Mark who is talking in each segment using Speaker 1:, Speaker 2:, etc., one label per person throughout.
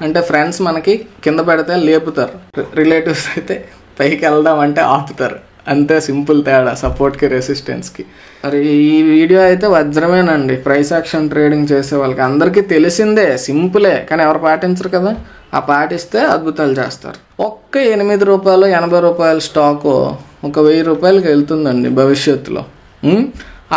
Speaker 1: అంటే ఫ్రెండ్స్ మనకి కింద పెడితే లేపుతారు, రిలేటివ్స్ అయితే పైకి వెళ్దాం అంటే ఆపుతారు. అంతే సింపుల్ తేడా సపోర్ట్కి రెసిస్టెన్స్కి. మరి ఈ వీడియో అయితే వజ్రమేనండి ప్రైస్ యాక్షన్ ట్రేడింగ్ చేసే వాళ్ళకి. అందరికీ తెలిసిందే, సింపులే, కానీ ఎవరు పాటించరు కదా. ఆ పాటిస్తే అద్భుతాలు చేస్తారు. ఒక్క ₹8 ₹80 స్టాకు ఒక ₹1000 వెళ్తుందండి భవిష్యత్తులో.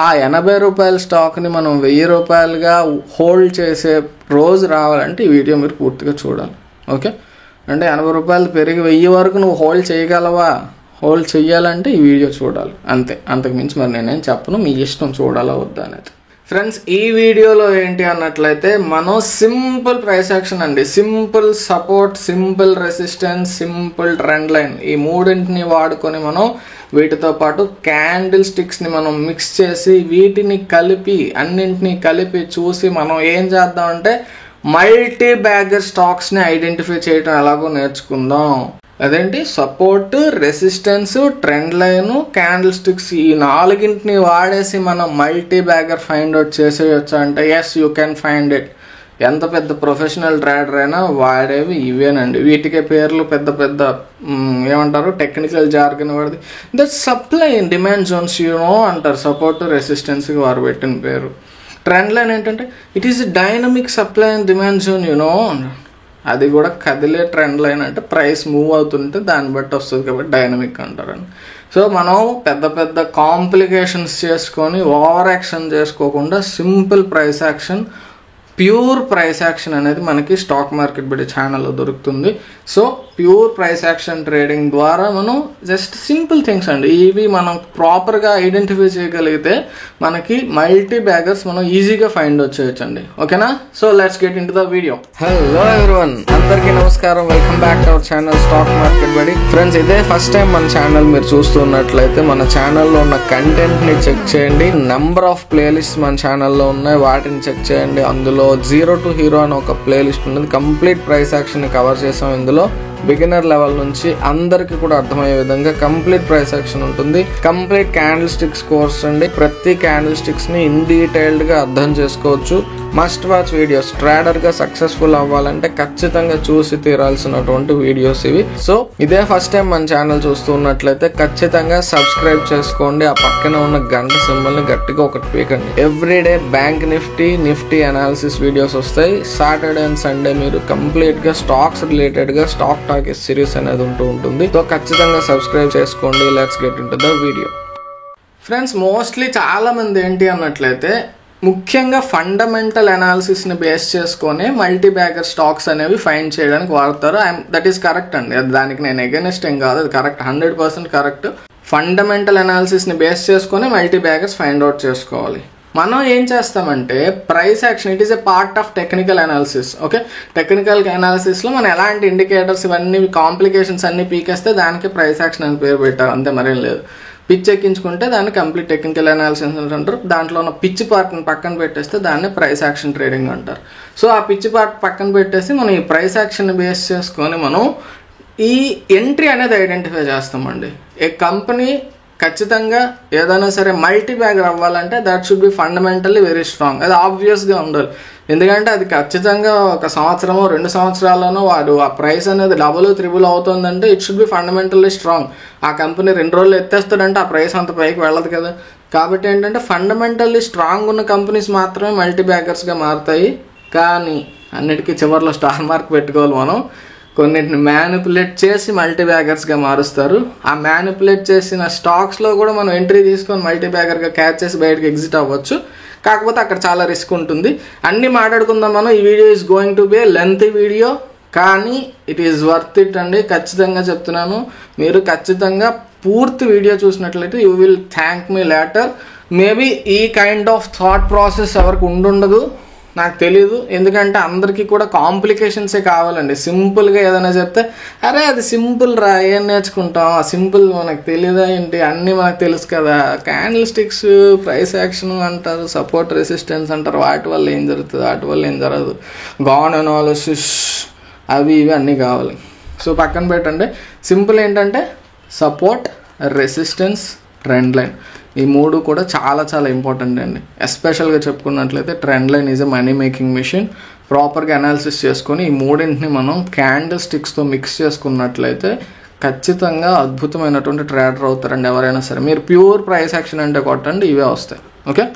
Speaker 1: ఆ ₹80 స్టాక్ని మనం ₹1000గా హోల్డ్ చేసే రోజు రావాలంటే ఈ వీడియో మీరు పూర్తిగా చూడాలి. ఓకే, అంటే ₹80 పెరిగి 1000 వరకు నువ్వు హోల్డ్ చేయగలవా? హోల్డ్ చెయ్యాలంటే ఈ వీడియో చూడాలి, అంతే. అంతకుమించి మరి నేనేం చెప్పను, మీ ఇష్టం చూడాలా వద్దా అనేది. ఫ్రెండ్స్, ఈ వీడియోలో ఏంటి అన్నట్లయితే మనం సింపుల్ ప్రైస్ యాక్షన్ అండి, simple support, simple resistance, simple trend line, ఈ మూడింటిని వాడుకొని మనం వీటితో పాటు క్యాండిల్ స్టిక్స్ని మనం మిక్స్ చేసి వీటిని కలిపి అన్నింటినీ కలిపి చూసి మనం ఏం చేద్దామంటే మల్టీ బ్యాగర్ స్టాక్స్ని ఐడెంటిఫై చేయడం ఎలాగో నేర్చుకుందాం. అదేంటి support, resistance, trend line, candle sticks, ఈ 4ని వాడేసి మనం మల్టీ బ్యాగర్ ఫైండ్ అవుట్ చేసేయచ్చు అంటే yes, you can find it. ఎంత పెద్ద ప్రొఫెషనల్ ట్రేడర్ అయినా వాడేవి ఇవేనండి. వీటికే పేర్లు పెద్ద పెద్ద ఏమంటారు, టెక్నికల్ జార్గన్ వాడిది. That supply and demand zones you know అంటారు. సపోర్ట్, రెసిస్టెన్స్కి వారు పెట్టిన పేరు. ట్రెండ్ లైన్ ఏంటంటే it is dynamic supply and demand zone you know. అది కూడా కదిలే ట్రెండ్ లైన్, అంటే ప్రైస్ మూవ్ అవుతుంటే దాన్ని బట్టి వస్తుంది కాబట్టి డైనమిక్ అంటారండి. సో మనం పెద్ద పెద్ద కాంప్లికేషన్స్ చేసుకొని ఓవర్ యాక్షన్ చేసుకోకుండా simple price action, pure price action అనేది మనకి స్టాక్ మార్కెట్ బడి ఛానల్లో దొరుకుతుంది. So pure price action trading ద్వారా మనం జస్ట్ సింపుల్ థింగ్స్ అండి, ఇవి మనం ప్రాపర్గా ఐడెంటిఫై చేయగలిగితే మనకి మల్టీ బ్యాగర్స్ మనం ఈజీగా ఫైండ్ అవుట్ చేయొచ్చండి. ఓకేనా? So let's get in to the video. Hello everyone, అందరికీ నమస్కారం. Welcome back to our channel stock market బడి. ఫ్రెండ్స్, ఇదే ఫస్ట్ టైం మన ఛానల్ మీరు చూస్తున్నట్లయితే మన ఛానల్లో ఉన్న కంటెంట్ని చెక్ చేయండి. నెంబర్ ఆఫ్ ప్లేలిస్ట్ మన ఛానల్లో ఉన్నాయి, వాటిని చెక్ చేయండి. అందులో జీరో టు హీరో అని ఒక ప్లేలిస్ట్ ఉన్నది. కంప్లీట్ ప్రైస్ యాక్షన్ కవర్ చేసాం. ఇందులో బిగినర్ లెవెల్ నుంచి అందరికి కూడా అర్థమయ్యే విధంగా కంప్లీట్ ప్రైస్ యాక్షన్ ఉంటుంది. కంప్లీట్ క్యాండిల్ స్టిక్స్ కోర్స్ అండి. ప్రతి క్యాండిల్ స్టిక్స్ ని ఇన్ డీటెయిల్డ్ గా అర్థం చేసుకోవచ్చు. Must watch videos. ట్రేడర్ గా సక్సెస్ఫుల్ అవ్వాలంటే ఖచ్చితంగా చూసి తీరాల్సినటువంటి వీడియోస్ ఇవి. సో ఇదే ఫస్ట్ టైం మన ఛానల్ చూస్తున్నట్లయితే ఖచ్చితంగా సబ్స్క్రైబ్ చేసుకోండి. ఆ పక్కన ఉన్న గంట సింబల్ ని గట్టిగా ఒకటి పీకండి. Everyday bank Nifty analysis videos వస్తాయి. సాటర్డే అండ్ సండే మీరు కంప్లీట్ గా స్టాక్స్ రిలేటెడ్ గా స్టాక్ టాక్ సిరీస్ అనేది ఉంటుంది. సో ఖచ్చితంగా సబ్స్క్రైబ్ చేసుకోండి. Let's get into the video. Friends, mostly చాలా మంది ఏంటి అన్నట్లయితే ముఖ్యంగా ఫండమెంటల్ అనాలిసిస్ని బేస్ చేసుకొని మల్టీ బ్యాగర్ స్టాక్స్ అనేవి ఫైండ్ చేయడానికి వాడతారు. దట్ ఈస్ కరెక్ట్ అండి, దానికి నేను ఎగెనిస్ట్ ఏం కాదు, అది కరెక్ట్, 100% కరెక్ట్. ఫండమెంటల్ అనాలిసిస్ని బేస్ చేసుకొని మల్టీ బ్యాగర్స్ ఫైండ్ అవుట్ చేసుకోవాలి. మనం ఏం చేస్తామంటే price action, it is a part of technical analysis. Okay, technical అనాలిసిస్లో మనం ఎలాంటి ఇండికేటర్స్ ఇవన్నీ కాంప్లికేషన్స్ అన్ని పీకేస్తే దానికి ప్రైస్ యాక్షన్ అని పేరు పెట్టారు, అంతే, మరేం లేదు. పిచ్ ఎక్కించుకుంటే దాన్ని కంప్లీట్ టెక్నికల్ అనాలిసిస్ అంటారు. దాంట్లో ఉన్న పిచ్ పార్ట్ని పక్కన పెట్టేస్తే దాన్ని ప్రైస్ యాక్షన్ ట్రేడింగ్ అంటారు. సో ఆ పిచ్ పార్ట్ పక్కన పెట్టేసి మనం ఈ ప్రైస్ యాక్షన్ బేస్ చేసుకొని మనం ఈ ఎంట్రీ అనేది ఐడెంటిఫై చేస్తామండి. ఏ కంపెనీ ఖచ్చితంగా ఏదైనా సరే మల్టీ బ్యాగర్ అవ్వాలంటే that should be fundamentally very strong. అది ఆబ్వియస్గా ఉండాలి. ఎందుకంటే అది ఖచ్చితంగా 1 సంవత్సరమో 2 సంవత్సరాల్లోనో వాడు ఆ ప్రైస్ అనేది డబుల్ త్రిబుల్ అవుతుందంటే it should be fundamentally strong. ఆ కంపెనీ 2 రోజులు ఎత్తేస్తాడంటే ఆ ప్రైస్ అంత పైకి వెళ్ళదు కదా. కాబట్టి ఏంటంటే ఫండమెంటల్లీ స్ట్రాంగ్ ఉన్న కంపెనీస్ మాత్రమే మల్టీ బ్యాగర్స్గా మారుతాయి. కానీ అన్నిటికీ చివరిలో స్టార్ మార్క్ పెట్టుకోవాలి మనం. కొన్నింటిని మ్యానిపులేట్ చేసి మల్టీ బ్యాగర్స్గా మారుస్తారు. ఆ మ్యానిపులేట్ చేసిన స్టాక్స్లో కూడా మనం ఎంట్రీ తీసుకొని మల్టీ బ్యాగర్గా క్యాచ్ చేసి బయటకు ఎగ్జిట్ అవ్వచ్చు. కాకపోతే అక్కడ చాలా రిస్క్ ఉంటుంది. అన్నీ మాట్లాడుకుందాం మనం. ఈ video is going to be A lengthy video, కానీ ఇట్ ఈజ్ వర్త్ ఇట్ అండి. ఖచ్చితంగా చెప్తున్నాను, మీరు ఖచ్చితంగా పూర్తి వీడియో చూసినట్లయితే you will thank me later. Maybe ఈ కైండ్ ఆఫ్ థాట్ ప్రాసెస్ ఎవరికి ఉండదు నాకు తెలీదు. ఎందుకంటే అందరికీ కూడా కాంప్లికేషన్సే కావాలండి. సింపుల్గా ఏదైనా చెప్తే అరే అది సింపుల్ రా, ఏం నేర్చుకుంటాం, ఆ సింపుల్ మనకు తెలియదా ఏంటి, అన్నీ మనకు తెలుసు కదా. క్యాండిల్ స్టిక్స్, ప్రైస్ యాక్షన్ అంటారు, సపోర్ట్ రెసిస్టెన్స్ అంటారు, వాటి వల్ల ఏం జరుగుతుంది, వాటి వల్ల ఏం జరగదు, గాన్ అనాలిసిస్, అవి ఇవి అన్నీ కావాలి. సో పక్కన పెట్టండి. సింపుల్ ఏంటంటే సపోర్ట్, రెసిస్టెన్స్, ట్రెండ్ లైన్, ఈ మూడు కూడా చాలా చాలా ఇంపార్టెంట్ అండి. ఎస్పెషల్గా చెప్పుకున్నట్లయితే trend line is a money making machine. ప్రాపర్గా అనాలిసిస్ చేసుకొని ఈ మూడింటిని మనం క్యాండిల్ స్టిక్స్తో మిక్స్ చేసుకున్నట్లయితే ఖచ్చితంగా అద్భుతమైనటువంటి ట్రేడర్ అవుతారండి ఎవరైనా సరే. మీరు ప్యూర్ ప్రైస్ యాక్షన్ అంటే కొట్టండి, ఇవే వస్తాయి. ఓకే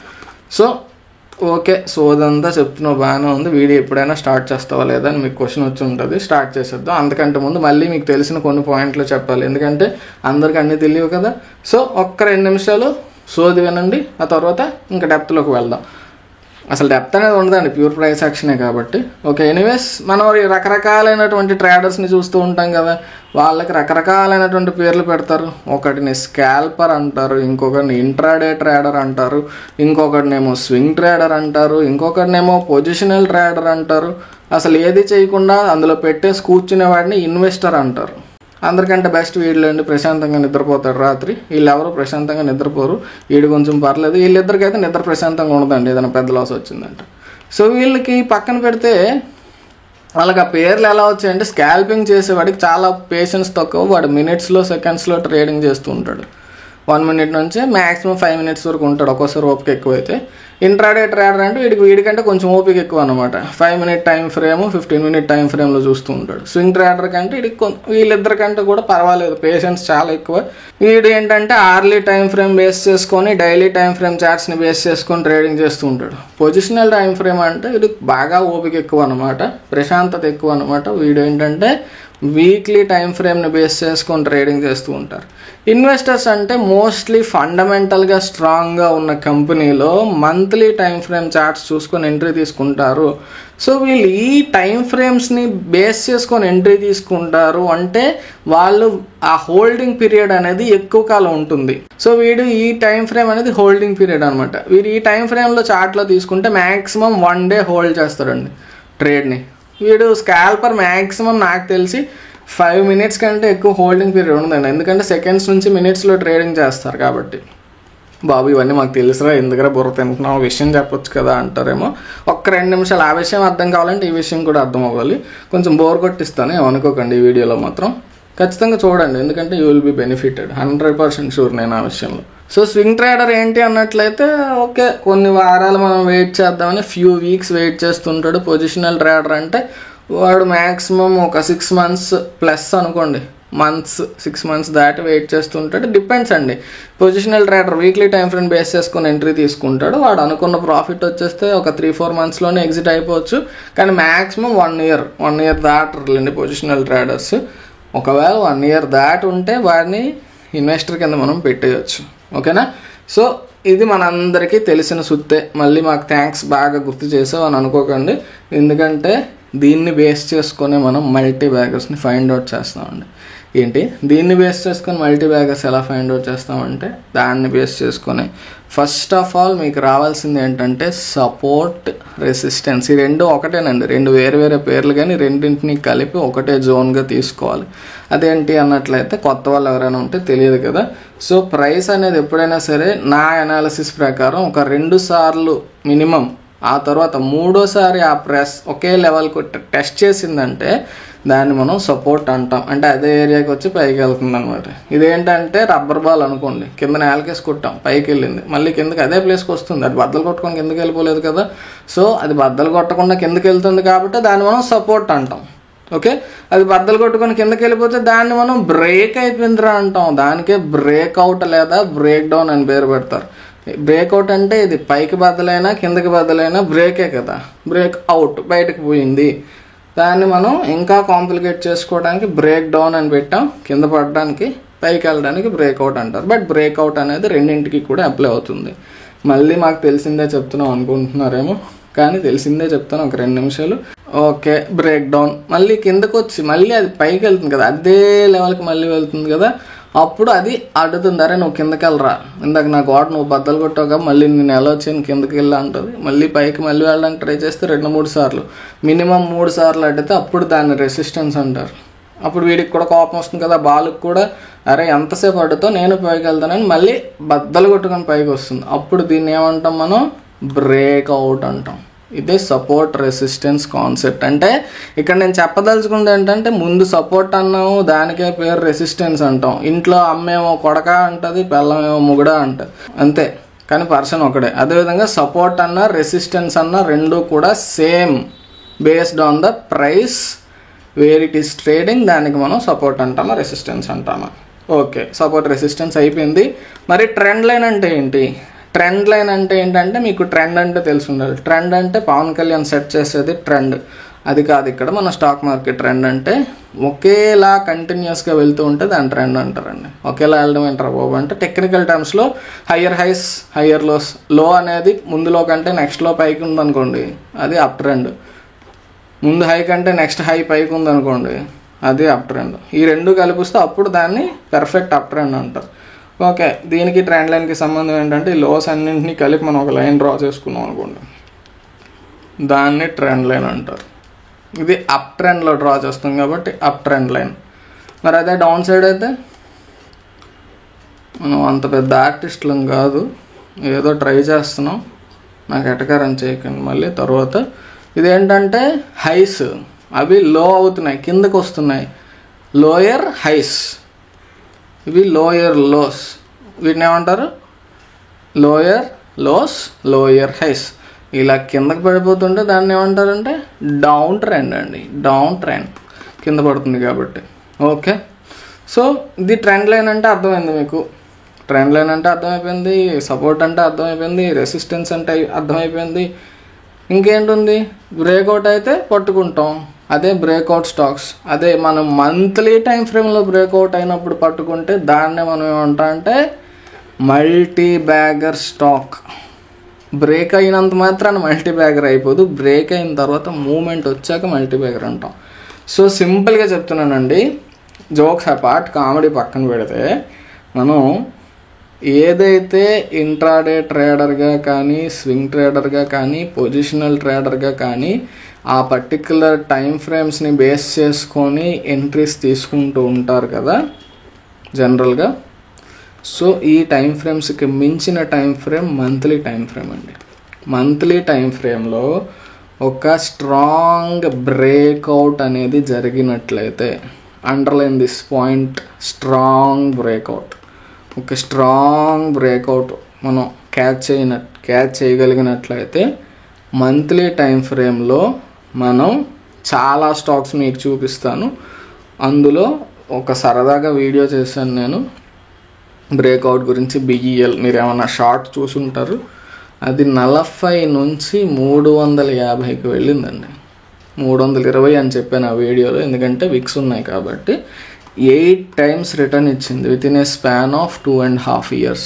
Speaker 1: సో అదంతా చెప్తున్నావు బాగానే ఉంది. వీడియో ఎప్పుడైనా స్టార్ట్ చేస్తావా లేదా అని మీకు క్వశ్చన్ వచ్చి ఉంటుంది. స్టార్ట్ చేసేద్దాం. అంతకంటే ముందు మళ్ళీ మీకు తెలిసిన కొన్ని పాయింట్లు చెప్పాలి, ఎందుకంటే అందరికి అన్నీ తెలియవు కదా. సో ఒక్క 2 నిమిషాలు సోది వినండి, ఆ తర్వాత ఇంకా డెప్త్లోకి వెళ్దాం. అసలు డెప్త్ అనేది ఉండదండి, ప్యూర్ ప్రైస్ యాక్షనే కాబట్టి. ఓకే, ఎనీవేస్ మనం రకరకాలైనటువంటి ట్రేడర్స్ని చూస్తూ ఉంటాం కదా, వాళ్ళకి రకరకాలైనటువంటి పేర్లు పెడతారు. ఒకటిని స్కాల్పర్ అంటారు, ఇంకొకరిని ఇంట్రాడే ట్రేడర్ అంటారు, ఇంకొకటినేమో స్వింగ్ ట్రేడర్ అంటారు, ఇంకొకటినేమో పొజిషనల్ ట్రేడర్ అంటారు. అసలు ఏది చేయకుండా అందులో పెట్టేసి కూర్చునే వాడిని ఇన్వెస్టర్ అంటారు. అందరికంటే బెస్ట్ వీళ్ళండి, ప్రశాంతంగా నిద్రపోతాడు రాత్రి. వీళ్ళెవరు ప్రశాంతంగా నిద్రపోరు, వీడు కొంచెం పర్లేదు. వీళ్ళిద్దరికైతే నిద్ర ప్రశాంతంగా ఉండదండి ఏదైనా పెద్ద లాస్ వచ్చిందంటే. సో వీళ్ళకి పక్కన పెడితే వాళ్ళకి ఆ పేర్లు ఎలా వచ్చాయంటే, స్కాల్పింగ్ చేసేవాడికి చాలా పేషెన్స్ తక్కువ, వాడు మినిట్స్లో సెకండ్స్లో ట్రేడింగ్ చేస్తూ ఉంటాడు. 1 మినిట్ నుంచి మ్యాక్సిమం 5 మినిట్స్ వరకు ఉంటాడు, ఒక్కోసారి ఓపిక ఎక్కువైతే. ఇంట్రాడే ట్రేడర్ అంటే వీడికంటే కొంచెం ఓపిక ఎక్కువ అనమాట. 5 minute time frame, 15 minute time ఫ్రేమ్లో చూస్తూ ఉంటాడు. స్వింగ్ ట్రేడర్ కంటే వీళ్ళిద్దరికంటే కూడా పర్వాలేదు, పేషెన్స్ చాలా ఎక్కువ. వీడు ఏంటంటే అవర్లీ టైం ఫ్రేమ్ బేస్ చేసుకొని, డైలీ టైం ఫ్రేమ్ చార్ట్స్ని బేస్ చేసుకొని ట్రేడింగ్ చేస్తూ ఉంటాడు. పొజిషనల్ టైం ఫ్రేమ్ అంటే వీడికి బాగా ఓపిక ఎక్కువ అనమాట, ప్రశాంతత ఎక్కువ అనమాట. వీడు ఏంటంటే వీక్లీ టైం ఫ్రేమ్ని బేస్ చేసుకొని ట్రేడింగ్ చేస్తూ ఉంటారు. ఇన్వెస్టర్స్ అంటే మోస్ట్లీ ఫండమెంటల్గా స్ట్రాంగ్గా ఉన్న కంపెనీలో మంత్లీ టైం ఫ్రేమ్ చార్ట్స్ చూసుకొని ఎంట్రీ తీసుకుంటారు. సో వీళ్ళు ఈ టైం ఫ్రేమ్స్ని బేస్ చేసుకొని ఎంట్రీ తీసుకుంటారు అంటే వాళ్ళు ఆ హోల్డింగ్ పీరియడ్ అనేది ఎక్కువ కాలం ఉంటుంది. సో వీడు ఈ టైం ఫ్రేమ్ అనేది హోల్డింగ్ పీరియడ్ అనమాట. వీడు ఈ టైం ఫ్రేమ్లో చార్ట్లో తీసుకుంటే మ్యాక్సిమం 1 డే హోల్డ్ చేస్తాడండి ట్రేడ్ని. వీడు స్కాల్పర్ మ్యాక్సిమం నాకు తెలిసి 5 మినిట్స్ కంటే ఎక్కువ హోల్డింగ్ పీరియడ్ ఉండదండి, ఎందుకంటే సెకండ్స్ నుంచి మినిట్స్లో ట్రేడింగ్ చేస్తారు కాబట్టి. బాబు ఇవన్నీ మాకు తెలుసురా, ఎందుకురా బుర్ర తింటున్నావు, విషయం చెప్పొచ్చు కదా అంటారేమో. ఒక్క 2 నిమిషాలు ఆ విషయం అర్థం కావాలంటే ఈ విషయం కూడా అర్థం అవ్వాలి. కొంచెం బోర్ కొట్టిస్తాను ఏమనుకోకండి ఈ వీడియోలో మాత్రం. ఖచ్చితంగా చూడండి, ఎందుకంటే you will be benefited, 100% sure నేను ఆ విషయంలో. సో స్వింగ్ ట్రేడర్ ఏంటి అన్నట్లయితే ఓకే కొన్ని వారాలు మనం వెయిట్ చేద్దామని ఫ్యూ వీక్స్ వెయిట్ చేస్తుంటాడు. పొజిషనల్ ట్రేడర్ అంటే వాడు మ్యాక్సిమం ఒక 6 months ప్లస్ అనుకోండి, 6 months దాటి వెయిట్ చేస్తుంటాడు. డిపెండ్స్ అండి. Positional trader weekly time frame base చేసుకొని ఎంట్రీ తీసుకుంటాడు. వాడు అనుకున్న ప్రాఫిట్ వచ్చేస్తే ఒక 3-4 monthsలోనే ఎగ్జిట్ అయిపోవచ్చు. కానీ మ్యాక్సిమం 1 year దాటర్లేండి పొజిషనల్ ట్రేడర్స్. ఒకవేళ 1 year దాటి ఉంటే వాడిని ఇన్వెస్టర్ కింద మనం పెట్టేయచ్చు. ఓకేనా? సో ఇది మనందరికీ తెలిసిన సుత్తే. మళ్ళీ మాకు థ్యాంక్స్ బాగా గుర్తు చేసావు అని అనుకోకండి, ఎందుకంటే దీన్ని బేస్ చేసుకొని మనం మల్టీ బ్యాగర్స్ని ఫైండ్ అవుట్ చేస్తామండి. ఏంటి దీన్ని బేస్ చేసుకొని మల్టీ బ్యాగర్స్ ఎలా ఫైండ్ అవుట్ చేస్తామంటే, దాన్ని బేస్ చేసుకొని ఫస్ట్ ఆఫ్ ఆల్ మీకు రావాల్సింది ఏంటంటే సపోర్ట్, రెసిస్టెన్స్. ఈ రెండు ఒకటేనండి, 2 వేరు వేరే పేర్లు, కానీ రెండింటిని కలిపి ఒకటే జోన్గా తీసుకోవాలి. అదేంటి అన్నట్లయితే కొత్త వాళ్ళు ఎవరైనా ఉంటే తెలియదు కదా. సో ప్రైస్ అనేది ఎప్పుడైనా సరే నా అనాలిసిస్ ప్రకారం ఒక 2 సార్లు మినిమం, ఆ తర్వాత 3వసారి ఆ ప్రెస్ ఒకే లెవెల్కు టెస్ట్ చేసిందంటే దాన్ని మనం సపోర్ట్ అంటాం. అంటే అదే ఏరియాకి వచ్చి పైకి వెళ్తుంది అనమాట. ఇదేంటంటే రబ్బర్ బాల్ అనుకోండి, కింద నేలకేసి కొట్టాం, పైకి వెళ్ళింది, మళ్ళీ కిందకి అదే ప్లేస్కి వస్తుంది. అది బద్దలు కొట్టుకొని కిందకి వెళ్ళిపోలేదు కదా. సో అది బద్దలు కొట్టకుండా కిందకి వెళ్తుంది కాబట్టి దాన్ని మనం సపోర్ట్ అంటాం. ఓకే, అది బద్దలు కొట్టుకొని కిందకి వెళ్ళిపోతే దాన్ని మనం బ్రేక్ అయిపోయిందిరా అంటాం. దానికే బ్రేక్అవుట్ లేదా బ్రేక్ డౌన్ అని పేరు పెడతారు. బ్రేక్అవుట్ అంటే ఇది పైకి బద్దలైనా కిందకి బద్దలైనా బ్రేకే కదా. బ్రేక్ అవుట్ బయటకు పోయింది, దాన్ని మనం ఇంకా కాంప్లికేట్ చేసుకోవడానికి బ్రేక్ డౌన్ అని పెట్టాం. కింద పడడానికి పైకి వెళ్ళడానికి బ్రేక్అవుట్ అంటారు. బట్ బ్రేక్అవుట్ అనేది రెండింటికి కూడా అప్లై అవుతుంది. మళ్ళీ మాకు తెలిసిందే చెప్తున్నాం అనుకుంటున్నారేమో, కానీ తెలిసిందే చెప్తాను ఒక 2 నిమిషాలు. ఓకే, బ్రేక్ డౌన్, మళ్ళీ కిందకు వచ్చి మళ్ళీ అది పైకి వెళ్తుంది కదా, అదే లెవెల్కి మళ్ళీ వెళ్తుంది కదా. అప్పుడు అది అడుగుతుంది, అరే నువ్వు కిందకి వెళ్ళరా, ఇందాక నా గోడ నువ్వు బద్దలు కొట్టావుగా, మళ్ళీ నేను ఎలా వచ్చాను కిందకి వెళ్ళా అంటుంది. మళ్ళీ పైకి మళ్ళీ వెళ్ళడానికి ట్రై చేస్తే 2-3 సార్లు, మినిమం 3 సార్లు అడిగితే అప్పుడు దాన్ని రెసిస్టెన్స్ అంటారు. అప్పుడు వీడికి కూడా కోపం వస్తుంది కదా, బాలుకి కూడా, అరే ఎంతసేపు అడుగుతావు, నేను పైకి వెళ్తానని మళ్ళీ బద్దలు కొట్టుకొని పైకి వస్తుంది. అప్పుడు దీన్ని ఏమంటాం మనం, బ్రేక్అవుట్ అంటాం. ఇదే సపోర్ట్ రెసిస్టెన్స్ కాన్సెప్ట్. అంటే ఇక్కడ నేను చెప్పదలుచుకుంది ఏంటంటే, ముందు సపోర్ట్ అన్నాము, దానికే పేరు రెసిస్టెన్స్ అంటాం. ఇంట్లో అమ్మేమో కొడక అంటది, పెళ్ళమేమో ముగుడా అంటది, అంతే. కానీ పర్సన్ ఒకడే. అదేవిధంగా సపోర్ట్ అన్న రెసిస్టెన్స్ అన్న రెండు కూడా same, based on the price where it is trading. దానికి మనం సపోర్ట్ అంటామా, రెసిస్టెన్స్ అంటామా? ఓకే, సపోర్ట్ రెసిస్టెన్స్ అయిపోయింది. మరి ట్రెండ్ లైన్ అంటే ఏంటి? ట్రెండ్ లైన్ అంటే ఏంటంటే, మీకు ట్రెండ్ అంటే తెలిసి ఉండాలి. ట్రెండ్ అంటే పవన్ కళ్యాణ్ సెట్ చేసేది ట్రెండ్, అది కాదు. ఇక్కడ మన స్టాక్ మార్కెట్ ట్రెండ్ అంటే ఒకేలా కంటిన్యూస్గా వెళ్తూ ఉంటే దాని ట్రెండ్ అంటారండి. ఒకేలా వెళ్ళడం ఏంటారు బాబు అంటే, టెక్నికల్ టర్మ్స్లో higher highs higher lows, low అనేది ముందులో కంటే నెక్స్ట్లో పైకి ఉందనుకోండి, అది అప్ ట్రెండ్. ముందు హై కంటే నెక్స్ట్ హై పైకి ఉందనుకోండి, అది అప్ ట్రెండ్. ఈ రెండు కలిపిస్తే అప్పుడు దాన్ని పెర్ఫెక్ట్ అప్ ట్రెండ్ అంటారు. ఓకే, దీనికి ట్రెండ్ లైన్కి సంబంధం ఏంటంటే, ఈ లోస్ అన్నింటినీ కలిపి మనం ఒక లైన్ డ్రా చేసుకున్నాం అనుకోండి, దాన్ని ట్రెండ్ లైన్ అంటారు. ఇది అప్ ట్రెండ్లో డ్రా చేస్తాం కాబట్టి అప్ ట్రెండ్ లైన్. మరి అదే డౌన్ సైడ్ అయితే, మనం అంత పెద్ద ఆర్టిస్టులం కాదు, ఏదో ట్రై చేస్తున్నాం, నాకు ఎటకారం చేయకండి మళ్ళీ తర్వాత. ఇదేంటంటే హైస్, అవి లో అవుతున్నాయి, కిందకు వస్తున్నాయి, లోయర్ హైస్. ఇవి లోయర్ లోస్, వీటిని ఏమంటారు? Lower lows, lower highs. ఇలా కిందకి పడిపోతుంటే దాన్ని ఏమంటారంటే డౌన్ ట్రెండ్ అండి. డౌన్ ట్రెండ్, కింద పడుతుంది కాబట్టి. ఓకే, సో ఇది ట్రెండ్ లైన్ అంటే అర్థమైంది మీకు. ట్రెండ్ లైన్ అంటే అర్థమైపోయింది, సపోర్ట్ అంటే అర్థమైపోయింది, రెసిస్టెన్స్ అంటే అర్థమైపోయింది. ఇంకేంటుంది? బ్రేక్అవుట్ అయితే పట్టుకుంటాం, అదే బ్రేక్అవుట్ స్టాక్స్. అదే మనం మంత్లీ టైం ఫ్రేమ్లో బ్రేక్అవుట్ అయినప్పుడు పట్టుకుంటే దాన్నే మనం ఏమంటాం అంటే మల్టీ బ్యాగర్ స్టాక్. బ్రేక్ అయినంత మాత్రాన మల్టీ బ్యాగర్ అయిపోదు, బ్రేక్ అయిన తర్వాత మూమెంట్ వచ్చాక మల్టీ బ్యాగర్ అంటాం. సో సింపుల్గా చెప్తున్నానండి, జోక్స్ అపార్ట్, కామెడీ పక్కన పెడితే, మనం ఏదైతే ఇంట్రాడే ట్రేడర్గా కానీ, స్వింగ్ ట్రేడర్గా కానీ, పొజిషనల్ ట్రేడర్గా కానీ ఆ పర్టిక్యులర్ టైం ఫ్రేమ్స్ని బేస్ చేసుకొని ఎంట్రీస్ తీసుకుంటూ ఉంటారు కదా జనరల్గా. సో ఈ టైం ఫ్రేమ్స్కి మించిన time frame monthly time frame అండి. మంత్లీ టైం ఫ్రేమ్లో ఒక స్ట్రాంగ్ బ్రేక్అవుట్ అనేది జరిగినట్లయితే, underline this point, strong breakout, ఒక స్ట్రాంగ్ బ్రేక్అవుట్ మనం క్యాచ్ చేయగలిగినట్లయితే మంత్లీ టైం ఫ్రేమ్లో మనం చాలా స్టాక్స్ మీకు చూపిస్తాను. అందులో ఒక సరదాగా వీడియో చేశాను నేను బ్రేక్అవుట్ గురించి, బిఈఎల్. మీరు ఏమన్నా షార్ట్ చూసుంటారు, అది 40 నుంచి 350కి వెళ్ళిందండి. 320 అని చెప్పాను ఆ వీడియోలో, ఎందుకంటే విక్స్ ఉన్నాయి కాబట్టి. 8 times రిటర్న్ ఇచ్చింది with in a span of 2.5 years.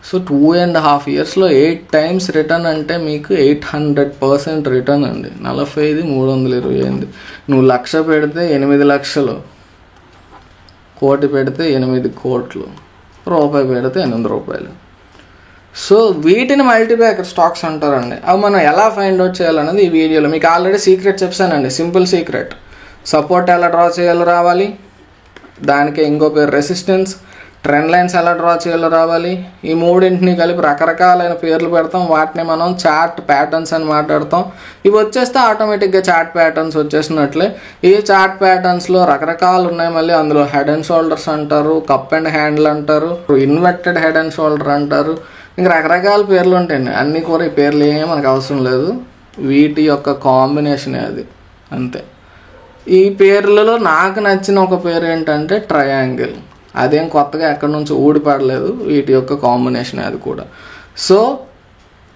Speaker 1: So 2.5 yearsలో 8 times return అంటే మీకు 800% రిటర్న్ అండి. 40ది 320. నువ్వు 1,00,000 పెడితే 8 లక్షలు, కోటి పెడితే 8 కోట్లు, రూపాయి పెడితే 8 రూపాయలు. సో వీటిని మల్టీబ్యాగర్ స్టాక్స్ అంటారండి. అవి మనం ఎలా ఫైండ్ అవుట్ చేయాలన్నది ఈ వీడియోలో మీకు ఆల్రెడీ సీక్రెట్ చెప్పానండి, సింపుల్ సీక్రెట్. సపోర్ట్ ఎలా డ్రా చేయాలో రావాలి, దానికి ఇంకో పేరు రెసిస్టెన్స్. ట్రెండ్ లైన్స్ ఎలా డ్రా చేయాలో రావాలి. ఈ మూడింటిని కలిపి రకరకాలైన పేర్లు పెడతాం, వాటిని మనం చార్ట్ ప్యాటర్న్స్ అని మాట్లాడతాం. ఇవి వచ్చేస్తే ఆటోమేటిక్గా చార్ట్ ప్యాటర్న్స్ వచ్చేసినట్లే. ఈ చార్ట్ ప్యాటర్న్స్లో రకరకాలు ఉన్నాయి. మళ్ళీ అందులో హెడ్ అండ్ షోల్డర్స్ అంటారు, కప్ అండ్ హ్యాండిల్ అంటారు, ఇన్వర్టెడ్ హెడ్ అండ్ షోల్డర్ అంటారు, ఇంకా రకరకాల పేర్లు ఉంటాయండి. అన్నీ కూడా ఈ పేర్లు ఏమీ మనకు అవసరం లేదు, వీటి యొక్క కాంబినేషనే అది, అంతే. ఈ పేర్లలో నాకు నచ్చిన ఒక పేరు ఏంటంటే ట్రయాంగిల్. అదేం కొత్తగా ఎక్కడి నుంచి ఊడిపడలేదు, వీటి యొక్క కాంబినేషన్ అది కూడా. So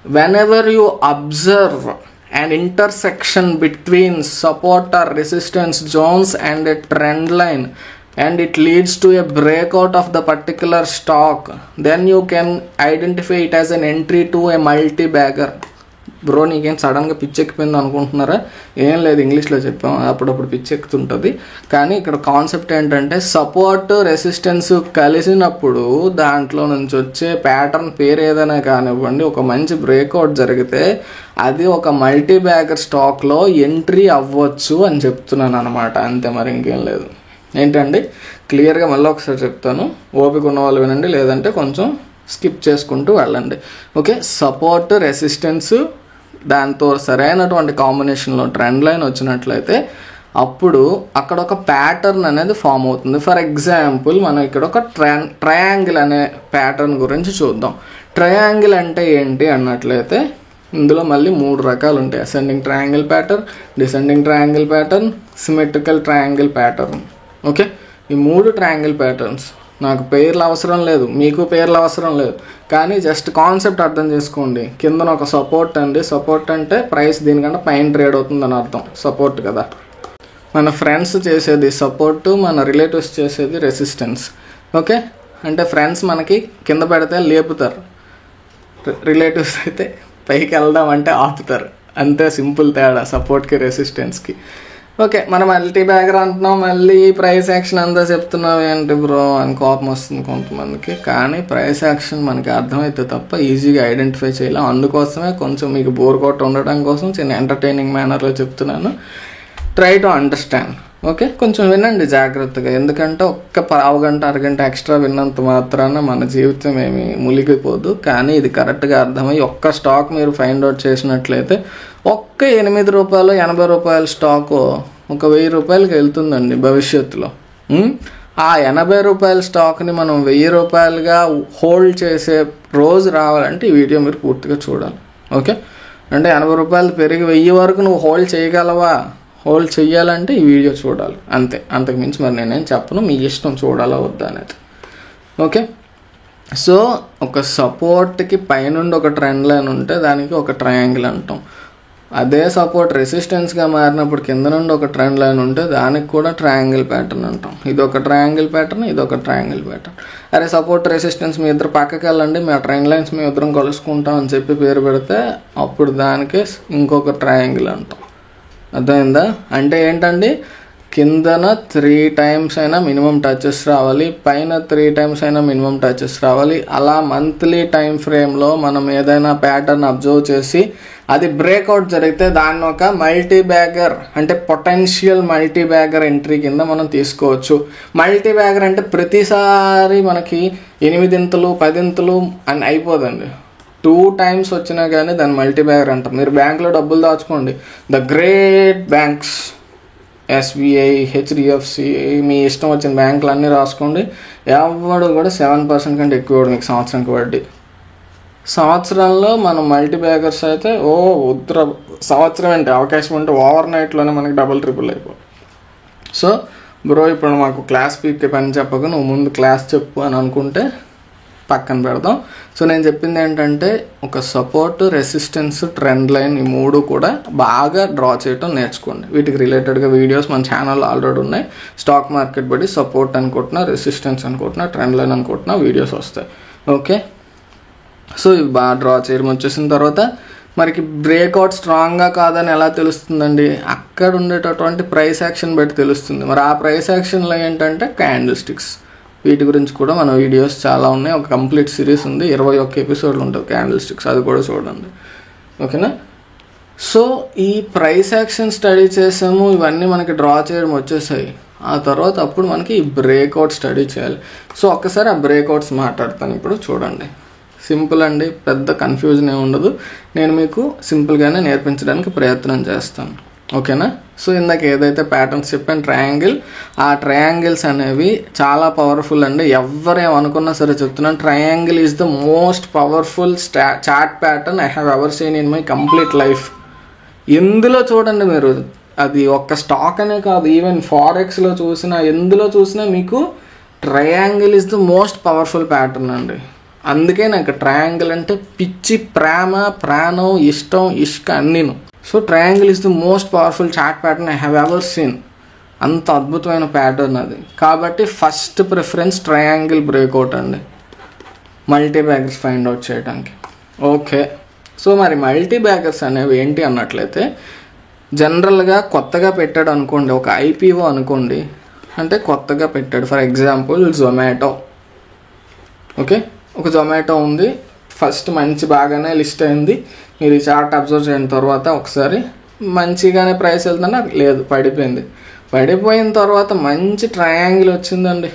Speaker 1: whenever you observe an intersection between support or resistance zones and a trend line, and it leads to a breakout of the particular stock, then you can identify it as an entry to a multi-bagger. Bro నీకేం సడన్గా పిచ్చెక్కిపోయింది అనుకుంటున్నారా? ఏం లేదు, ఇంగ్లీష్లో చెప్పాం, అప్పుడప్పుడు పిచ్చెక్కుతుంటుంది. కానీ ఇక్కడ కాన్సెప్ట్ ఏంటంటే సపోర్ట్ రెసిస్టెన్స్ కలిసినప్పుడు దాంట్లో నుంచి వచ్చే ప్యాటర్న్ పేరు ఏదైనా కానివ్వండి, ఒక మంచి బ్రేక్అవుట్ జరిగితే అది ఒక మల్టీ బ్యాగర్ స్టాక్లో ఎంట్రీ అవ్వచ్చు అని చెప్తున్నాను అనమాట, అంతే, మరి ఇంకేం లేదు. ఏంటండి క్లియర్గా మళ్ళీ ఒకసారి చెప్తాను, ఓపిక ఉన్న వాళ్ళు వినండి, లేదంటే కొంచెం స్కిప్ చేసుకుంటూ వెళ్ళండి. ఓకే, సపోర్ట్ రెసిస్టెన్స్ దాంతో సరైనటువంటి కాంబినేషన్లో ట్రెండ్ లైన్ వచ్చినట్లయితే అప్పుడు అక్కడ ఒక ప్యాటర్న్ అనేది ఫామ్ అవుతుంది. ఫర్ ఎగ్జాంపుల్ మనం ఇక్కడ ఒక ట్రయాంగిల్ అనే ప్యాటర్న్ గురించి చూద్దాం. ట్రయాంగిల్ అంటే ఏంటి అన్నట్లయితే ఇందులో మళ్ళీ 3 రకాలు ఉంటాయి. Ascending triangle pattern, descending triangle pattern, symmetrical triangle pattern. Okay, ఈ 3 ట్రయాంగిల్ ప్యాటర్న్స్ నాకు పేర్లు అవసరం లేదు, మీకు పేర్లు అవసరం లేదు, కానీ జస్ట్ కాన్సెప్ట్ అర్థం చేసుకోండి. కిందన ఒక సపోర్ట్ అండి. సపోర్ట్ అంటే ప్రైస్ దీనికంటే పైన ట్రేడ్ అవుతుందని అర్థం. సపోర్ట్ కదా, మన ఫ్రెండ్స్ చేసేది సపోర్టు, మన రిలేటివ్స్ చేసేది రెసిస్టెన్స్. ఓకే, అంటే ఫ్రెండ్స్ మనకి కింద పెడితే లేపుతారు, రిలేటివ్స్ అయితే పైకి వెళ్దాం అంటే ఆపుతారు. అంతే సింపుల్ తేడా సపోర్ట్కి రెసిస్టెన్స్కి. ఓకే, మనం మల్టీ బ్యాగర్ అంటున్నాం, మళ్ళీ ప్రైస్ యాక్షన్ అంతా చెప్తున్నాం ఏంటి బ్రో అని కోపం వస్తుంది కొంతమందికి. కానీ ప్రైస్ యాక్షన్ మనకి అర్థమైతే తప్ప ఈజీగా ఐడెంటిఫై చేయలేం. అందుకోసమే కొంచెం మీకు బోర్ కొట్ట ఉండడం కోసం చిన్న ఎంటర్టైనింగ్ మేనర్లో చెప్తున్నాను. Try to understand. ఓకే, కొంచెం వినండి జాగ్రత్తగా. ఎందుకంటే ఒక్క పావుగంట అరగంట ఎక్స్ట్రా విన్నంత మాత్రాన మన జీవితం ఏమి మునిగిపోదు. కానీ ఇది కరెక్ట్గా అర్థమై ఒక్క స్టాక్ మీరు ఫైండ్ అవుట్ చేసినట్లయితే ఒక్క ₹8.80 స్టాకు ఒక ₹1000 వెళ్తుందండి భవిష్యత్తులో. ఆ ₹80 స్టాక్ని మనం ₹1000గా హోల్డ్ చేసే రోజు రావాలంటే ఈ వీడియో మీరు పూర్తిగా చూడాలి. ఓకే, అంటే ₹80 పెరిగి 1000 వరకు నువ్వు హోల్డ్ చేయగలవా? హోల్డ్ చెయ్యాలంటే ఈ వీడియో చూడాలి, అంతే. అంతకుమించి మరి నేనేం చెప్పను, మీ ఇష్టం చూడాలా వద్దా అనేది. ఓకే, సో ఒక సపోర్ట్కి పైనుండి ఒక ట్రెండ్ లైన్ ఉంటే దానికి ఒక ట్రయాంగిల్ అంటాం. అదే సపోర్ట్ రెసిస్టెన్స్గా మారినప్పుడు కింద నుండి ఒక ట్రెండ్ లైన్ ఉంటే దానికి కూడా ట్రయాంగిల్ ప్యాటర్న్ అంటాం. ఇది ఒక ట్రయాంగిల్ ప్యాటర్న్, ఇది ఒక ట్రయాంగిల్ ప్యాటర్న్. అరే సపోర్ట్ రెసిస్టెన్స్ మీ ఇద్దరు పక్కకి వెళ్ళండి, మా ట్రెండ్ లైన్స్ మీ ఇద్దరం కలుసుకుంటాం అని చెప్పి పేరు పెడితే అప్పుడు దానికి ఇంకొక ట్రయాంగిల్ అంటాం. అర్థమైందా? అంటే ఏంటండి, కిందన 3 times అయినా మినిమం టచెస్ రావాలి, పైన 3 times అయినా మినిమం టచెస్ రావాలి. అలా మంత్లీ టైం ఫ్రేమ్లో మనం ఏదైనా ప్యాటర్న్ అబ్జర్వ్ చేసి అది బ్రేక్అవుట్ జరిగితే దాన్ని ఒక మల్టీ బ్యాగర్ అంటే పొటెన్షియల్ మల్టీ బ్యాగర్ ఎంట్రీ కింద మనం తీసుకోవచ్చు. మల్టీ బ్యాగర్ అంటే ప్రతిసారి మనకి 8 ఇంతలు 10 ఇంతలు అని అయిపోదండి. 2 times వచ్చినా కానీ దాన్ని మల్టీ బ్యాగర్ అంటాం. మీరు బ్యాంకులో డబ్బులు దాచుకోండి, the great banks SBI, HDFC, మీ ఇష్టం వచ్చిన బ్యాంకులు అన్నీ రాసుకోండి. ఎవడు కూడా 7% కంటే ఎక్కువ మీకు సంవత్సరానికి వడ్డీ. సంవత్సరంలో మనం మల్టీ బ్యాగర్స్ అయితే సంవత్సరం అంటే అవకాశం ఉంటే ఓవర్ నైట్లోనే మనకి డబుల్ ట్రిపుల్ అయిపోయి. సో బ్రో ఇప్పుడు మాకు క్లాస్ పీక్కి పని చెప్పక నువ్వు ముందు క్లాస్ చెప్పు అని అనుకుంటే పక్కన పెడదాం. సో నేను చెప్పింది ఏంటంటే ఒక సపోర్ట్, రెసిస్టెన్స్, ట్రెండ్ లైన్ ఈ 3 కూడా బాగా డ్రా చేయటం నేర్చుకోండి. వీటికి రిలేటెడ్గా వీడియోస్ మన ఛానల్లో ఆల్రెడీ ఉన్నాయి. స్టాక్ మార్కెట్ బట్టి సపోర్ట్ అనుకుంటున్నా, రెసిస్టెన్స్ అనుకుంటున్నా, ట్రెండ్ లైన్ అనుకుంటున్నా వీడియోస్ వస్తాయి. ఓకే, సో ఇవి బాగా డ్రా చేయడం వచ్చేసిన తర్వాత మనకి బ్రేక్అవుట్ స్ట్రాంగ్గా కాదని ఎలా తెలుస్తుందండి? అక్కడ ఉండేటటువంటి ప్రైస్ యాక్షన్ బట్టి తెలుస్తుంది. మరి ఆ ప్రైస్ యాక్షన్లో ఏంటంటే క్యాండిల్ స్టిక్స్. వీటి గురించి కూడా మన వీడియోస్ చాలా ఉన్నాయి. ఒక కంప్లీట్ సిరీస్ ఉంది, 21 ఎపిసోడ్లు ఉంటుంది క్యాండిల్ స్టిక్స్, అది కూడా చూడండి. ఓకేనా? సో ఈ ప్రైస్ యాక్షన్ స్టడీ చేసాము, ఇవన్నీ మనకి డ్రా చేయడం వచ్చేసాయి. ఆ తర్వాత అప్పుడు మనకి ఈ బ్రేక్అవుట్ స్టడీ చేయాలి. సో ఒక్కసారి ఆ బ్రేక్అవుట్స్ మాట్లాడతాను ఇప్పుడు, చూడండి. సింపుల్ అండి, పెద్ద కన్ఫ్యూజన్ ఏమి ఉండదు. నేను మీకు సింపుల్గానే నేర్పించడానికి ప్రయత్నం చేస్తాను. ఓకేనా? సో ఇందాక ఏదైతే ప్యాటర్న్స్ చెప్పాను ట్రయాంగిల్, ఆ ట్రయాంగిల్స్ అనేవి చాలా పవర్ఫుల్ అండి. ఎవరేమనుకున్నా సరే చెప్తున్నాను, triangle is the most powerful chart pattern I have ever scene in my complete life. ఎందులో చూడండి మీరు, అది ఒక్క స్టాక్ అనే కాదు, ఈవెన్ ఫారెక్స్లో చూసినా ఎందులో చూసినా మీకు triangle is the most powerful pattern అండి. అందుకే నాకు ట్రయాంగిల్ అంటే పిచ్చి, ప్రేమ, ప్రాణం, ఇష్టం, ఇష్క అన్నీను. So triangle is the most powerful chart pattern I have ever seen. అంత అద్భుతమైన ప్యాటర్న్ అది. కాబట్టి ఫస్ట్ ప్రిఫరెన్స్ ట్రయాంగిల్ బ్రేక్అవుట్ అండి, మల్టీ బ్యాగర్స్ ఫైండ్ అవుట్ చేయడానికి. ఓకే, సో మరి మల్టీ బ్యాగర్స్ అనేవి ఏంటి అన్నట్లయితే, జనరల్గా కొత్తగా పెట్టాడు అనుకోండి, ఒక IPO అనుకోండి, అంటే కొత్తగా పెట్టాడు. For example Zomato. ఓకే, ఒక జొమాటో ఉంది, ఫస్ట్ మంచి బాగానే లిస్ట్ అయింది. మీరు ఈ చార్ట్ అబ్జర్వ్ చేసిన తర్వాత ఒకసారి మంచిగానే ప్రైస్ వెళ్తుందా? లేదు, పడిపోయింది. పడిపోయిన తర్వాత మంచి ట్రయాంగిల్ వచ్చిందండి.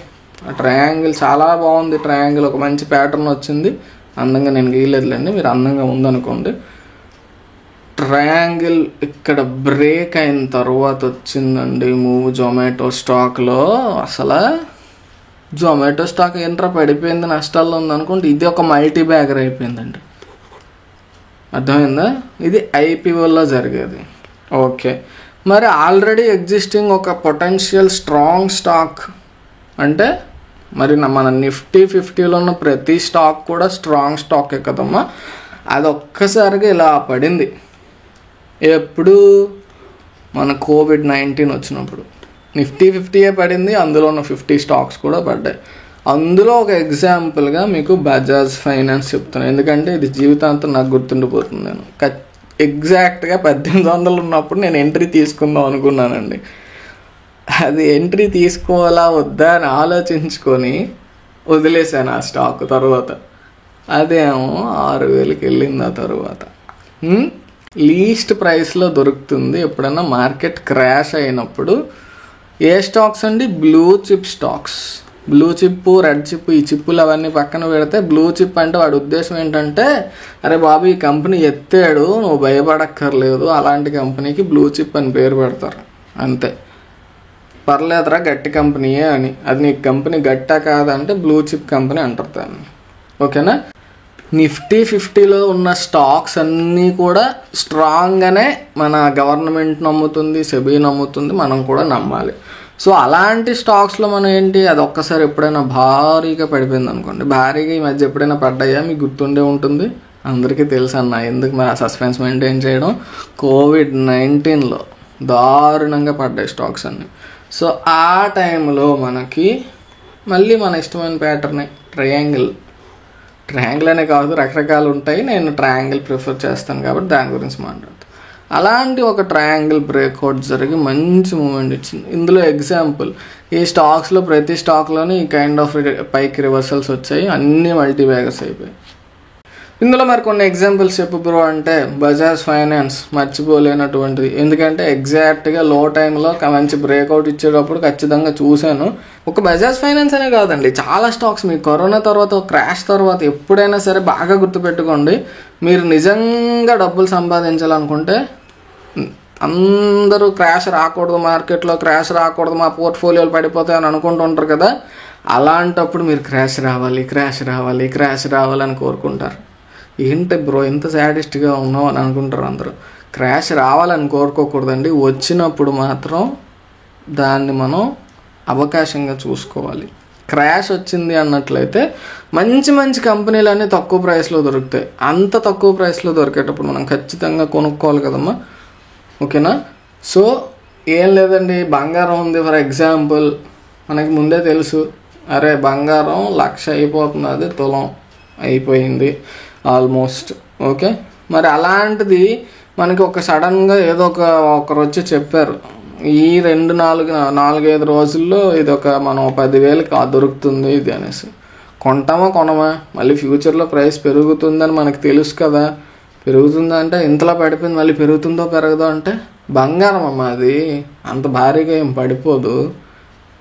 Speaker 1: ఆ ట్రయాంగిల్ చాలా బాగుంది. ట్రయాంగిల్ ఒక మంచి ప్యాటర్న్ వచ్చింది. అందంగా నేను గీయలేదులేండి, మీరు అందంగా ఉందనుకోండి. ట్రయాంగిల్ ఇక్కడ బ్రేక్ అయిన తర్వాత వచ్చిందండి మూవ్ జొమాటో స్టాక్లో. అసలు జొమాటో స్టాక్ ఏంట్రా పడిపోయింది, నష్టాల్లో ఉంది అనుకుంటే ఇది ఒక మల్టీ బ్యాగర్ అయిపోయిందండి. అర్థమైందా? ఇది ఐపీఓలో జరిగేది. ఓకే, మరి ఆల్రెడీ ఎగ్జిస్టింగ్ ఒక పొటెన్షియల్ స్ట్రాంగ్ స్టాక్ అంటే మరి మన నిఫ్టీ 50లో ఉన్న ప్రతి స్టాక్ కూడా స్ట్రాంగ్ స్టాకే కదమ్మా. అది ఒక్కసారిగా ఇలా పడింది. ఎప్పుడు మన COVID-19 వచ్చినప్పుడు నిఫ్టీ 50 పడింది, అందులో ఉన్న 50 స్టాక్స్ కూడా పడ్డాయి. అందులో ఒక ఎగ్జాంపుల్గా మీకు బజాజ్ ఫైనాన్స్ చెప్తాను, ఎందుకంటే ఇది జీవితాంతం నాకు గుర్తుండిపోతుంది. నేను ఎగ్జాక్ట్గా 1800 ఉన్నప్పుడు నేను ఎంట్రీ తీసుకుందాం అనుకున్నానండి. అది ఎంట్రీ తీసుకోవాలా వద్దా అని ఆలోచించుకొని వదిలేసాను ఆ స్టాక్. తర్వాత అదేమో 6000కి వెళ్ళింది. ఆ తర్వాత లీస్ట్ ప్రైస్లో దొరుకుతుంది ఎప్పుడైనా మార్కెట్ క్రాష్ అయినప్పుడు. ఏ స్టాక్స్ అండి? Blue chip stocks. Blue chip, red chip, ఈ చిప్పులు అవన్నీ పక్కన పెడితే బ్లూ చిప్ అంటే వాడి ఉద్దేశం ఏంటంటే, అరే బాబు ఈ కంపెనీ ఎత్తాడు, నువ్వు భయపడక్కర్లేదు, అలాంటి కంపెనీకి బ్లూ చిప్ అని పేరు పెడతారు అంతే. పర్లేదురా గట్టి కంపెనీయే అని. అది నీకు కంపెనీ గట్టా కాదంటే బ్లూ చిప్ కంపెనీ అంటారు దాన్ని. ఓకేనా? నిఫ్టీ 50లో ఉన్న స్టాక్స్ అన్నీ కూడా స్ట్రాంగ్గానే మన గవర్నమెంట్ నమ్ముతుంది, సెబీ నమ్ముతుంది, మనం కూడా నమ్మాలి. సో అలాంటి స్టాక్స్లో మనం ఏంటి, అది ఒక్కసారి ఎప్పుడైనా భారీగా పడిపోయింది అనుకోండి. భారీగా ఈ మధ్య ఎప్పుడైనా పడ్డాయా మీకు గుర్తుండే ఉంటుంది, అందరికీ తెలుసు అన్న. ఎందుకు మరి ఆ సస్పెన్స్ మెయింటైన్ చేయడం? COVID-19లో దారుణంగా పడ్డాయి స్టాక్స్ అన్నీ. సో ఆ టైంలో మనకి మళ్ళీ మన ఇష్టమైన ప్యాటర్నే ట్రయాంగిల్ అనే కాదు, రకరకాలు ఉంటాయి. నేను ట్రయాంగిల్ ప్రిఫర్ చేస్తాను కాబట్టి దాని గురించి మాట్లాడతాను. అలాంటి ఒక ట్రయాంగిల్ బ్రేక్అవుట్ జరిగి మంచి మూమెంట్ ఇచ్చింది. ఇందులో ఎగ్జాంపుల్ ఈ స్టాక్స్లో ప్రతి స్టాక్లోని ఈ కైండ్ ఆఫ్ పైకి రివర్సల్స్ వచ్చాయి, అన్నీ మల్టీ బ్యాగర్స్ అయిపోయాయి. ఇందులో మరి కొన్ని ఎగ్జాంపుల్స్ చెప్పు బ్రో అంటే, బజాజ్ ఫైనాన్స్ మర్చిపోలేనటువంటిది. ఎందుకంటే ఎగ్జాక్ట్గా లో టైంలో మంచి బ్రేక్అవుట్ ఇచ్చేటప్పుడు ఖచ్చితంగా చూశాను. ఒక బజాజ్ ఫైనాన్స్ అనే కాదండి, చాలా స్టాక్స్ మీకు కరోనా తర్వాత క్రాష్ తర్వాత ఎప్పుడైనా సరే బాగా గుర్తుపెట్టుకోండి. మీరు నిజంగా డబ్బులు సంపాదించాలనుకుంటే అందరూ క్రాష్ రాకూడదు, మార్కెట్లో క్రాష్ రాకూడదు, మా పోర్ట్ఫోలియోలు పడిపోతాయని అనుకుంటుంటారు కదా. అలాంటప్పుడు మీరు క్రాష్ రావాలని కోరుకుంటారు. ఏంటి బ్రో ఇంత సాడిస్ట్గా ఉన్నావు అని అనుకుంటారు అందరూ. క్రాష్ రావాలని కోరుకోకూడదండి. వచ్చినప్పుడు మాత్రం దాన్ని మనం అవకాశంగా చూసుకోవాలి. క్రాష్ వచ్చింది అన్నట్లయితే మంచి కంపెనీలన్నీ తక్కువ ప్రైస్లో దొరుకుతాయి. అంత తక్కువ ప్రైస్లో దొరికేటప్పుడు మనం ఖచ్చితంగా కొనుక్కోవాలి కదమ్మా. ఓకేనా? సో ఏం లేదండి, బంగారం ఉంది ఫర్ ఎగ్జాంపుల్, మనకి ముందే తెలుసు, అరే బంగారం 1,00,000 అయిపోతుంది, అది తులం అయిపోయింది ఆల్మోస్ట్. ఓకే, మరి అలాంటిది మనకి ఒక సడన్గా ఏదో ఒకరు వచ్చి చెప్పారు, ఈ 4-5 రోజుల్లో ఇది మనం 10,000కి దొరుకుతుంది ఇది అనేసి. కొంటామా కొనమా? మళ్ళీ ఫ్యూచర్లో ప్రైస్ పెరుగుతుందని మనకు తెలుసు కదా. పెరుగుతుందంటే ఇంతలా పడిపోయింది, మళ్ళీ పెరుగుతుందో పెరగదో అంటే బంగారం అమ్మ, అది అంత భారీగా ఏం పడిపోదు.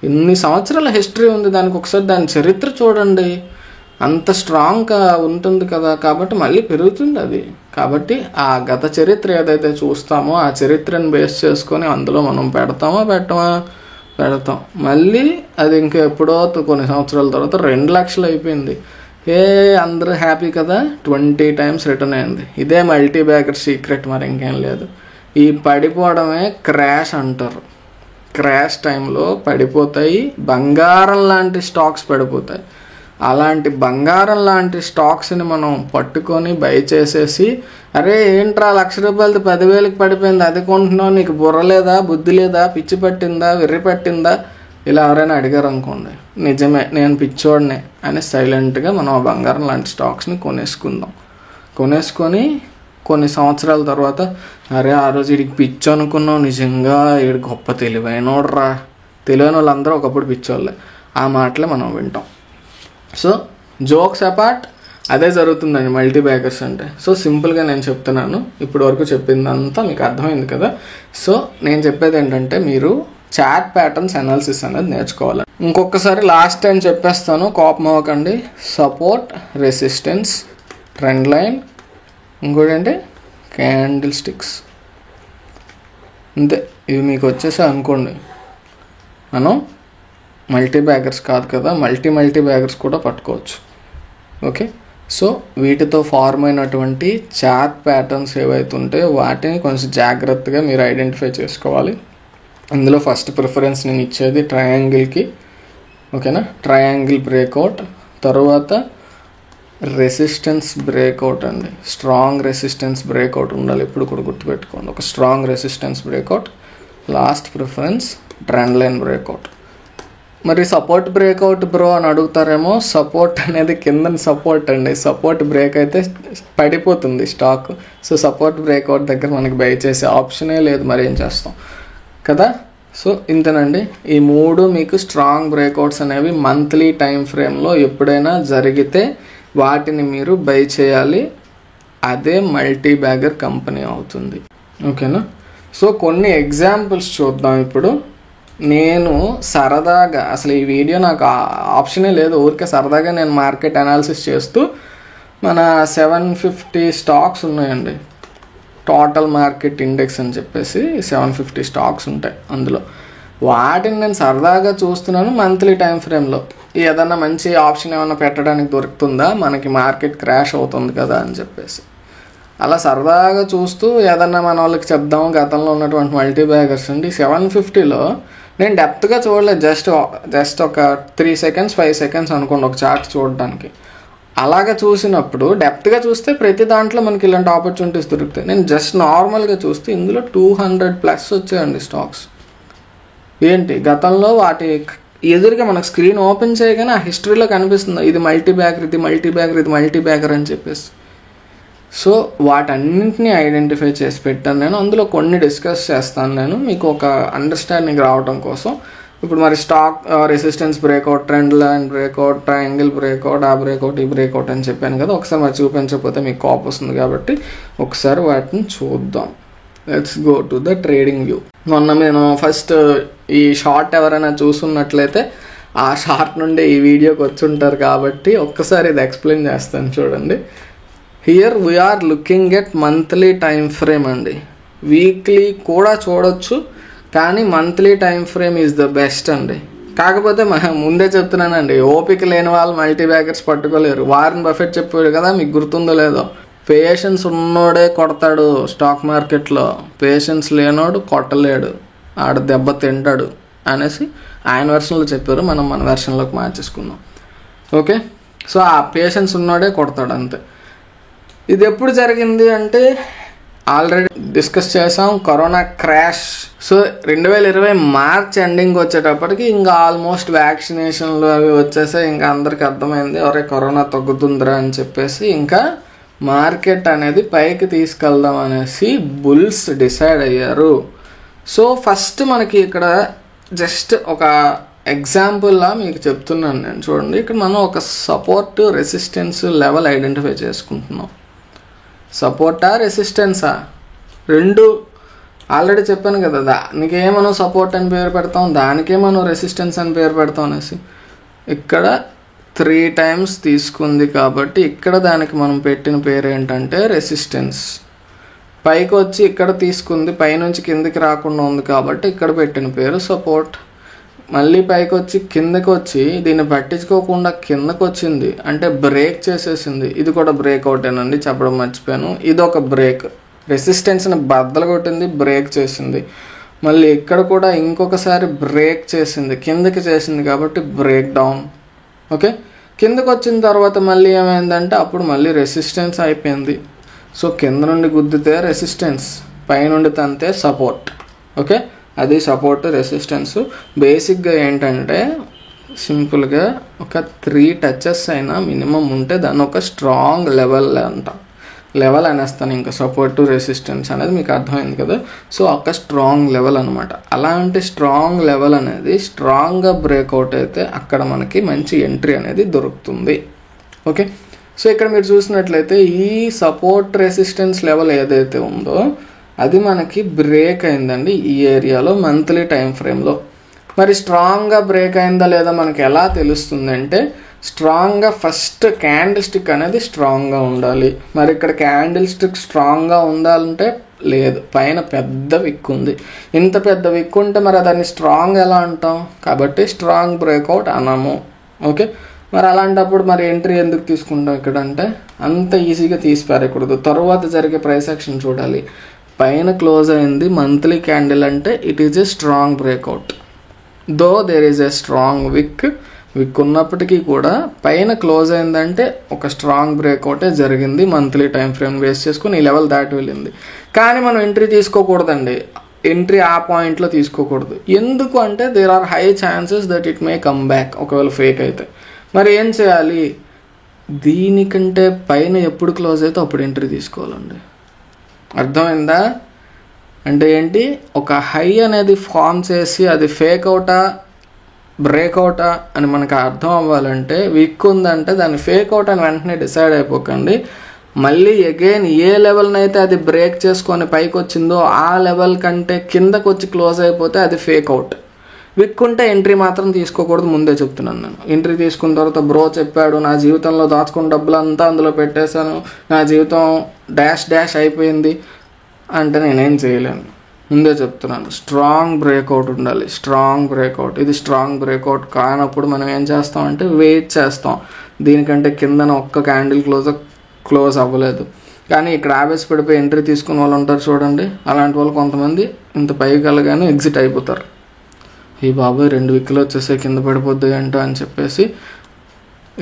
Speaker 1: ఇన్ని సంవత్సరాల హిస్టరీ ఉంది దానికి, ఒకసారి దాని చరిత్ర చూడండి, అంత స్ట్రాంగ్గా ఉంటుంది కదా. కాబట్టి మళ్ళీ పెరుగుతుంది అది. కాబట్టి ఆ గత చరిత్ర ఏదైతే చూస్తామో ఆ చరిత్రను బేస్ చేసుకొని అందులో మనం పెడతాం. మళ్ళీ అది ఇంకా ఎప్పుడో కొన్ని సంవత్సరాల తర్వాత 2,00,000 అయిపోయింది. అందరూ హ్యాపీ కదా, 20 times రిటర్న్ అయింది. ఇదే మల్టీ బ్యాగర్ సీక్రెట్, మరి ఇంకేం లేదు. ఈ పడిపోవడమే క్రాష్ అంటారు. క్రాష్ టైంలో పడిపోతాయి, బంగారం లాంటి స్టాక్స్ పడిపోతాయి. అలాంటి బంగారం లాంటి స్టాక్స్ని మనం పట్టుకొని బై చేసేసి, అరే ఏంట్రా 1,00,000 రూపాయలది 10,000కి పడిపోయింది, అది కొంటున్నావు, నీకు బుర్ర లేదా, బుద్ధి లేదా, పిచ్చి పట్టిందా, వెర్రి పట్టిందా, ఇలా ఎవరైనా అడిగారు అనుకోండి, నిజమే నేను పిచ్చోడినే అని సైలెంట్గా మనం ఆ బంగారం లాంటి స్టాక్స్ని కొనేసుకొని కొన్ని సంవత్సరాల తర్వాత, అరే ఆ రోజు వీడికి పిచ్చి అనుకున్నావు, నిజంగా వీడు గొప్ప తెలివైన వాళ్ళందరూ ఒకప్పుడు పిచ్చోళ్ళే. ఆ మాటలే మనం వింటాం. సో జోక్స్ అపార్ట్, అదే జరుగుతుందండి మల్టీ బ్యాగర్స్ అంటే. సో సింపుల్గా నేను చెప్తున్నాను, ఇప్పటి వరకు చెప్పిందంతా మీకు అర్థమైంది కదా. సో నేను చెప్పేది ఏంటంటే, మీరు చార్ట్ ప్యాటర్న్స్ అనాలిసిస్ అనేది నేర్చుకోవాలి. ఇంకొకసారి లాస్ట్ టైం చెప్పేస్తాను, కోపం అవ్వకండి. సపోర్ట్, రెసిస్టెన్స్, ట్రెండ్ లైన్, ఇంకోటి ఏంటి క్యాండిల్ స్టిక్స్ అంతే. ఇవి మీకు వచ్చేసా అనుకోండి, మనం మల్టీ బ్యాగర్స్ కాదు కదా, మల్టీ బ్యాగర్స్ కూడా పట్టుకోవచ్చు. ఓకే, సో వీటితో ఫార్మ్ అయినటువంటి చార్ట్ ప్యాటర్న్స్ ఏవైతే ఉంటాయో వాటిని కొంచెం జాగ్రత్తగా మీరు ఐడెంటిఫై చేసుకోవాలి. ఇందులో ఫస్ట్ ప్రిఫరెన్స్ నేను ఇచ్చేది ట్రయాంగిల్కి. ఓకేనా, ట్రయాంగిల్ బ్రేక్అవుట్, తర్వాత రెసిస్టెన్స్ బ్రేక్అవుట్ అండి. స్ట్రాంగ్ రెసిస్టెన్స్ బ్రేక్అవుట్ ఉండాలి, ఇప్పుడు కూడా గుర్తుపెట్టుకోండి. ఒక strong resistance breakout. Last preference trend line breakout. మరి సపోర్ట్ బ్రేక్అవుట్ బ్రో అని అడుగుతారేమో. సపోర్ట్ అనేది కింద సపోర్ట్ అండి, సపోర్ట్ బ్రేక్ అయితే పడిపోతుంది స్టాక్. సో సపోర్ట్ బ్రేక్అవుట్ దగ్గర మనకి బై చేసే ఆప్షనే లేదు, మరి ఏం చేస్తాం కదా. సో ఇంతేనండి, ఈ 3 మీకు స్ట్రాంగ్ బ్రేక్అవుట్స్ అనేవి మంత్లీ టైం ఫ్రేమ్లో ఎప్పుడైనా జరిగితే వాటిని మీరు బై చేయాలి. అదే మల్టీ బ్యాగర్ కంపెనీ అవుతుంది. ఓకేనా, సో కొన్ని ఎగ్జాంపుల్స్ చూద్దాం ఇప్పుడు. నేను సరదాగా, అసలు ఈ వీడియో నాకు ఆప్షనే లేదు, ఊరికే సరదాగా నేను మార్కెట్ అనాలిసిస్ చేస్తూ మన 750 స్టాక్స్ ఉన్నాయండి. టోటల్ మార్కెట్ ఇండెక్స్ అని చెప్పేసి 750 స్టాక్స్ ఉంటాయి అందులో. వాటిని నేను సరదాగా చూస్తున్నాను మంత్లీ టైం ఫ్రేమ్లో. ఏదన్నా మంచి ఆప్షన్ ఏమన్నా పెట్టడానికి దొరుకుతుందా, మనకి మార్కెట్ క్రాష్ అవుతుంది కదా అని చెప్పేసి అలా సరదాగా చూస్తూ ఏదన్నా మన వాళ్ళకి చెప్దాం. గతంలో ఉన్నటువంటి మల్టీ బ్యాగర్స్ అండి 750లో నేను డెప్త్గా చూడలేదు, జస్ట్ ఒక 3 సెకండ్స్ 5 సెకండ్స్ అనుకోండి ఒక చార్ట్ చూడడానికి. అలాగా చూసినప్పుడు డెప్త్గా చూస్తే ప్రతి దాంట్లో మనకి ఇలాంటి ఆపర్చునిటీస్ దొరుకుతాయి. నేను జస్ట్ నార్మల్గా చూస్తే ఇందులో 200+ వచ్చాయండి స్టాక్స్. ఏంటి గతంలో వాటి ఎదురుగా మనకు స్క్రీన్ ఓపెన్ చేయగానే ఆ హిస్టరీలో కనిపిస్తుంది ఇది మల్టీ బ్యాగర్, ఇది మల్టీ బ్యాగర్, ఇది మల్టీ బ్యాగర్ అని చెప్పేసి. సో వాటన్నింటినీ ఐడెంటిఫై చేసి పెట్టాను నేను. అందులో కొన్ని డిస్కస్ చేస్తాను నేను మీకు ఒక అండర్స్టాండింగ్ రావడం కోసం. ఇప్పుడు మరి stock resistance breakout, trend line breakout, triangle breakout, ఆ బ్రేక్అవుట్, ఈ బ్రేక్అవుట్ అని చెప్పాను కదా. ఒకసారి మరి చూపించకపోతే మీకు కోపం వస్తుంది కాబట్టి ఒకసారి వాటిని చూద్దాం. Let's go to the trading view. మొన్న నేను ఫస్ట్ ఈ షార్ట్ ఎవరైనా చూసున్నట్లయితే ఆ షార్ట్ నుండి ఈ వీడియోకి వచ్చి ఉంటారు కాబట్టి ఒక్కసారి ఇది ఎక్స్ప్లెయిన్ చేస్తాను చూడండి. Here we're looking at monthly time frame అండి. వీక్లీ కూడా చూడొచ్చు, కానీ monthly time frame is the best అండి. కాకపోతే ముందే చెప్తున్నానండి, ఓపిక లేని వాళ్ళు మల్టీ బ్యాగర్స్ పట్టుకోలేరు. వారన్ బఫెట్ చెప్పాడు కదా, మీకు గుర్తుందో లేదో, పేషెన్స్ ఉన్నోడే కొడతాడు స్టాక్ మార్కెట్లో, పేషెన్స్ లేనోడు కొట్టలేడు, ఆడ దెబ్బ తింటాడు అనేసి ఆయన వెర్షన్లో చెప్పారు. మనం మన వెర్షన్లోకి మార్చేసుకుందాం. ఓకే, సో ఆ పేషెన్స్ ఉన్నోడే కొడతాడు అంతే. ఇది ఎప్పుడు జరిగింది అంటే ఆల్రెడీ డిస్కస్ చేసాం, corona crash. So 2020 March ending వచ్చేటప్పటికి ఇంకా ఆల్మోస్ట్ వ్యాక్సినేషన్లు అవి వచ్చేసాయి. ఇంకా అందరికి అర్థమైంది ఒరే కరోనా తగ్గుతుందిరా అని చెప్పేసి ఇంకా మార్కెట్ అనేది పైకి తీసుకెళ్దాం అనేసి బుల్స్ డిసైడ్ అయ్యారు. సో ఫస్ట్ మనకి ఇక్కడ జస్ట్ ఒక ఎగ్జాంపుల్లా మీకు చెప్తున్నాను నేను. చూడండి, ఇక్కడ మనం ఒక సపోర్ట్ రెసిస్టెన్స్ లెవెల్ ఐడెంటిఫై చేసుకుంటున్నాం. సపోర్టా రెసిస్టెన్సా రెండు ఆల్రెడీ చెప్పాను కదా. దానికే మనం సపోర్ట్ అని పేరు పెడతాం, దానికే మనం రెసిస్టెన్స్ అని పేరు పెడతాం అనేసి. ఇక్కడ 3 టైమ్స్ తీసుకుంది కాబట్టి ఇక్కడ దానికి మనం పెట్టిన పేరు ఏంటంటే రెసిస్టెన్స్. పైకి వచ్చి ఇక్కడ తీసుకుంది, పైనుంచి కిందికి రాకుండా ఉంది కాబట్టి ఇక్కడ పెట్టిన పేరు సపోర్ట్. మళ్ళీ పైకి వచ్చి కిందకి వచ్చి దీన్ని పట్టించుకోకుండా కిందకి వచ్చింది అంటే బ్రేక్ చేసేసింది. ఇది కూడా బ్రేక్అవుటేనండి, చెప్పడం మర్చిపోయాను. ఇది ఒక బ్రేక్, రెసిస్టెన్స్ని బద్దలు కొట్టింది, బ్రేక్ చేసింది. మళ్ళీ ఇక్కడ కూడా ఇంకొకసారి బ్రేక్ చేసింది, కిందకి చేసింది కాబట్టి బ్రేక్ డౌన్. ఓకే, కిందకి వచ్చిన తర్వాత మళ్ళీ ఏమైందంటే అప్పుడు మళ్ళీ రెసిస్టెన్స్ అయిపోయింది. సో కింద నుండి గుద్దితే రెసిస్టెన్స్, పైనుండి తంతే సపోర్ట్. ఓకే, అది సపోర్ట్ రెసిస్టెన్స్. బేసిక్గా ఏంటంటే సింపుల్గా ఒక 3 టచెస్ అయినా మినిమం ఉంటే దాన్ని ఒక స్ట్రాంగ్ లెవెల్ అంటాం. లెవెల్ అనేస్తాను, ఇంకా సపోర్ట్ రెసిస్టెన్స్ అనేది మీకు అర్థమైంది కదా. సో ఒక స్ట్రాంగ్ లెవెల్ అనమాట. అలాంటి స్ట్రాంగ్ లెవెల్ అనేది స్ట్రాంగ్గా బ్రేక్అవుట్ అయితే అక్కడ మనకి మంచి ఎంట్రీ అనేది దొరుకుతుంది. ఓకే, సో ఇక్కడ మీరు చూసినట్లయితే ఈ సపోర్ట్ రెసిస్టెన్స్ లెవెల్ ఏదైతే ఉందో అది మనకి బ్రేక్ అయిందండి ఈ ఏరియాలో మంత్లీ టైం ఫ్రేమ్లో. మరి స్ట్రాంగ్గా బ్రేక్ అయిందా లేదా మనకి ఎలా తెలుస్తుంది అంటే స్ట్రాంగ్గా ఫస్ట్ క్యాండిల్ స్టిక్ అనేది స్ట్రాంగ్గా ఉండాలి. మరి ఇక్కడ క్యాండిల్ స్టిక్ స్ట్రాంగ్గా ఉండాలంటే లేదు, పైన పెద్ద విక్ ఉంది. ఇంత పెద్ద విక్ ఉంటే మరి దాన్ని స్ట్రాంగ్ ఎలా అంటాం? కాబట్టి స్ట్రాంగ్ బ్రేక్అవుట్ అనము. ఓకే, మరి అలాంటప్పుడు మరి ఎంట్రీ ఎందుకు తీసుకుంటాం ఇక్కడ అంటే అంత ఈజీగా తీసి పారేయకూడదు. తర్వాత జరిగే ప్రైస్ యాక్షన్ చూడాలి. పైన క్లోజ్ అయింది మంత్లీ క్యాండిల్ అంటే it is a strong breakout. Though there is a strong wick ఉన్నప్పటికీ కూడా పైన క్లోజ్ అయిందంటే ఒక స్ట్రాంగ్ బ్రేక్అవుటే జరిగింది. మంత్లీ టైం ఫ్రేమ్ బేస్ చేసుకుని ఈ లెవెల్ దాటి వెళ్ళింది. కానీ మనం ఎంట్రీ తీసుకోకూడదండి. ఎంట్రీ ఆ పాయింట్లో తీసుకోకూడదు. ఎందుకు అంటే there are high chances that it may come back ఒకవేళ ఫేక్ అయితే. మరి ఏం చేయాలి? దీనికంటే పైన ఎప్పుడు క్లోజ్ అయితే అప్పుడు ఎంట్రీ తీసుకోవాలండి. అర్థమైందా? అంటే ఏంటి, ఒక హై అనేది ఫామ్ చేసి అది ఫేక్ అవుటా బ్రేక్అవుటా అని మనకు అర్థం అవ్వాలంటే వీక్ ఉందంటే దాన్ని ఫేక్ అవుట్ అని వెంటనే డిసైడ్ అయిపోకండి. మళ్ళీ అగైన్ ఏ లెవెల్నైతే అది బ్రేక్ చేసుకొని పైకి వచ్చిందో ఆ లెవెల్ కంటే కిందకు వచ్చి క్లోజ్ అయిపోతే అది ఫేక్ అవుట్. విక్ ఉంటే ఎంట్రీ మాత్రం తీసుకోకూడదు, ముందే చెప్తున్నాను నేను. ఎంట్రీ తీసుకున్న తర్వాత బ్రో చెప్పాడు నా జీవితంలో దాచుకున్న డబ్బులు అంతా అందులో పెట్టేశాను, నా జీవితం డాష్ అయిపోయింది అంటే నేనేం చేయలేను. ముందే చెప్తున్నాను, స్ట్రాంగ్ బ్రేక్అవుట్ ఉండాలి. స్ట్రాంగ్ బ్రేక్అవుట్, ఇది స్ట్రాంగ్ బ్రేక్అవుట్ కానప్పుడు మనం ఏం చేస్తాం అంటే వెయిట్ చేస్తాం. దీనికంటే కిందన ఒక్క క్యాండిల్ క్లోజ్ అవ్వలేదు కానీ ఇక్కడ ఆవేశ పడిపోయి ఎంట్రీ తీసుకున్న వాళ్ళు ఉంటారు చూడండి. అలాంటి వాళ్ళు కొంతమంది ఇంత పైకి వెళ్ళగానే ఎగ్జిట్ అయిపోతారు. ఈ బాబాయ్ 2 విక్కులు వచ్చేసే కింద పడిపోద్ది ఏంటో అని చెప్పేసి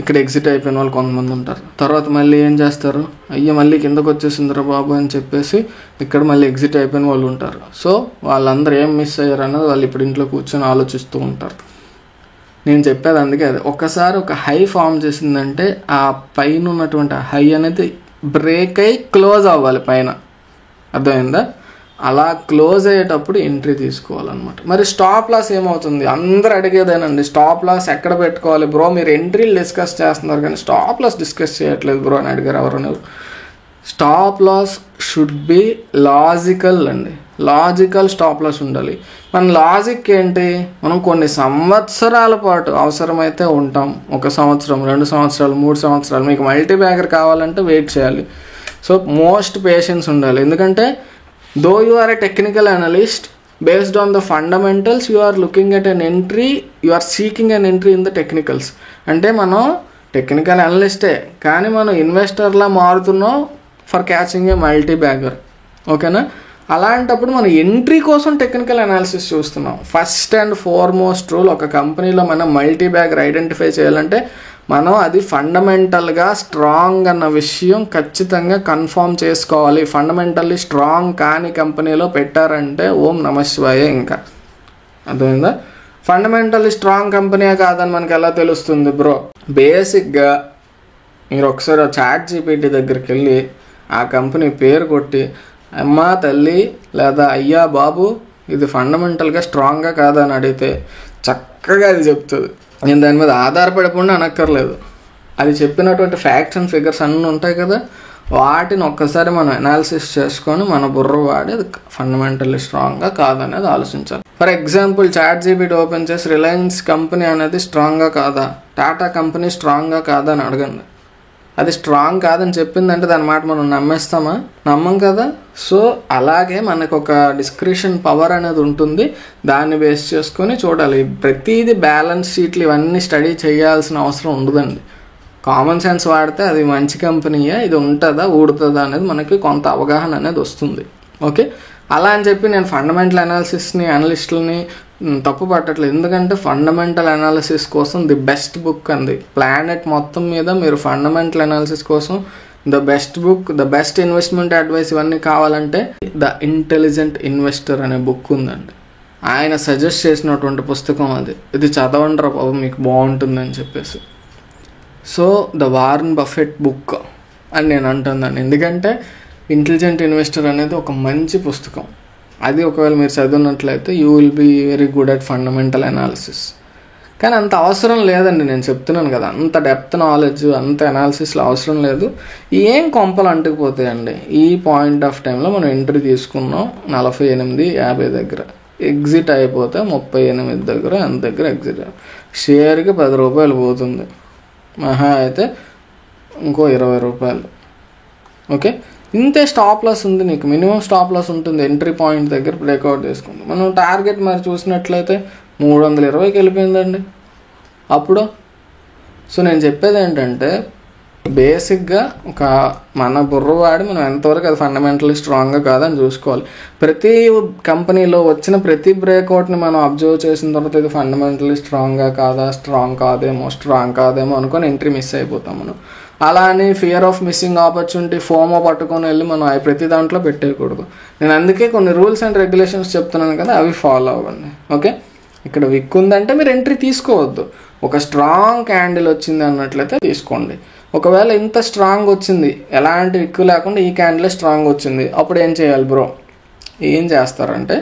Speaker 1: ఇక్కడ ఎగ్జిట్ అయిపోయిన వాళ్ళు కొంతమంది ఉంటారు. తర్వాత మళ్ళీ ఏం చేస్తారు, అయ్యో మళ్ళీ కిందకు వచ్చేసిందిరా బాబు అని చెప్పేసి ఇక్కడ మళ్ళీ ఎగ్జిట్ అయిపోయిన వాళ్ళు ఉంటారు. సో వాళ్ళందరూ ఏం మిస్ అయ్యారు అన్నది వాళ్ళు ఇప్పుడు ఇంట్లో కూర్చొని ఆలోచిస్తూ ఉంటారు. నేను చెప్పేది అందుకే అది, ఒకసారి ఒక హై ఫామ్ చేసిందంటే ఆ పైన ఉన్నటువంటి హై అనేది బ్రేక్ అయ్యి క్లోజ్ అవ్వాలి పైన. అర్థమైందా? అలా క్లోజ్ అయ్యేటప్పుడు ఎంట్రీ తీసుకోవాలన్నమాట. మరి స్టాప్ లాస్ ఏమవుతుంది? అందరూ అడిగేదేనండి, స్టాప్ లాస్ ఎక్కడ పెట్టుకోవాలి బ్రో? మీరు ఎంట్రీలు డిస్కస్ చేస్తున్నారు కానీ స్టాప్ లాస్ డిస్కస్ చేయట్లేదు బ్రో అని అడిగారు ఎవరు. Stop loss should be logical అండి. లాజికల్ స్టాప్ లాస్ ఉండాలి. మన లాజిక్ ఏంటి, మనం కొన్ని సంవత్సరాల పాటు అవసరమైతే ఉంటాం. 1 సంవత్సరం, 2 సంవత్సరాలు, 3 సంవత్సరాలు. మీకు మల్టీ బ్యాగర్ కావాలంటే వెయిట్ చేయాలి. సో మోస్ట్ పేషెన్స్ ఉండాలి. ఎందుకంటే though you are a technical analyst, based on the fundamentals you are looking at an entry, you are seeking an entry in the technicals. అంటే మనం టెక్నికల్ అనలిస్టే కానీ మనం ఇన్వెస్టర్లా మారుతున్నాం for catching a multi bagger. ఓకేనా? అలాంటప్పుడు మనం ఎంట్రీ కోసం టెక్నికల్ అనాలిసిస్ చూస్తున్నాం. ఫస్ట్ అండ్ ఫార్మోస్ట్ రూల్, ఒక కంపెనీలో మనం మల్టీ బ్యాగర్ ఐడెంటిఫై చేయాలంటే మనం అది ఫండమెంటల్గా స్ట్రాంగ్ అన్న విషయం ఖచ్చితంగా కన్ఫర్మ్ చేసుకోవాలి. ఫండమెంటల్లీ స్ట్రాంగ్ కాని కంపెనీలో పెట్టారంటే ఓం నమ శివాయ. ఇంకా అర్థమైందా? ఫండమెంటల్లీ స్ట్రాంగ్ కంపెనీయే కాదని మనకు ఎలా తెలుస్తుంది బ్రో? బేసిక్గా మీరు ఒకసారి చాట్ జీపీటీ దగ్గరికి వెళ్ళి ఆ కంపెనీ పేరు కొట్టి అమ్మా తల్లి లేదా అయ్యా బాబు ఇది ఫండమెంటల్గా స్ట్రాంగ్గా కాదని అడిగితే చక్కగా అది చెప్తుంది. నేను దాని మీద ఆధారపడకుండా అనక్కర్లేదు. అది చెప్పినటువంటి ఫ్యాక్ట్స్ అండ్ ఫిగర్స్ అన్నీ ఉంటాయి కదా, వాటిని ఒక్కసారి మనం అనాలిసిస్ చేసుకొని మన బుర్ర వాడి అది ఫండమెంటల్లీ స్ట్రాంగ్గా కాదనేది ఆలోచించాలి. For example ChatGPT open చేసి రిలయన్స్ కంపెనీ అనేది స్ట్రాంగ్గా కాదా, టాటా కంపెనీ స్ట్రాంగ్గా కాదా అని అడగండి. అది స్ట్రాంగ్ కాదని చెప్పిందంటే దాని మాట మనం నమ్మేస్తామా? నమ్మం కదా. సో అలాగే మనకు ఒక డిస్క్రిప్షన్ పవర్ అనేది ఉంటుంది. దాన్ని బేస్ చేసుకొని చూడాలి. ప్రతిదీ బ్యాలెన్స్ షీట్లు ఇవన్నీ స్టడీ చేయాల్సిన అవసరం ఉండదండి. కామన్ సెన్స్ వాడితే అది మంచి కంపెనీయే, ఇది ఉంటుందా ఊడుతుందా అనేది మనకి కొంత అవగాహన అనేది వస్తుంది. ఓకే, అలా అని చెప్పి నేను ఫండమెంటల్ అనాలిసిస్ని అనలిస్టులని తప్పు పట్టట్లేదు. ఎందుకంటే ఫండమెంటల్ అనాలిసిస్ కోసం ది బెస్ట్ బుక్ అంది ప్లానెట్ మొత్తం మీద. మీరు ఫండమెంటల్ అనాలిసిస్ కోసం the best book, the best investment advice ఇవన్నీ కావాలంటే ద ఇంటెలిజెంట్ ఇన్వెస్టర్ అనే బుక్ ఉందండి. ఆయన సజెస్ట్ చేసినటువంటి పుస్తకం అది. ఇది చదవండి రా బాబు మీకు బాగుంటుందని చెప్పేసి. So the Warren Buffett book అని నేను అంటున్నాను. ఎందుకంటే ఇంటెలిజెంట్ ఇన్వెస్టర్ అనేది ఒక మంచి పుస్తకం. అది ఒకవేళ మీరు చదివినట్లయితే you will be very good at fundamental analysis. కానీ అంత అవసరం లేదండి, నేను చెప్తున్నాను కదా, అంత డెప్త్ నాలెడ్జ్ అంత అనాలిసిస్లో అవసరం లేదు. ఏం కొంపలు అంటుకుపోతాయండి. ఈ పాయింట్ ఆఫ్ టైంలో మనం ఎంట్రీ తీసుకున్నాం 48.50 దగ్గర, ఎగ్జిట్ అయిపోతే 38 దగ్గర ఎంత దగ్గర ఎగ్జిట్, షేర్కి 10 రూపాయలు పోతుంది. మహా అయితే ఇంకో 20 రూపాయలు. ఓకే, ఇంతే స్టాప్ లాస్ ఉంది నీకు, మినిమం స్టాప్ లాస్ ఉంటుంది ఎంట్రీ పాయింట్ దగ్గర బ్రేక్అవుట్ చేసుకుంది. మనం టార్గెట్ మరి చూసినట్లయితే 320కి వెళ్ళిపోయిందండి అప్పుడు. సో నేను చెప్పేది ఏంటంటే బేసిక్గా ఒక మన బుర్రవాడి మనం ఎంతవరకు అది ఫండమెంటల్లీ స్ట్రాంగ్గా కాదని చూసుకోవాలి. ప్రతి కంపెనీలో వచ్చిన ప్రతి బ్రేక్అవుట్ని మనం అబ్జర్వ్ చేసిన తర్వాత ఇది ఫండమెంటల్లీ స్ట్రాంగ్గా కాదా, స్ట్రాంగ్ కాదేమో అనుకొని ఎంట్రీ మిస్ అయిపోతాం మనం. అలా అని fear of missing opportunity FOMO పట్టుకొని వెళ్ళి మనం అవి ప్రతి దాంట్లో పెట్టేయకూడదు. నేను అందుకే కొన్ని రూల్స్ అండ్ రెగ్యులేషన్స్ చెప్తున్నాను కదా, అవి ఫాలో అవ్వండి. ఓకే, ఇక్కడ విక్ ఉందంటే మీరు ఎంట్రీ తీసుకోవద్దు. ఒక స్ట్రాంగ్ క్యాండిల్ వచ్చింది అన్నట్లయితే తీసుకోండి. ఒకవేళ ఇంత స్ట్రాంగ్ వచ్చింది, ఎలాంటి విక్కు లేకుండా ఈ క్యాండిల్ స్ట్రాంగ్ వచ్చింది, అప్పుడు ఏం చేయాలి బ్రో? ఏం చేస్తారంటే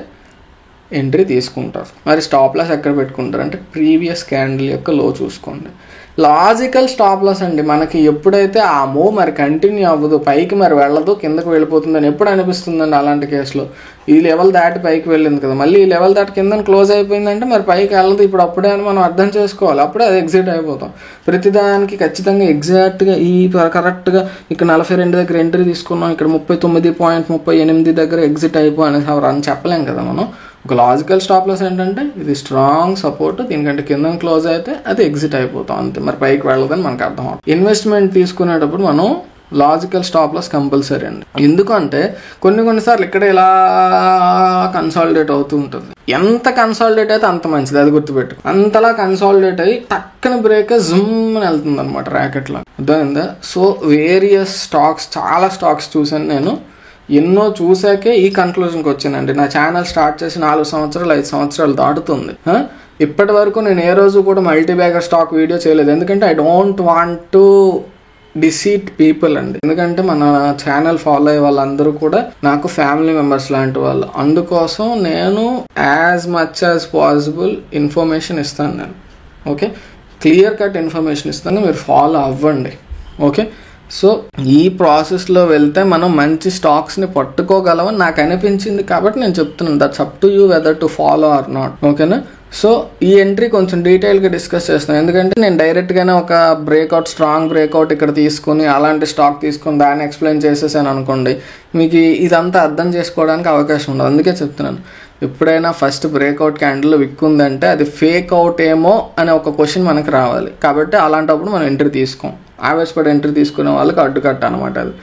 Speaker 1: ఎంట్రీ తీసుకుంటారు. మరి స్టాప్ లాస్ ఎక్కడ పెట్టుకుంటారు అంటే ప్రీవియస్ క్యాండిల్ యొక్క లో చూసుకోండి. లాజికల్ స్టాప్ లాస్ అండి. మనకి ఎప్పుడైతే ఆ మూవ్ మరి కంటిన్యూ అవ్వదు, పైకి మరి వెళ్ళదు, కిందకు వెళ్ళిపోతుందని ఎప్పుడు అనిపిస్తుందండి అలాంటి కేసులో? ఈ లెవెల్ దాటి పైకి వెళ్ళింది కదా, మళ్ళీ ఈ లెవెల్ దాటి కింద క్లోజ్ అయిపోయిందంటే మరి పైకి వెళ్ళదు ఇప్పుడు, అప్పుడే అని మనం అర్థం చేసుకోవాలి. అప్పుడే అది ఎగ్జిట్ అయిపోతాం. ప్రతిదానికి ఖచ్చితంగా ఎగ్జాక్ట్గా ఈ కరెక్ట్గా ఇక్కడ 42 దగ్గర ఎంట్రీ తీసుకున్నాం, ఇక్కడ 39.38 దగ్గర ఎగ్జిట్ అయిపో అనేసి అని చెప్పలేం కదా మనం. ఒక లాజికల్ స్టాప్ లాస్ ఏంటంటే ఇది స్ట్రాంగ్ సపోర్ట్, దీనికంటే కింద క్లోజ్ అయితే అది ఎగ్జిట్ అయిపోతాం అంతే, మరి పైకి వెళ్ళదని మనకు అర్థం అవుతుంది. ఇన్వెస్ట్మెంట్ తీసుకునేటప్పుడు మనం లాజికల్ స్టాప్ లాస్ కంపల్సరీ అండి. ఎందుకంటే కొన్నిసార్లు ఇక్కడ ఇలా కన్సాలిడేట్ అవుతూ ఉంటుంది. ఎంత కన్సాలిడేట్ అయితే అంత మంచిది, అది గుర్తుపెట్టు. అంతలా కన్సాలిడేట్ అయ్యి టక్కన బ్రేక్ జుమ్ అని వెళ్తుంది అనమాట ర్యాకెట్లో, అర్థమైందా? సో వేరియస్ స్టాక్స్, చాలా స్టాక్స్ చూసాను నేను, ఎన్నో చూసాకే ఈ కన్క్లూజన్కి వచ్చానండి. నా ఛానల్ స్టార్ట్ చేసి 4 సంవత్సరాలు 5 సంవత్సరాలు దాటుతుంది. ఇప్పటి వరకు నేను ఏ రోజు కూడా మల్టీబ్యాగర్ స్టాక్ వీడియో చేయలేదు. ఎందుకంటే I don't want to deceit people అండి. ఎందుకంటే మన ఛానల్ ఫాలో అయ్యే వాళ్ళందరూ కూడా నాకు ఫ్యామిలీ మెంబర్స్ లాంటి వాళ్ళు. అందుకోసం నేను as much as possible information ఇస్తాను నేను. ఓకే, క్లియర్ కట్ ఇన్ఫర్మేషన్ ఇస్తాను, మీరు ఫాలో అవ్వండి. ఓకే, సో ఈ ప్రాసెస్లో వెళ్తే మనం మంచి స్టాక్స్ని పట్టుకోగలమని నాకు అనిపించింది కాబట్టి నేను చెప్తున్నాను. That's up to you whether to follow are not. ఓకేనా? సో ఈ ఎంట్రీ కొంచెం డీటెయిల్గా డిస్కస్ చేస్తాను. ఎందుకంటే నేను డైరెక్ట్గానే ఒక బ్రేక్అవుట్, స్ట్రాంగ్ బ్రేక్అవుట్ ఇక్కడ తీసుకుని అలాంటి స్టాక్ తీసుకుని దాన్ని ఎక్స్ప్లెయిన్ చేసేసాను అనుకోండి, మీకు ఇదంతా అర్థం చేసుకోవడానికి అవకాశం ఉండదు. అందుకే చెప్తున్నాను, ఎప్పుడైనా ఫస్ట్ బ్రేక్అవుట్ క్యాండిల్ విక్ ఉందంటే అది ఫేక్ అవుట్ ఏమో అనే ఒక క్వశ్చన్ మనకు రావాలి. కాబట్టి అలాంటప్పుడు మనం ఎంట్రీ తీసుకోం. ఆవేశపడి ఎంట్రీ తీసుకునే వాళ్ళకి అడ్డుకట్ట అనమాట అది.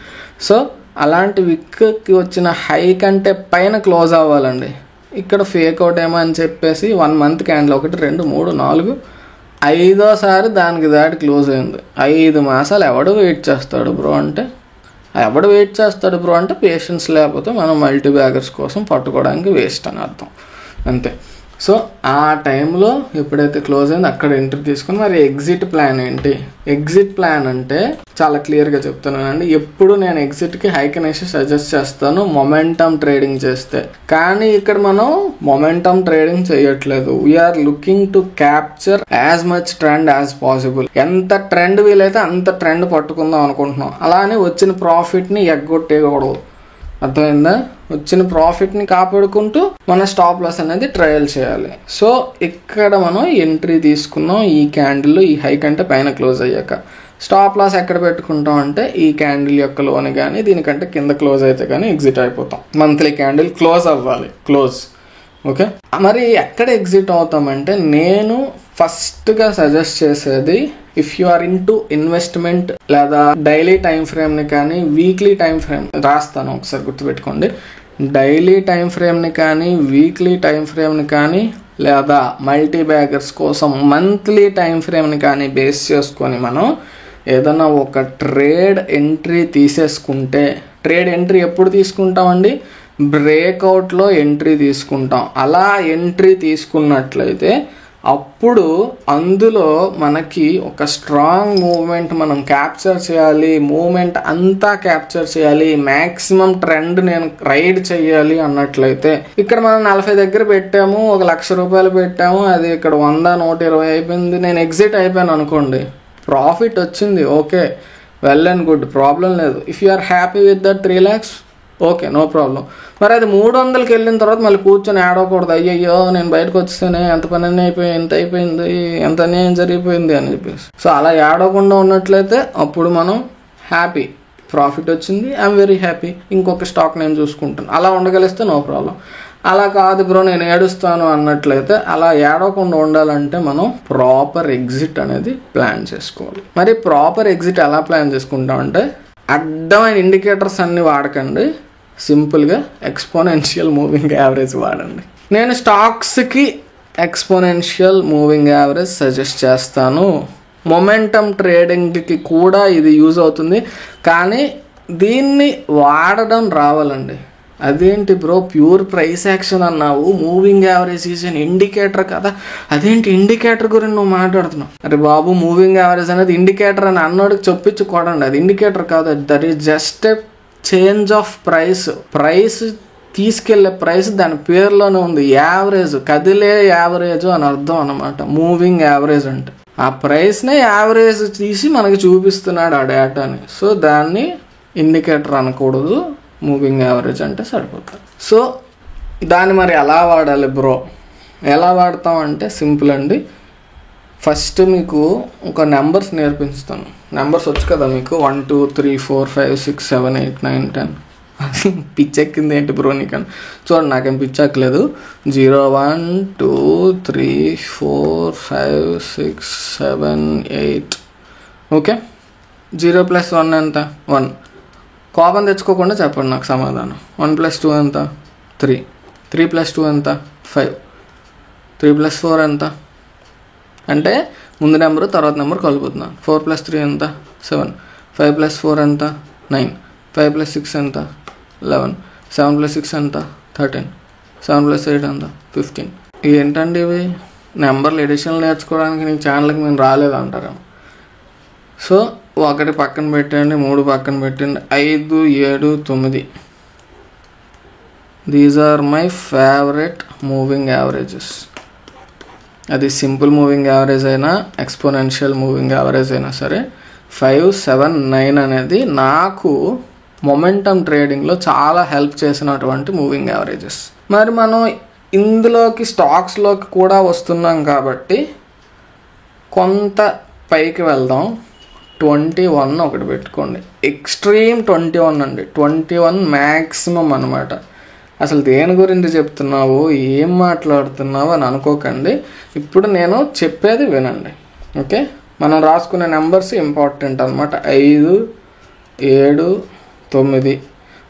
Speaker 1: సో అలాంటి విక్కి వచ్చిన హై కంటే పైన క్లోజ్ అవ్వాలండి. ఇక్కడ ఫేక్ అవుట్ ఏమో అని చెప్పేసి 1 మంత్ క్యాండిల్ 1 2 3 4 5వ దానికి దాటి క్లోజ్ అయింది. 5 మాసాలు ఎవడు వెయిట్ చేస్తాడు బ్రో అంటే పేషెన్స్ లేకపోతే మనం మల్టీ బ్యాగర్స్ కోసం పట్టుకోవడానికి వేస్ట్ అని అర్థం, అంతే. సో ఆ టైంలో ఎప్పుడైతే క్లోజ్ అయిందో అక్కడ ఎంట్రీ తీసుకుని మరి ఎగ్జిట్ ప్లాన్ ఏంటి? ఎగ్జిట్ ప్లాన్ అంటే చాలా క్లియర్గా చెప్తున్నానండి. ఎప్పుడు నేను ఎగ్జిట్కి హైకనేసి సజెస్ట్ చేస్తాను మొమెంటమ్ ట్రేడింగ్ చేస్తే. కానీ ఇక్కడ మనం మొమెంటమ్ ట్రేడింగ్ చేయట్లేదు. We're looking to capture as much trend as possible. ఎంత ట్రెండ్ వీలైతే అంత ట్రెండ్ పట్టుకుందాం అనుకుంటున్నాం. అలానే వచ్చిన ప్రాఫిట్ని ఎగ్గొట్టేయకూడదు, అర్థమైందా? వచ్చిన ప్రాఫిట్ని కాపాడుకుంటూ మన స్టాప్ లాస్ అనేది ట్రయల్ చేయాలి. సో ఇక్కడ మనం ఎంట్రీ తీసుకున్నాం ఈ క్యాండిల్ ఈ హై కంటే పైన క్లోజ్ అయ్యాక. స్టాప్ లాస్ ఎక్కడ పెట్టుకుంటాం అంటే ఈ క్యాండిల్ యొక్క లోని కానీ దీనికంటే కింద క్లోజ్ అయితే కానీ ఎగ్జిట్ అయిపోతాం. మంత్లీ క్యాండిల్ క్లోజ్ అవ్వాలి, క్లోజ్. ఓకే, మరి ఎక్కడ ఎగ్జిట్ అవుతామంటే నేను ఫస్ట్గా సజెస్ట్ చేసేది, if you are into investment లేదా డైలీ టైం ఫ్రేమ్ని కానీ వీక్లీ టైం ఫ్రేమ్ రాస్తాను, ఒకసారి గుర్తుపెట్టుకోండి. డైలీ టైం ఫ్రేమ్ని కానీ వీక్లీ టైం ఫ్రేమ్ని కానీ లేదా మల్టీ బ్యాగర్స్ కోసం మంత్లీ టైం ఫ్రేమ్ని కానీ బేస్ చేసుకొని మనం ఏదైనా ఒక ట్రేడ్ ఎంట్రీ తీసేసుకుంటే, ట్రేడ్ ఎంట్రీ ఎప్పుడు తీసుకుంటామండి? బ్రేక్అవుట్లో ఎంట్రీ తీసుకుంటాం. అలా ఎంట్రీ తీసుకున్నట్లయితే అప్పుడు అందులో మనకి ఒక స్ట్రాంగ్ మూవ్మెంట్ మనం క్యాప్చర్ చేయాలి, మూవ్మెంట్ అంతా క్యాప్చర్ చేయాలి, మ్యాక్సిమం ట్రెండ్ నేను రైడ్ చేయాలి అన్నట్లయితే ఇక్కడ మనం 40 దగ్గర పెట్టాము, 1 లక్ష రూపాయలు పెట్టాము, అది ఇక్కడ 100 120 అయిపోయింది, నేను ఎగ్జిట్ అయిపోయాను అనుకోండి, ప్రాఫిట్ వచ్చింది, okay, well and good, problem లేదు. If you are happy with that 3 lakhs okay, no problem. మరి అది 300కి వెళ్ళిన తర్వాత మళ్ళీ కూర్చొని ఆడకూడదు, అయ్యయ్యో నేను బయటకు వచ్చేసానే, ఎంత పని అయిపోయింది, ఎంత అయిపోయింది, ఎంత అన్యాయం జరిగిపోయింది అని చెప్పేసి. సో అలా ఆడకుండా ఉన్నట్లయితే అప్పుడు మనం హ్యాపీ, ప్రాఫిట్ వచ్చింది, ఐఎమ్ వెరీ హ్యాపీ, ఇంకొక స్టాక్ నేను చూసుకుంటాను, అలా ఉండగలిస్తే నో ప్రాబ్లం. అలా కాదు బ్రో నేను ఏడుస్తాను అన్నట్లయితే అలా ఏడవకుండా ఉండాలంటే మనం ప్రాపర్ ఎగ్జిట్ అనేది ప్లాన్ చేసుకోవాలి. మరి ప్రాపర్ ఎగ్జిట్ ఎలా ప్లాన్ చేసుకుంటామంటే అడ్డమైన ఇండికేటర్స్ అన్ని వాడకండి, సింపుల్గా ఎక్స్పోనెన్షియల్ మూవింగ్ యావరేజ్ వాడండి. నేను స్టాక్స్కి ఎక్స్పోనెన్షియల్ మూవింగ్ యావరేజ్ సజెస్ట్ చేస్తాను. మొమెంటమ్ ట్రేడింగ్కి కూడా ఇది యూజ్ అవుతుంది, కానీ దీన్ని వాడడం రావాలండి. అదేంటి బ్రో ప్యూర్ ప్రైస్ యాక్షన్ అన్నావు, moving average is an indicator కదా, అదేంటి ఇండికేటర్ గురించి నువ్వు మాట్లాడుతున్నావు? అరే బాబు, మూవింగ్ యావరేజ్ అనేది ఇండికేటర్ అని అన్నోడికి చొప్పించుకోడండి, అది ఇండికేటర్ కాదు, that is just a change of price తీసుకెళ్లే ప్రైస్ దాని పేరులోనే ఉంది, యావరేజ్, కదిలే యావరేజ్ అని అర్థం అన్నమాట మూవింగ్ యావరేజ్ అంటే. ఆ ప్రైస్నే యావరేజ్ తీసి మనకి చూపిస్తున్నాడు ఆ డేటాని, సో దాన్ని ఇండికేటర్ అనకూడదు, మూవింగ్ యావరేజ్ అంటే సరిపోతుంది. సో దాన్ని మరి ఎలా వాడాలి బ్రో? ఎలా వాడతాం అంటే సింపుల్ అండి. ఫస్ట్ మీకు ఒక నెంబర్స్ నేర్పిస్తాను. నెంబర్స్ వచ్చు కదా మీకు, 1 2 3 4 5 6 7 8 9 10. పిచ్చెక్కింది ఏంటి బ్రో నీకని? చూడండి, నాకేం పిచ్చెక్కలేదు. 0 1 2 3 4 5 6 7 8. ఓకే, 0 + 1 ఎంత? 1. కోపం తెచ్చుకోకుండా చెప్పండి నాకు సమాధానం. 1 + 2 ఎంత? 3. 3 + 2 ఎంత? 5. 3 + 4 ఎంత? అంటే ముందు నెంబరు తర్వాత నెంబర్ కలుపుతున్నాను. 4 + 3 ఎంత? 7. 5 + 4 ఎంత? 9. 5 + 6 ఎంత? 11. 7 + 6 ఎంత? 13. 7 + 8 ఎంత? 15. ఏంటండి ఇవి? నెంబర్లు ఎడిషన్లు నేర్చుకోవడానికి నీకు ఛానల్కి మేము రాలేదు అంటారా? సో 1 పక్కన పెట్టండి, 3 పక్కన పెట్టండి, 5 7 9. These are my favourite moving averages. అది సింపుల్ మూవింగ్ యావరేజ్ అయినా ఎక్స్పోనెన్షియల్ మూవింగ్ యావరేజ్ అయినా సరే 5 7 9 అనేది నాకు మొమెంటమ్ ట్రేడింగ్లో చాలా హెల్ప్ చేసినటువంటి మూవింగ్ యావరేజెస్. మరి మనం ఇందులోకి స్టాక్స్లోకి కూడా వస్తున్నాం కాబట్టి కొంత పైకి వెళ్దాం. 21 ఒకటి పెట్టుకోండి, ఎక్స్ట్రీమ్ 21 అండి, 21 మ్యాక్సిమం అనమాట. అసలు దేని గురించి చెప్తున్నావు, ఏం మాట్లాడుతున్నావు అని అనుకోకండి. ఇప్పుడు నేను చెప్పేది వినండి, ఓకే? మనం రాసుకునే నెంబర్స్ ఇంపార్టెంట్ అనమాట. 5 7 9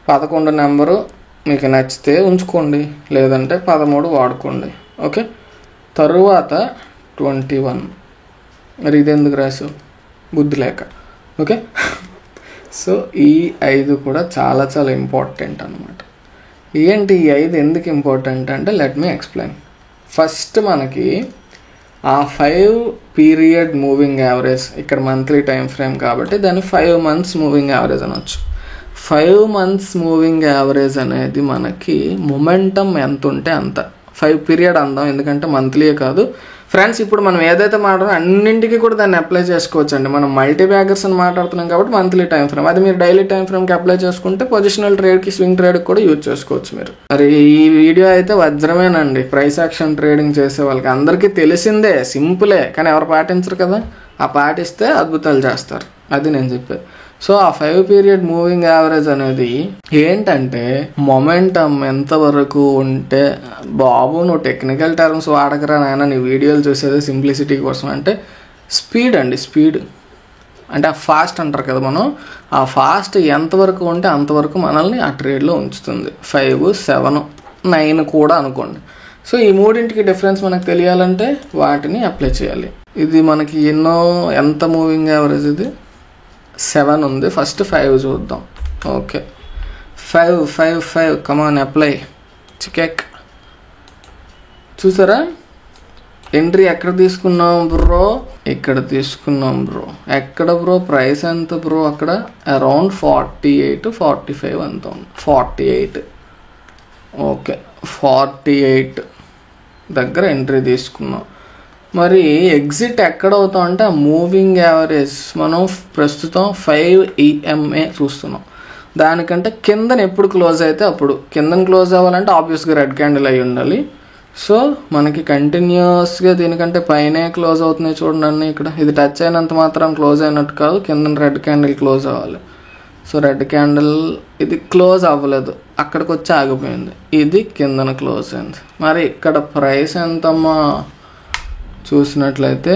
Speaker 1: 11 నెంబరు మీకు నచ్చితే ఉంచుకోండి, లేదంటే 13 వాడుకోండి, ఓకే? తరువాత 21. మరి ఇది ఎందుకు రాసు? బుద్ధి లేక, ఓకే? సో ఈ 5 కూడా చాలా చాలా ఇంపార్టెంట్ అనమాట. ఏంటి ఈ 5 ఎందుకు ఇంపార్టెంట్ అంటే లెట్ మీ ఎక్స్ప్లెయిన్. ఫస్ట్ మనకి ఆ 5 పీరియడ్ మూవింగ్ యావరేజ్, ఇక్కడ మంత్లీ టైం ఫ్రేమ్ కాబట్టి దాన్ని 5 months మూవింగ్ యావరేజ్ అనొచ్చు. 5 months మూవింగ్ యావరేజ్ అనేది మనకి మొమెంటం ఎంత ఉంటే అంత. 5 పీరియడ్ అందాం, ఎందుకంటే మంత్లీయే కాదు ఫ్రెండ్స్. ఇప్పుడు మనం ఏదైతే మాట్లాడుతున్నాం అన్నింటికి కూడా దాన్ని అప్లై చేసుకోవచ్చు అండి. మనం మల్టీ బ్యాగర్స్ అని మాట్లాడుతున్నాం కాబట్టి మంత్లీ టైం ఫ్రేమ్, అది మీరు డైలీ టైం ఫ్రేమ్కి అప్లై చేసుకుంటే పొజిషనల్ ట్రేడ్కి, స్వింగ్ ట్రేడ్కి కూడా యూజ్ చేసుకోవచ్చు మీరు. మరి ఈ వీడియో అయితే వజ్రమేనండి ప్రైస్ యాక్షన్ ట్రేడింగ్ చేసే వాళ్ళకి. అందరికీ తెలిసిందే, సింపులే, కానీ ఎవరు పాటించరు కదా. ఆ పాటిస్తే అద్భుతాలు చేస్తారు, అది నేను చెప్పేది. సో ఆ 5 పీరియడ్ మూవింగ్ యావరేజ్ అనేది ఏంటంటే మొమెంటమ్ ఎంతవరకు ఉంటే, బాబు నువ్వు టెక్నికల్ టర్మ్స్ వాడకరా నాయన, నీ వీడియోలు చూసేది సింప్లిసిటీ కోసం అంటే స్పీడ్ అండి. స్పీడ్ అంటే ఆ ఫాస్ట్ అంటారు కదా మనం, ఆ ఫాస్ట్ ఎంతవరకు ఉంటే అంతవరకు మనల్ని ఆ ట్రేడ్లో ఉంచుతుంది. 5 7 9 కూడా అనుకోండి. సో ఈ మూడింటికి డిఫరెన్స్ మనకు తెలియాలంటే వాటిని అప్లై చేయాలి. ఇది మనకి ఎంత మూవింగ్ యావరేజ్? ఇది 7 ఉంది. ఫస్ట్ 5 చూద్దాం, ఓకే? 5 కమాన్ అప్లై చికెక్. చూసారా ఎంట్రీ ఎక్కడ తీసుకున్నాం బ్రో? ఇక్కడ తీసుకున్నాం బ్రో. ఎక్కడ బ్రో? ప్రైస్ ఎంత బ్రో? అక్కడ అరౌండ్ 48 45 అంత ఉంది. 48, ఓకే, 48 దగ్గర ఎంట్రీ తీసుకున్నాం. మరి ఎగ్జిట్ ఎక్కడ అవుతాం అంటే ఆ మూవింగ్ యావరేజ్ మనం ప్రస్తుతం 5 EMA చూస్తున్నాం. దానికంటే కిందన ఎప్పుడు క్లోజ్ అయితే అప్పుడు. కిందన క్లోజ్ అవ్వాలంటే ఆబ్వియస్గా రెడ్ క్యాండిల్ అయి ఉండాలి. సో మనకి కంటిన్యూస్గా దీనికంటే పైనే క్లోజ్ అవుతున్నాయి చూడండి. ఇక్కడ ఇది టచ్ అయినంత మాత్రం క్లోజ్ అయినట్టు కాదు, కిందన రెడ్ క్యాండిల్ క్లోజ్ అవ్వాలి. సో రెడ్ క్యాండిల్ ఇది క్లోజ్ అవ్వలేదు, అక్కడికి వచ్చి ఆగిపోయింది, ఇది కిందన క్లోజ్ అయింది. మరి ఇక్కడ ప్రైస్ ఎంతమ్మా చూసినట్లయితే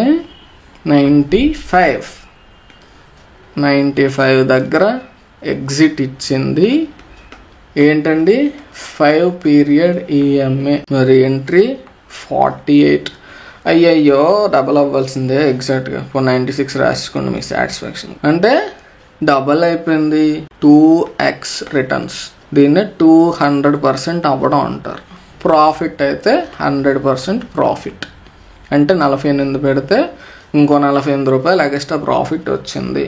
Speaker 1: 95 దగ్గర ఎగ్జిట్ ఇచ్చింది. ఏంటండి 5 పీరియడ్ ఈఎంఏ. మరి ఎంట్రీ 48. అయ్యయ్యో డబల్ అవ్వాల్సిందే ఎగ్జాక్ట్గా. 96 రాసుకోండి మీ సాటిస్ఫాక్షన్. అంటే డబల్ అయిపోయింది, 2x రిటర్న్స్. దీన్నే 200% అవ్వడం అంటారు. ప్రాఫిట్ అయితే 100% ప్రాఫిట్. అంటే 48 పెడితే ఇంకో 48 రూపాయలు ఎక్స్ట్రా ప్రాఫిట్ వచ్చింది.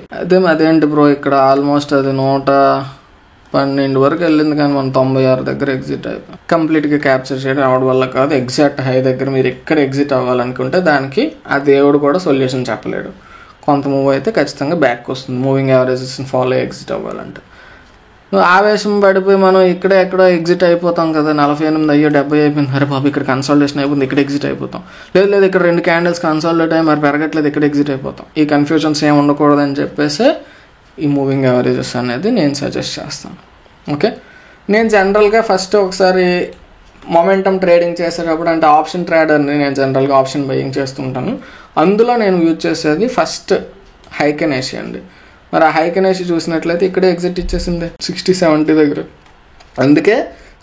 Speaker 1: అదేంటి బ్రో ఇక్కడ ఆల్మోస్ట్ అది 112 వరకు వెళ్ళింది, కానీ మనం 96 దగ్గర ఎగ్జిట్ అయిపోయి కంప్లీట్గా క్యాప్చర్ చేయడం అవడం వల్ల కాదు. ఎగ్జాక్ట్ హై దగ్గర మీరు ఎక్కడ ఎగ్జిట్ అవ్వాలనుకుంటే దానికి ఆ దేవుడు కూడా సొల్యూషన్ చెప్పలేడు. కొంత మూవ్ అయితే ఖచ్చితంగా బ్యాక్ వస్తుంది, మూవింగ్ యావరేజెస్ని ఫాలో ఎగ్జిట్ అవ్వాలంటే. ఆవేశం పడిపోయి మనం ఇక్కడే ఎక్కడో ఎగ్జిట్ అయిపోతాం కదా. 48 అయ్యో 70 అయిపోయింది, అరే బాబు ఇక్కడ కన్సాలిడేషన్ అయిపోతుంది, ఇక్కడ ఎగ్జిట్ అయిపోతాం. లేదు ఇక్కడ 2 క్యాండిల్స్ కన్సాలిడేట్ అయ్యి మరి పెరగట్లేదు, ఇక్కడ ఎగ్జిట్ అయిపోతాం. ఈ కన్ఫ్యూజన్స్ ఏమి ఉండకూడదని చెప్పేసి ఈ మూవింగ్ యావరేజెస్ అనేది నేను సజెస్ట్ చేస్తాను. ఓకే, నేను జనరల్గా ఫస్ట్ ఒకసారి మొమెంటమ్ ట్రేడింగ్ చేసేటప్పుడు, అంటే ఆప్షన్ ట్రేడర్ని నేను జనరల్గా ఆప్షన్ బయింగ్ చేస్తుంటాను. అందులో నేను యూజ్ చేసేది ఫస్ట్ హైకెనేసి అండి. మరి ఆ హైకెనేసి చూసినట్లయితే ఇక్కడే ఎగ్జిట్ ఇచ్చేసింది 60-70 దగ్గర. అందుకే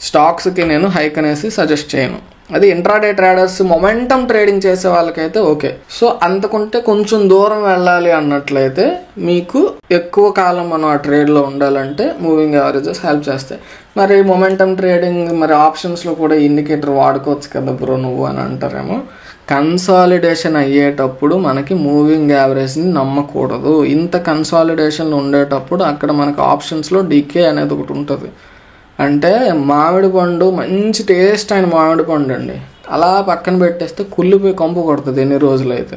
Speaker 1: స్టాక్స్కి నేను హైకెనేసి సజెస్ట్ చేయను. అది ఇంట్రాడే ట్రేడర్స్ మొమెంటమ్ ట్రేడింగ్ చేసే వాళ్ళకైతే ఓకే. సో అంతకుంటే కొంచెం దూరం వెళ్ళాలి అన్నట్లయితే మీకు ఎక్కువ కాలం మనం ఆ ట్రేడ్లో ఉండాలంటే మూవింగ్ యావరేజెస్ హెల్ప్ చేస్తాయి. మరి మొమెంటమ్ ట్రేడింగ్ మరి ఆప్షన్స్లో కూడా ఇండికేటర్ వాడుకోవచ్చు కదా బ్రో నువ్వు అని అంటారేమో. కన్సాలిడేషన్ అయ్యేటప్పుడు మనకి మూవింగ్ యావరేజ్ని నమ్మకూడదు. ఇంత కన్సాలిడేషన్ ఉండేటప్పుడు అక్కడ మనకి ఆప్షన్స్లో డికే అనేది ఒకటి ఉంటుంది. అంటే మామిడి పండు మంచి టేస్ట్ అయిన మామిడి పండు అండి, అలా పక్కన పెట్టేస్తే కుళ్ళిపోయి కంపు కొడుతుంది ఎన్ని రోజులైతే.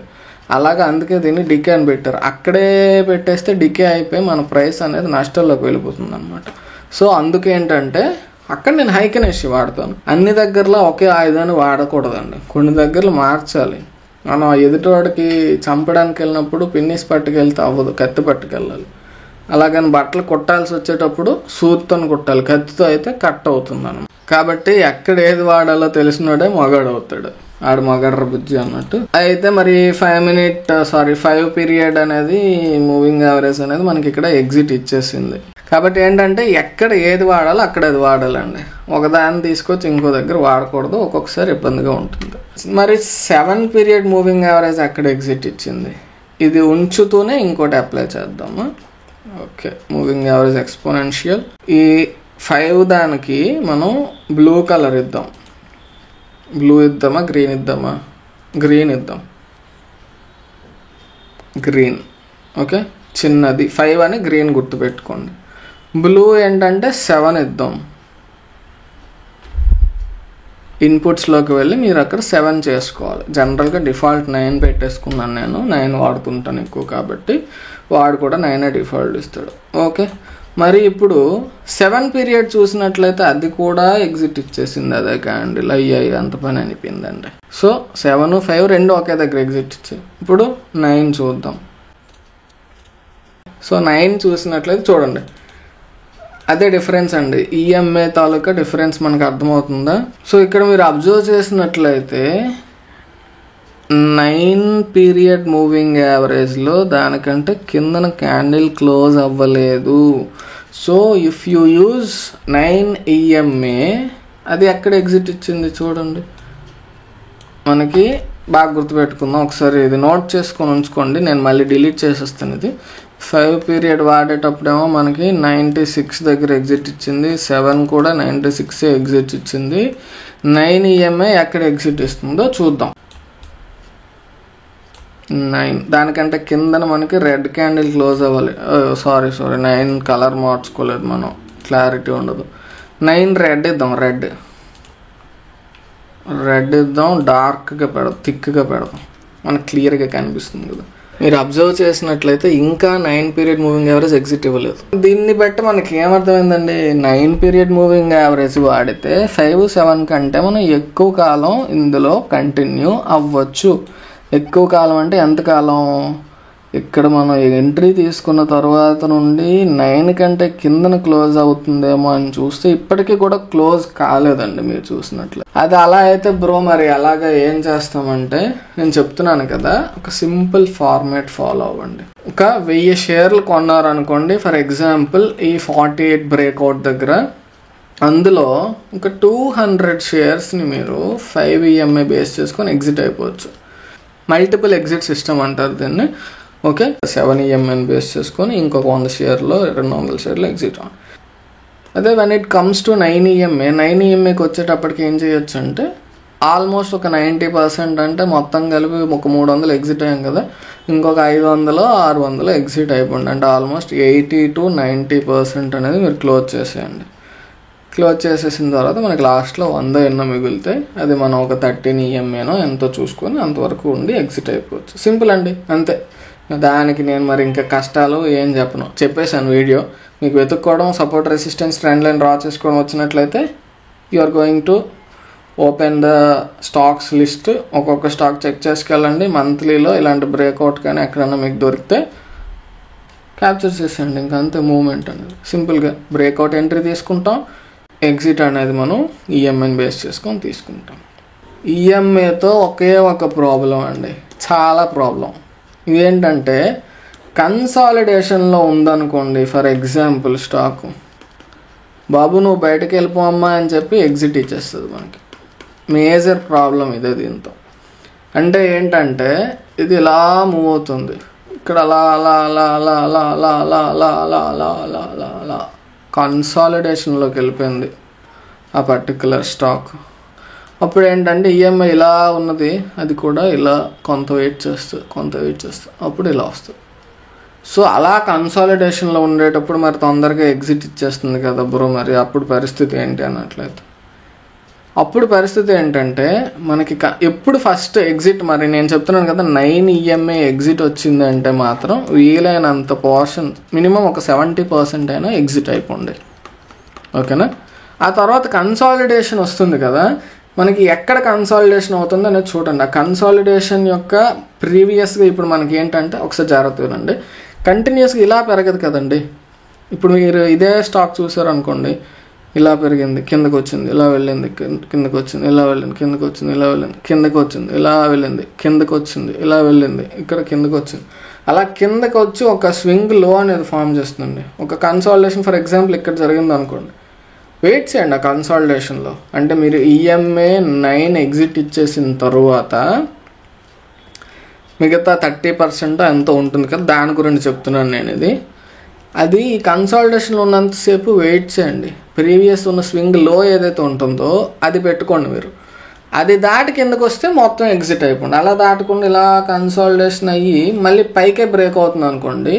Speaker 1: అలాగా అందుకే దీన్ని డికే అని పెట్టారు. అక్కడే పెట్టేస్తే డికే అయిపోయి మన ప్రైస్ అనేది నష్టాల్లోకి వెళ్ళిపోతుంది అనమాట. సో అందుకేంటంటే అక్కడ నేను హైకెనేసి వాడతాను. అన్ని దగ్గరలో ఒకే ఆయుధాన్ని వాడకూడదండి, కొన్ని దగ్గరలు మార్చాలి. మనం ఎదుటివాడికి చంపడానికి వెళ్ళినప్పుడు పిన్నిస్ పట్టుకెళ్తే అవ్వదు, కత్తి పట్టుకెళ్ళాలి. అలాగని బట్టలు కుట్టాల్సి వచ్చేటప్పుడు సూత్తో కుట్టాలి, కత్తితో అయితే కట్ అవుతుంది అన్నమాట. కాబట్టి ఎక్కడ ఏది వాడాలో తెలిసినోడే మగాడు అవుతాడు, ఆడు మగాడ్ర బుజ్జి అన్నట్టు. అయితే మరి 5 పీరియడ్ అనేది మూవింగ్ యావరేజ్ అనేది మనకి ఇక్కడ ఎగ్జిట్ ఇచ్చేసింది. కాబట్టి ఏంటంటే ఎక్కడ ఏది వాడాలో అక్కడ అది వాడాలండి, ఒకదాన్ని తీసుకొచ్చి ఇంకో దగ్గర వాడకూడదు, ఒక్కొక్కసారి ఇబ్బందిగా ఉంటుంది. మరి 7 పీరియడ్ మూవింగ్ యావరేజ్ అక్కడ ఎగ్జిట్ ఇచ్చింది. ఇది ఉంచుతూనే ఇంకోటి అప్లై చేద్దాము. Okay, moving average exponential. ఈ 5 దానికి మనం బ్లూ కలర్ ఇద్దాం. బ్లూ ఇద్దామా గ్రీన్ ఇద్దామా? గ్రీన్ ఇద్దాం, గ్రీన్. ఓకే, చిన్నది 5 అని గ్రీన్ గుర్తుపెట్టుకోండి. బ్లూ ఏంటంటే 7 ఇద్దాం. ఇన్పుట్స్లోకి వెళ్ళి మీరు అక్కడ 7 చేసుకోవాలి. జనరల్గా డిఫాల్ట్ 9 పెట్టేసుకున్నాను నేను, 9 వాడుతుంటాను ఎక్కువ కాబట్టి వాడు కూడా 9 డిఫాల్ట్ ఇస్తాడు. ఓకే, మరి ఇప్పుడు 7 పీరియడ్ చూసినట్లయితే అది కూడా ఎగ్జిట్ ఇచ్చేసింది అదే క్యాండిల్. అయ్యాయి అంత పని అనిపిందండి. సో 7, 5 రెండు ఒకే దగ్గర ఎగ్జిట్ ఇచ్చాయి. ఇప్పుడు 9 చూద్దాం. సో 9 చూసినట్లయితే చూడండి అదే డిఫరెన్స్ అండి, ఈఎంఏ తాలూకా డిఫరెన్స్ మనకు అర్థమవుతుందా? సో ఇక్కడ మీరు అబ్జర్వ్ చేసినట్లయితే 9 పీరియడ్ మూవింగ్ యావరేజ్లో దానికంటే కిందన క్యాండిల్ క్లోజ్ అవ్వలేదు. So if you use 9 EMA అది ఎక్కడ ఎగ్జిట్ ఇచ్చింది చూడండి. మనకి బాగా గుర్తుపెట్టుకుందాం, ఒకసారి ఇది నోట్ చేసుకొని ఉంచుకోండి, నేను మళ్ళీ డిలీట్ చేసేస్తాను. ఇది 5 పీరియడ్ వాడేటప్పుడేమో మనకి 96 దగ్గర ఎగ్జిట్ ఇచ్చింది, 7 కూడా 96 ఎగ్జిట్ ఇచ్చింది. 9 ఈఎంఏ ఎక్కడ ఎగ్జిట్ ఇస్తుందో చూద్దాం. 9 దానికంటే కిందన మనకి రెడ్ క్యాండిల్ క్లోజ్ అవ్వాలి. సారీ 9 కలర్ మార్చుకోలేదు మనం, క్లారిటీ ఉండదు. 9 రెడ్ ఇద్దాం, రెడ్ ఇద్దాం, డార్క్గా పెడదాం, థిక్గా పెడదాం, మనకు క్లియర్గా కనిపిస్తుంది కదా. మీరు అబ్జర్వ్ చేసినట్లయితే ఇంకా 9 పీరియడ్ మూవింగ్ యావరేజ్ ఎగ్జిట్ ఇవ్వలేదు. దీన్ని బట్టి మనకి ఏమర్థమైందండి, 9 పీరియడ్ మూవింగ్ యావరేజ్ వాడితే 5-7 కంటే మనం ఎక్కువ కాలం ఇందులో కంటిన్యూ అవ్వచ్చు. ఎక్కువ కాలం అంటే ఎంతకాలం, ఇక్కడ మనం ఎంట్రీ తీసుకున్న తర్వాత నుండి 9 కంటే కిందన క్లోజ్ అవుతుందేమో అని చూస్తే ఇప్పటికీ కూడా క్లోజ్ కాలేదండి. మీరు చూసినట్లు అది అలా అయితే బ్రో మరి అలాగా ఏం చేస్తామంటే, నేను చెప్తున్నాను కదా, ఒక సింపుల్ ఫార్మాట్ ఫాలో అవ్వండి. ఒక 1000 షేర్లు కొన్నారనుకోండి ఫర్ ఎగ్జాంపుల్ ఈ 48 బ్రేక్అవుట్ దగ్గర, అందులో ఒక 200 షేర్స్ని మీరు 5 EMI బేస్ చేసుకొని ఎగ్జిట్ అయిపోవచ్చు. మల్టిపుల్ ఎగ్జిట్ సిస్టమ్ అంటారు దీన్ని. ఓకే, 7 EMIని బేస్ చేసుకొని ఇంకొక 100 షేర్లో 200 షేర్లు ఎగ్జిట్ అవ్వండి. అదే వెన్ ఇట్ కమ్స్ టు 9 EMIకి వచ్చేటప్పటికి ఏం చేయొచ్చు అంటే, ఆల్మోస్ట్ ఒక 90% అంటే మొత్తం కలిపి ఒక 300 ఎగ్జిట్ అయ్యాం కదా, ఇంకొక 500-600 ఎగ్జిట్ అయిపోండి. అంటే ఆల్మోస్ట్ 80-90% అనేది మీరు క్లోజ్ చేసేయండి. క్లోజ్ చేసేసిన తర్వాత మనకి లాస్ట్లో 100 ఎన్నో మిగిలితే అది మనం ఒక 13 EMIనో ఎంతో చూసుకొని అంతవరకు ఉండి ఎగ్జిట్ అయిపోవచ్చు. సింపుల్ అండి, అంతే. దానికి నేను మరి ఇంకా కష్టాలు ఏం చెప్పను, చెప్పేశాను వీడియో. మీకు వెతుక్కోవడం, support resistance trend line draw చేసుకోవడం వచ్చినట్లయితే you are going to open the stocks list. ఒక్కొక్క స్టాక్ చెక్ చేసుకెళ్ళండి. మంత్లీలో ఇలాంటి బ్రేక్అవుట్ కానీ ఎక్కడన్నా మీకు దొరికితే క్యాప్చర్ చేసేయండి. ఇంకా అంతే మూవ్మెంట్ అనేది. సింపుల్గా బ్రేక్అవుట్ ఎంట్రీ తీసుకుంటాం, ఎగ్జిట్ అనేది మనం ఈఎంఐని బేస్ చేసుకొని తీసుకుంటాం. ఈఎంఐతో ఒకే ఒక ప్రాబ్లం అండి, చాలా ప్రాబ్లం. ఇదేంటంటే కన్సాలిడేషన్లో ఉందనుకోండి ఫర్ ఎగ్జాంపుల్ స్టాకు, బాబు నువ్వు బయటకు వెళ్ళిపోమ్మా అని చెప్పి ఎగ్జిట్ ఇచ్చేస్తుంది మనకి. మేజర్ ప్రాబ్లం ఇదే దీంతో. అంటే ఏంటంటే ఇది ఇలా మూవ్ అవుతుంది, ఇక్కడ అలా అలా అలా అలా అలా అలా అలా అలా అలా అలా అలా అలా అలా కన్సాలిడేషన్లోకి వెళ్ళిపోయింది ఆ పర్టికులర్ స్టాక్. అప్పుడు ఏంటంటే ఈఎంఐ ఇలా ఉన్నది, అది కూడా ఇలా కొంత వెయిట్ చేస్తుంది అప్పుడు ఇలా వస్తుంది. సో అలా కన్సాలిడేషన్లో ఉండేటప్పుడు మరి తొందరగా ఎగ్జిట్ ఇచ్చేస్తుంది కదా బ్రో, మరి అప్పుడు పరిస్థితి ఏంటి అన్నట్లయితే, అప్పుడు పరిస్థితి ఏంటంటే మనకి ఎప్పుడు ఫస్ట్ ఎగ్జిట్, మరి నేను చెప్తున్నాను కదా 9 EMI ఎగ్జిట్ వచ్చింది అంటే మాత్రం వీలైనంత పోర్షన్ మినిమం ఒక 70% అయినా ఎగ్జిట్ అయిపోండి. ఓకేనా. ఆ తర్వాత కన్సాలిడేషన్ వస్తుంది కదా, మనకి ఎక్కడ కన్సాలిడేషన్ అవుతుందో అనేది చూడండి. ఆ కన్సాలిడేషన్ యొక్క ప్రీవియస్గా ఇప్పుడు మనకి ఏంటంటే ఒకసారి జాగ్రత్త వినండి, కంటిన్యూస్గా ఇలా పెరగదు కదండి. ఇప్పుడు మీరు ఇదే స్టాక్ చూసారనుకోండి, ఇలా పెరిగింది, కిందకు వచ్చింది, ఇలా వెళ్ళింది, కిందకు వచ్చింది, ఇలా వెళ్ళింది, కిందకు వచ్చింది, ఇలా వెళ్ళింది, కిందకు వచ్చింది, ఇలా వెళ్ళింది, కిందకు వచ్చింది, ఇలా వెళ్ళింది, ఇక్కడ కిందకు వచ్చింది, అలా కిందకు వచ్చి ఒక స్వింగ్ లో అనేది ఫామ్ చేస్తుంది. ఒక కన్సాలిడేషన్ ఫర్ ఎగ్జాంపుల్ ఇక్కడ జరిగింది అనుకోండి, వెయిట్ చేయండి ఆ కన్సాలిడేషన్లో. అంటే మీరు ఈఎంఐ 9 ఎగ్జిట్ ఇచ్చేసిన తర్వాత మిగతా 30% ఎంతో ఉంటుంది కదా, దాని గురించి చెప్తున్నాను నేను. ఇది అది కన్సాలిడేషన్లో ఉన్నంతసేపు వెయిట్ చేయండి. ప్రీవియస్ ఉన్న స్వింగ్ లో ఏదైతే ఉంటుందో అది పెట్టుకోండి మీరు. అది దాటి కిందకు వస్తే మొత్తం ఎగ్జిట్ అయిపోండి. అలా దాటకుండా ఇలా కన్సాలిడేషన్ అయ్యి మళ్ళీ పైకే బ్రేక్ అవుతుంది అనుకోండి,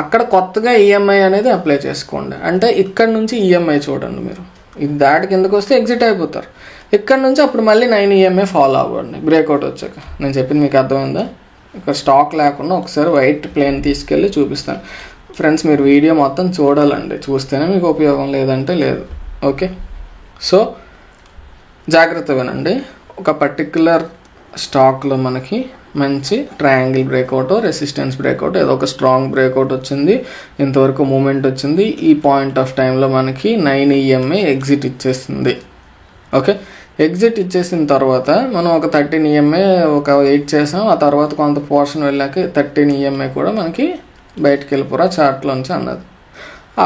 Speaker 1: అక్కడ కొత్తగా ఈఎంఐ అనేది అప్లై చేసుకోండి. అంటే ఇక్కడ నుంచి ఈఎంఐ చూడండి, మీరు ఇది దాటి కిందకు వస్తే ఎగ్జిట్ అయిపోతారు. ఇక్కడ నుంచి అప్పుడు మళ్ళీ 9 EMI ఫాలో అవ్వండి బ్రేక్అవుట్ వచ్చాక. నేను చెప్పింది మీకు అర్థమైందా? ఇక్కడ స్టాక్ లేకుండా ఒకసారి వైట్ ప్లేన్ తీసుకెళ్ళి చూపిస్తాను ఫ్రెండ్స్. మీరు వీడియో మొత్తం చూడాలండి, చూస్తేనే మీకు ఉపయోగం, లేదంటే లేదు. ఓకే, సో జాగ్రత్త వినండి. ఒక పర్టిక్యులర్ స్టాక్లో మనకి మంచి ట్రయాంగిల్ బ్రేక్అవుట్, రెసిస్టెన్స్ బ్రేక్అవుట్, ఏదో ఒక స్ట్రాంగ్ బ్రేక్అవుట్ వచ్చింది, ఇంతవరకు మూమెంట్ వచ్చింది. ఈ పాయింట్ ఆఫ్ టైంలో మనకి 9 EMI ఎగ్జిట్ ఇచ్చేస్తుంది. ఓకే, ఎగ్జిట్ ఇచ్చేసిన తర్వాత మనం ఒక 13 EMI ఒక వెయిట్ చేసాం. ఆ తర్వాత కొంత పోర్షన్ వెళ్ళాక 13 EMI కూడా మనకి బయటకు వెళ్ళిపోరా చార్ట్లోంచి అన్నది.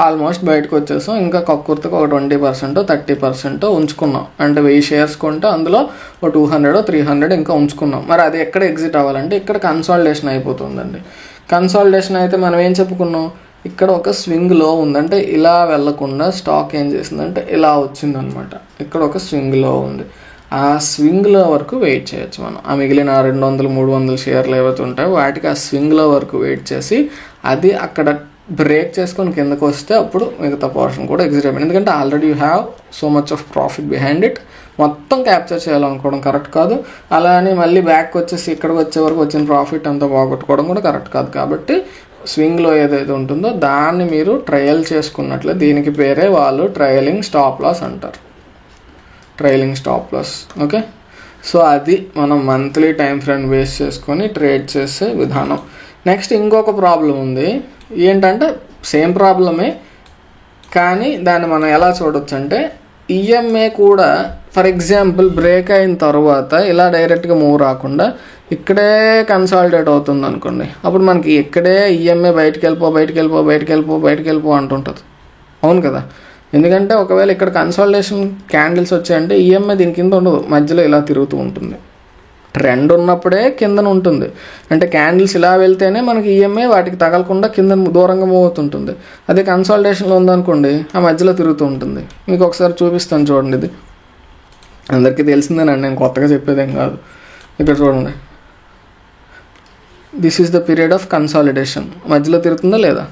Speaker 1: ఆల్మోస్ట్ బయటకు వచ్చేసాం. ఇంకా కక్కుర్తికి ఒక 20% 30% ఉంచుకున్నాం. అంటే 1000 షేర్స్ కొంటే అందులో ఒక 200 300 ఇంకా ఉంచుకున్నాం. మరి అది ఎక్కడ ఎగ్జిట్ అవ్వాలంటే ఇక్కడ కన్సాలిడేషన్ అయిపోతుందండి. కన్సాలిడేషన్ అయితే మనం ఏం చెప్పుకున్నాం, ఇక్కడ ఒక స్వింగ్ లో ఉందంటే ఇలా వెళ్లకుండా స్టాక్ ఏం చేసిందంటే ఇలా వచ్చిందనమాట. ఇక్కడ ఒక స్వింగ్ లో ఉంది, ఆ స్వింగ్ లో వరకు వెయిట్ చేయొచ్చు మనం. ఆ మిగిలిన 200 300 షేర్లు ఏవైతే ఉంటాయో వాటికి ఆ స్వింగ్ లో వరకు వెయిట్ చేసి అది అక్కడ బ్రేక్ చేసుకొని కిందకు వస్తే అప్పుడు మిగతా పోర్షన్ కూడా ఎగ్జిట్ అయిపోయింది. ఎందుకంటే already you have so much of profit behind it. మొత్తం క్యాప్చర్ చేయాలనుకోవడం కరెక్ట్ కాదు. అలా అని మళ్ళీ బ్యాక్ వచ్చేసి ఇక్కడికి వచ్చే వరకు వచ్చిన ప్రాఫిట్ అంతా పోగొట్టుకోవడం కూడా కరెక్ట్ కాదు. కాబట్టి స్వింగ్లో ఏదైతే ఉంటుందో దాన్ని మీరు ట్రయల్ చేసుకున్నట్లే, దీనికి పేరే వాళ్ళు ట్రయలింగ్ స్టాప్ లాస్ అంటారు, trailing stop loss. Okay, so అది మనం మంత్లీ టైం ఫ్రేమ్ బేస్ చేసుకొని ట్రేడ్ చేసే విధానం. నెక్స్ట్ ఇంకొక ప్రాబ్లం ఉంది, ఏంటంటే సేమ్ ప్రాబ్లమే కానీ దాన్ని మనం ఎలా చూడొచ్చు అంటే ఈఎంఏ కూడా ఫర్ ఎగ్జాంపుల్ బ్రేక్ అయిన తర్వాత ఇలా డైరెక్ట్గా మూవ్ రాకుండా ఇక్కడే కన్సాలిడేట్ అవుతుంది అనుకోండి, అప్పుడు మనకి ఇక్కడే ఈఎంఏ బయటికి వెళ్ళిపో అంటుంటుంది. అవును కదా, ఎందుకంటే ఒకవేళ ఇక్కడ కన్సాలిడేషన్ క్యాండిల్స్ వచ్చాయంటే ఈఎంఐ దీని కింద ఉండదు, మధ్యలో ఇలా తిరుగుతూ ఉంటుంది. ట్రెండ్ ఉన్నప్పుడే కిందన ఉంటుంది, అంటే క్యాండిల్స్ ఇలా వెళ్తేనే మనకి ఈఎంఐ వాటికి తగలకుండా కింద దూరంగా మూవ్ అవుతుంటుంది. అదే కన్సాలిడేషన్లో ఉందనుకోండి ఆ మధ్యలో తిరుగుతూ ఉంటుంది. మీకు ఒకసారి చూపిస్తాను చూడండి, ఇది అందరికీ తెలిసిందేనండి, నేను కొత్తగా చెప్పేదేం కాదు. ఇక్కడ చూడండి, this is the period of consolidation, మధ్యలో తిరుగుతుందా లేదా?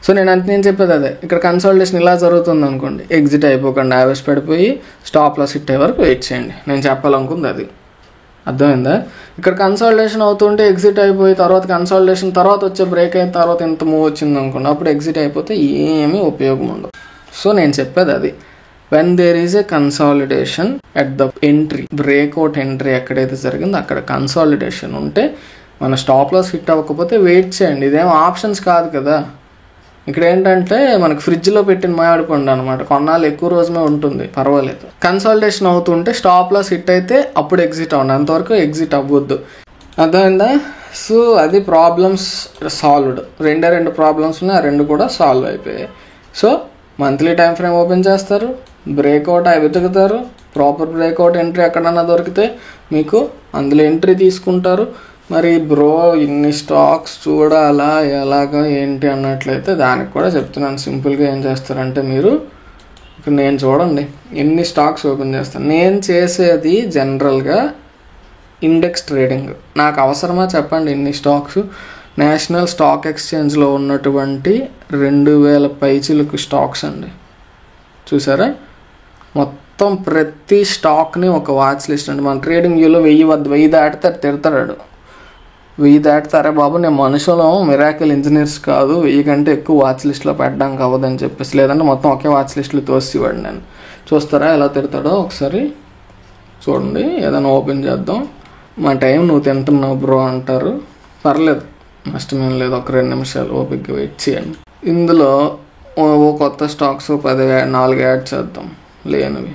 Speaker 1: సో నేను చెప్పేది అదే, ఇక్కడ కన్సాలిడేషన్ ఇలా జరుగుతుంది అనుకోండి, ఎగ్జిట్ అయిపోకండి, యావరేజ్ పడిపోయి స్టాప్ లాస్ హిట్ అయ్యే వరకు వెయిట్ చేయండి. నేను చెప్పాలనుకుంది అది, అర్థమైందా? ఇక్కడ కన్సాలిడేషన్ అవుతుంటే ఎగ్జిట్ అయిపోయి తర్వాత కన్సాలిడేషన్ తర్వాత వచ్చే బ్రేక్ అయిన తర్వాత ఎంత మూవ్ వచ్చింది అనుకోండి, అప్పుడు ఎగ్జిట్ అయిపోతే ఏమీ ఉపయోగం ఉండదు. సో నేను చెప్పేది అది, when there is a consolidation at the entry, breakout entry ఎక్కడైతే జరిగిందో అక్కడ కన్సాలిడేషన్ ఉంటే మన స్టాప్ లాస్ హిట్ అవ్వకపోతే వెయిట్ చేయండి. ఇదేం ఆప్షన్స్ కాదు కదా. ఇక్కడ ఏంటంటే మనకు ఫ్రిడ్జ్లో పెట్టిన మామిడిపండు అనమాట, కొన్నాళ్ళు ఎక్కువ రోజుమే ఉంటుంది, పర్వాలేదు. కన్సాలిడేషన్ అవుతుంటే స్టాప్ లాస్ హిట్ అయితే అప్పుడు ఎగ్జిట్ అవ్వండి, అంతవరకు ఎగ్జిట్ అవ్వద్దు. అర్థమైందా? సో అది ప్రాబ్లమ్స్ సాల్వ్డ్. రెండు ప్రాబ్లమ్స్ ఉన్నాయి, ఆ రెండు కూడా సాల్వ్ అయిపోయాయి. So monthly time frame open చేస్తారు, బ్రేక్అవుట్ అవి వెతుకుతారు, ప్రాపర్ బ్రేక్అవుట్ ఎంట్రీ ఎక్కడన్నా దొరికితే మీకు అందులో ఎంట్రీ తీసుకుంటారు. మరి బ్రో ఇన్ని స్టాక్స్ చూడాలా ఎలాగా ఏంటి అన్నట్లయితే దానికి కూడా చెప్తున్నాను. సింపుల్గా ఏం చేస్తారంటే మీరు ఇక్కడ నేను చూడండి ఎన్ని స్టాక్స్ ఓపెన్ చేస్తాను. నేను చేసేది జనరల్గా ఇండెక్స్ ట్రేడింగ్. నాకు అవసరమా చెప్పండి ఇన్ని స్టాక్స్? నేషనల్ స్టాక్ ఎక్స్చేంజ్లో ఉన్నటువంటి 2000 పైచిలకు స్టాక్స్ అండి, చూసారా? మొత్తం ప్రతి స్టాక్ని ఒక వాచ్ లిస్ట్ అండి. మన ట్రేడింగ్ వ్యూలో 1000 దాటితే తిడతాడు, 1000 దాటితే బాబు నేను మనుషులు మిరాకిల్ ఇంజనీర్స్ కాదు, 1000 కంటే ఎక్కువ వాచ్ లిస్ట్లో పెట్టడానికి అవ్వదని చెప్పేసి, లేదంటే మొత్తం ఒకే వాచ్ లిస్టులు తోసివాడు. నేను చూస్తారా ఎలా తిడతాడో ఒకసారి చూడండి. ఏదైనా ఓపెన్ చేద్దాం. మా టైం నువ్వు తింటున్నావు బ్రో అంటారు, పర్లేదు నష్టమేం లేదు, ఒక 2 నిమిషాలు ఓపిక వెయిట్ చేయండి. ఇందులో ఓ కొత్త స్టాక్స్ 4 యాడ్ చేద్దాం, లేనివి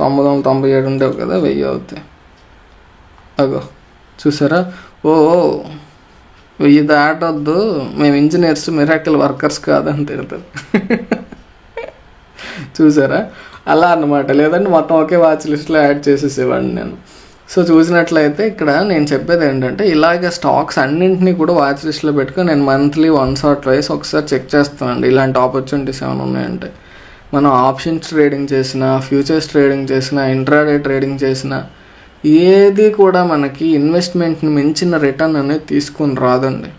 Speaker 1: 997 ఉండేవి కదా, 1000 అవుతాయి. అగో చూసారా, 1000 దాటొద్దు, మేము ఇంజనీర్స్ మిరాకిల్ వర్కర్స్ కాదని తిడతారు. చూసారా, అలా అన్నమాట. లేదంటే మొత్తం ఒకే వాచ్ లిస్ట్లో యాడ్ చేసేసేవాడిని నేను. సో చూసినట్లయితే ఇక్కడ నేను చెప్పేది ఏంటంటే ఇలాగ స్టాక్స్ అన్నింటినీ కూడా వాచ్ లిస్ట్లో పెట్టుకొని నేను మంత్లీ వన్స్ ఆర్ ట్వైస్ ఒకసారి చెక్ చేస్తానండి ఇలాంటి ఆపర్చునిటీస్ ఏమైనా ఉన్నాయంటే. మనం ఆప్షన్స్ ట్రేడింగ్ చేసినా, ఫ్యూచర్స్ ట్రేడింగ్ చేసినా, ఇంట్రాడే ట్రేడింగ్ చేసినా ఏది కూడా మనకి ఇన్వెస్ట్మెంట్ని మించిన రిటర్న్ అనేది తీసుకొని రాదండి.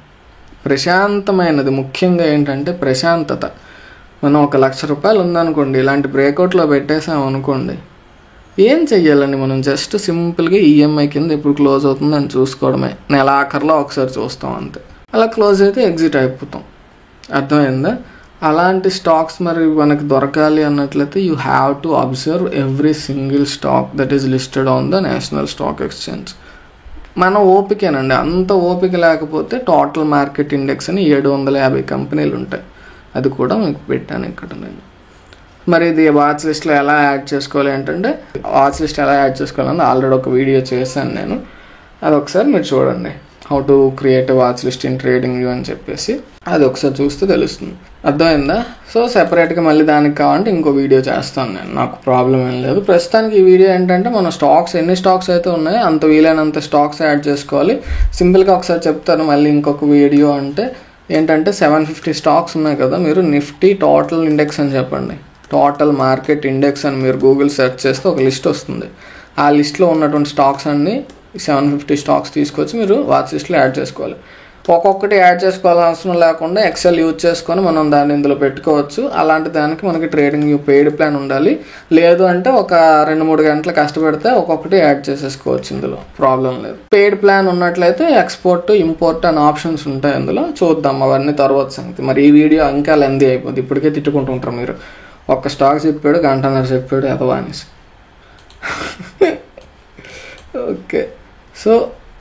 Speaker 1: ప్రశాంతమైనది ముఖ్యంగా ఏంటంటే ప్రశాంతత. మనం 1,00,000 రూపాయలు ఉందనుకోండి, ఇలాంటి బ్రేక్అవుట్లో పెట్టేసాం అనుకోండి, ఏం చెయ్యాలండి మనం? జస్ట్ సింపుల్గా ఈఎంఐ కింద ఎప్పుడు క్లోజ్ అవుతుందో అని చూసుకోవడమే. నెల ఆఖరిలో ఒకసారి చూస్తాం అంతే. అలా క్లోజ్ అయితే ఎగ్జిట్ అయిపోతాం. అర్థమైందా? అలాంటి స్టాక్స్ మరి మనకు దొరకాలి అన్నట్లయితే you have to observe every single stock that is listed on the national stock exchange. మన ఓపికేనండి, అంత ఓపిక లేకపోతే టోటల్ మార్కెట్ ఇండెక్స్ అని 750 కంపెనీలు ఉంటాయి, అది కూడా మీకు పెట్టాను ఇక్కడ నేను. మరి ఇది వాచ్ లిస్ట్లో ఎలా యాడ్ చేసుకోవాలి ఏంటంటే, వాచ్ లిస్ట్ ఎలా యాడ్ చేసుకోవాలని ఆల్రెడీ ఒక వీడియో చేశాను నేను, అది ఒకసారి మీరు చూడండి. How to create watch list in trading view అని చెప్పేసి, అది ఒకసారి చూస్తే తెలుస్తుంది. అర్థమైందా? సో సెపరేట్గా మళ్ళీ దానికి కావాలంటే ఇంకో వీడియో చేస్తాను నేను, నాకు ప్రాబ్లం ఏం లేదు. ప్రస్తుతానికి ఈ వీడియో ఏంటంటే మన స్టాక్స్ ఎన్ని స్టాక్స్ అయితే ఉన్నాయో అంత వీలైనంత స్టాక్స్ యాడ్ చేసుకోవాలి. సింపుల్గా ఒకసారి చెప్తాను మళ్ళీ ఇంకొక వీడియో. అంటే ఏంటంటే 750 స్టాక్స్ ఉన్నాయి కదా, మీరు నిఫ్టీ టోటల్ ఇండెక్స్ అని చెప్పండి, టోటల్ మార్కెట్ ఇండెక్స్ అని మీరు గూగుల్ సెర్చ్ చేస్తే ఒక లిస్ట్ వస్తుంది. ఆ లిస్ట్లో ఉన్నటువంటి స్టాక్స్ అన్నీ 750 స్టాక్స్ తీసుకొచ్చి మీరు వాచ్ లిస్ట్లో యాడ్ చేసుకోవాలి. ఒక్కొక్కటి యాడ్ చేసుకోవాల్సిన అవసరం లేకుండా ఎక్సెల్ యూజ్ చేసుకొని మనం దాన్ని ఇందులో పెట్టుకోవచ్చు. అలాంటి దానికి మనకి ట్రేడింగ్ పెయిడ్ ప్లాన్ ఉండాలి. లేదు అంటే ఒక 2-3 గంటలు కష్టపడితే ఒక్కొక్కటి యాడ్ చేసేసుకోవచ్చు, ఇందులో ప్రాబ్లం లేదు. పెయిడ్ ప్లాన్ ఉన్నట్లయితే ఎక్స్పోర్ట్ ఇంపోర్ట్ అనే ఆప్షన్స్ ఉంటాయి అందులో. చూద్దాం అవన్నీ తర్వాత సంగతి. మరి ఈ వీడియో ఇంకా లెందీ అయిపోద్ది, ఇప్పటికే తిట్టుకుంటుంటారు మీరు. ఒక్క స్టాక్ చెప్పాడు, గంటన్నర చెప్పాడు ఎదవా అనేసి. ఓకే, సో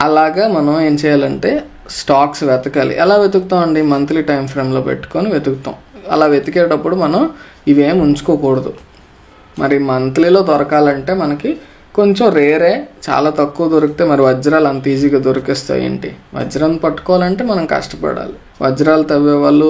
Speaker 1: అలాగా మనం ఏం చేయాలంటే స్టాక్స్ వెతకాలి. ఎలా వెతుకుతాం అండి? మంత్లీ టైం ఫ్రేమ్లో పెట్టుకొని వెతుకుతాం. అలా వెతికేటప్పుడు మనం ఇవేం ఉంచుకోకూడదు. మరి మంత్లీలో దొరకాలంటే మనకి కొంచెం రేరే, చాలా తక్కువ దొరికితే మరి వజ్రాలు అంత ఈజీగా దొరికేస్తాయి ఏంటి? వజ్రం పట్టుకోవాలంటే మనం కష్టపడాలి. వజ్రాలు తవ్వేవాళ్ళు,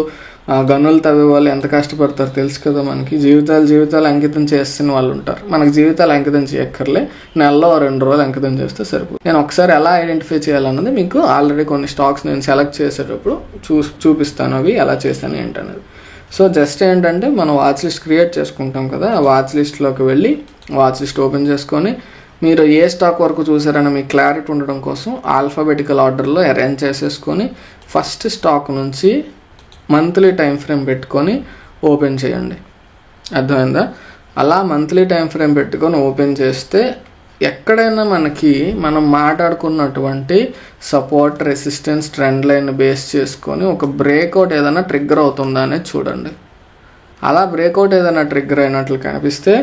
Speaker 1: గనులు తవ్వేవాళ్ళు ఎంత కష్టపడతారు తెలుసు కదా మనకి. జీవితాలు అంకితం చేస్తున్న వాళ్ళు ఉంటారు. మనకి జీవితాలు అంకితం చేయక్కర్లే, నెలలో 2 రోజులు అంకితం చేస్తే సరిపోతుంది. నేను ఒకసారి ఎలా ఐడెంటిఫై చేయాలన్నది మీకు ఆల్రెడీ కొన్ని స్టాక్స్ నేను సెలెక్ట్ చేసేటప్పుడు చూపిస్తాను, అవి ఎలా చేశాను ఏంటనేది. సో జస్ట్ ఏంటంటే మనం వాచ్ లిస్ట్ క్రియేట్ చేసుకుంటాం కదా, ఆ వాచ్ లిస్ట్లోకి వెళ్ళి వాచ్ లిస్ట్ ఓపెన్ చేసుకొని మీరు ఏ స్టాక్ వరకు చూసారని మీకు క్లారిటీ ఉండడం కోసం ఆల్ఫాబెటికల్ ఆర్డర్లో అరేంజ్ చేసేసుకొని ఫస్ట్ స్టాక్ నుంచి మంత్లీ టైం ఫ్రేమ్ పెట్టుకొని ఓపెన్ చేయండి. అర్థమైందా? అలా మంత్లీ టైం ఫ్రేమ్ పెట్టుకొని ఓపెన్ చేస్తే ఎక్కడైనా మనం మాట్లాడుకున్నటువంటి support, resistance, trend line base చేసుకొని ఒక బ్రేక్అవుట్ ఏదైనా ట్రిగ్గర్ అవుతుందా అనేది చూడండి. అలా బ్రేక్అవుట్ ఏదైనా ట్రిగ్గర్ అయినట్లు కనిపిస్తే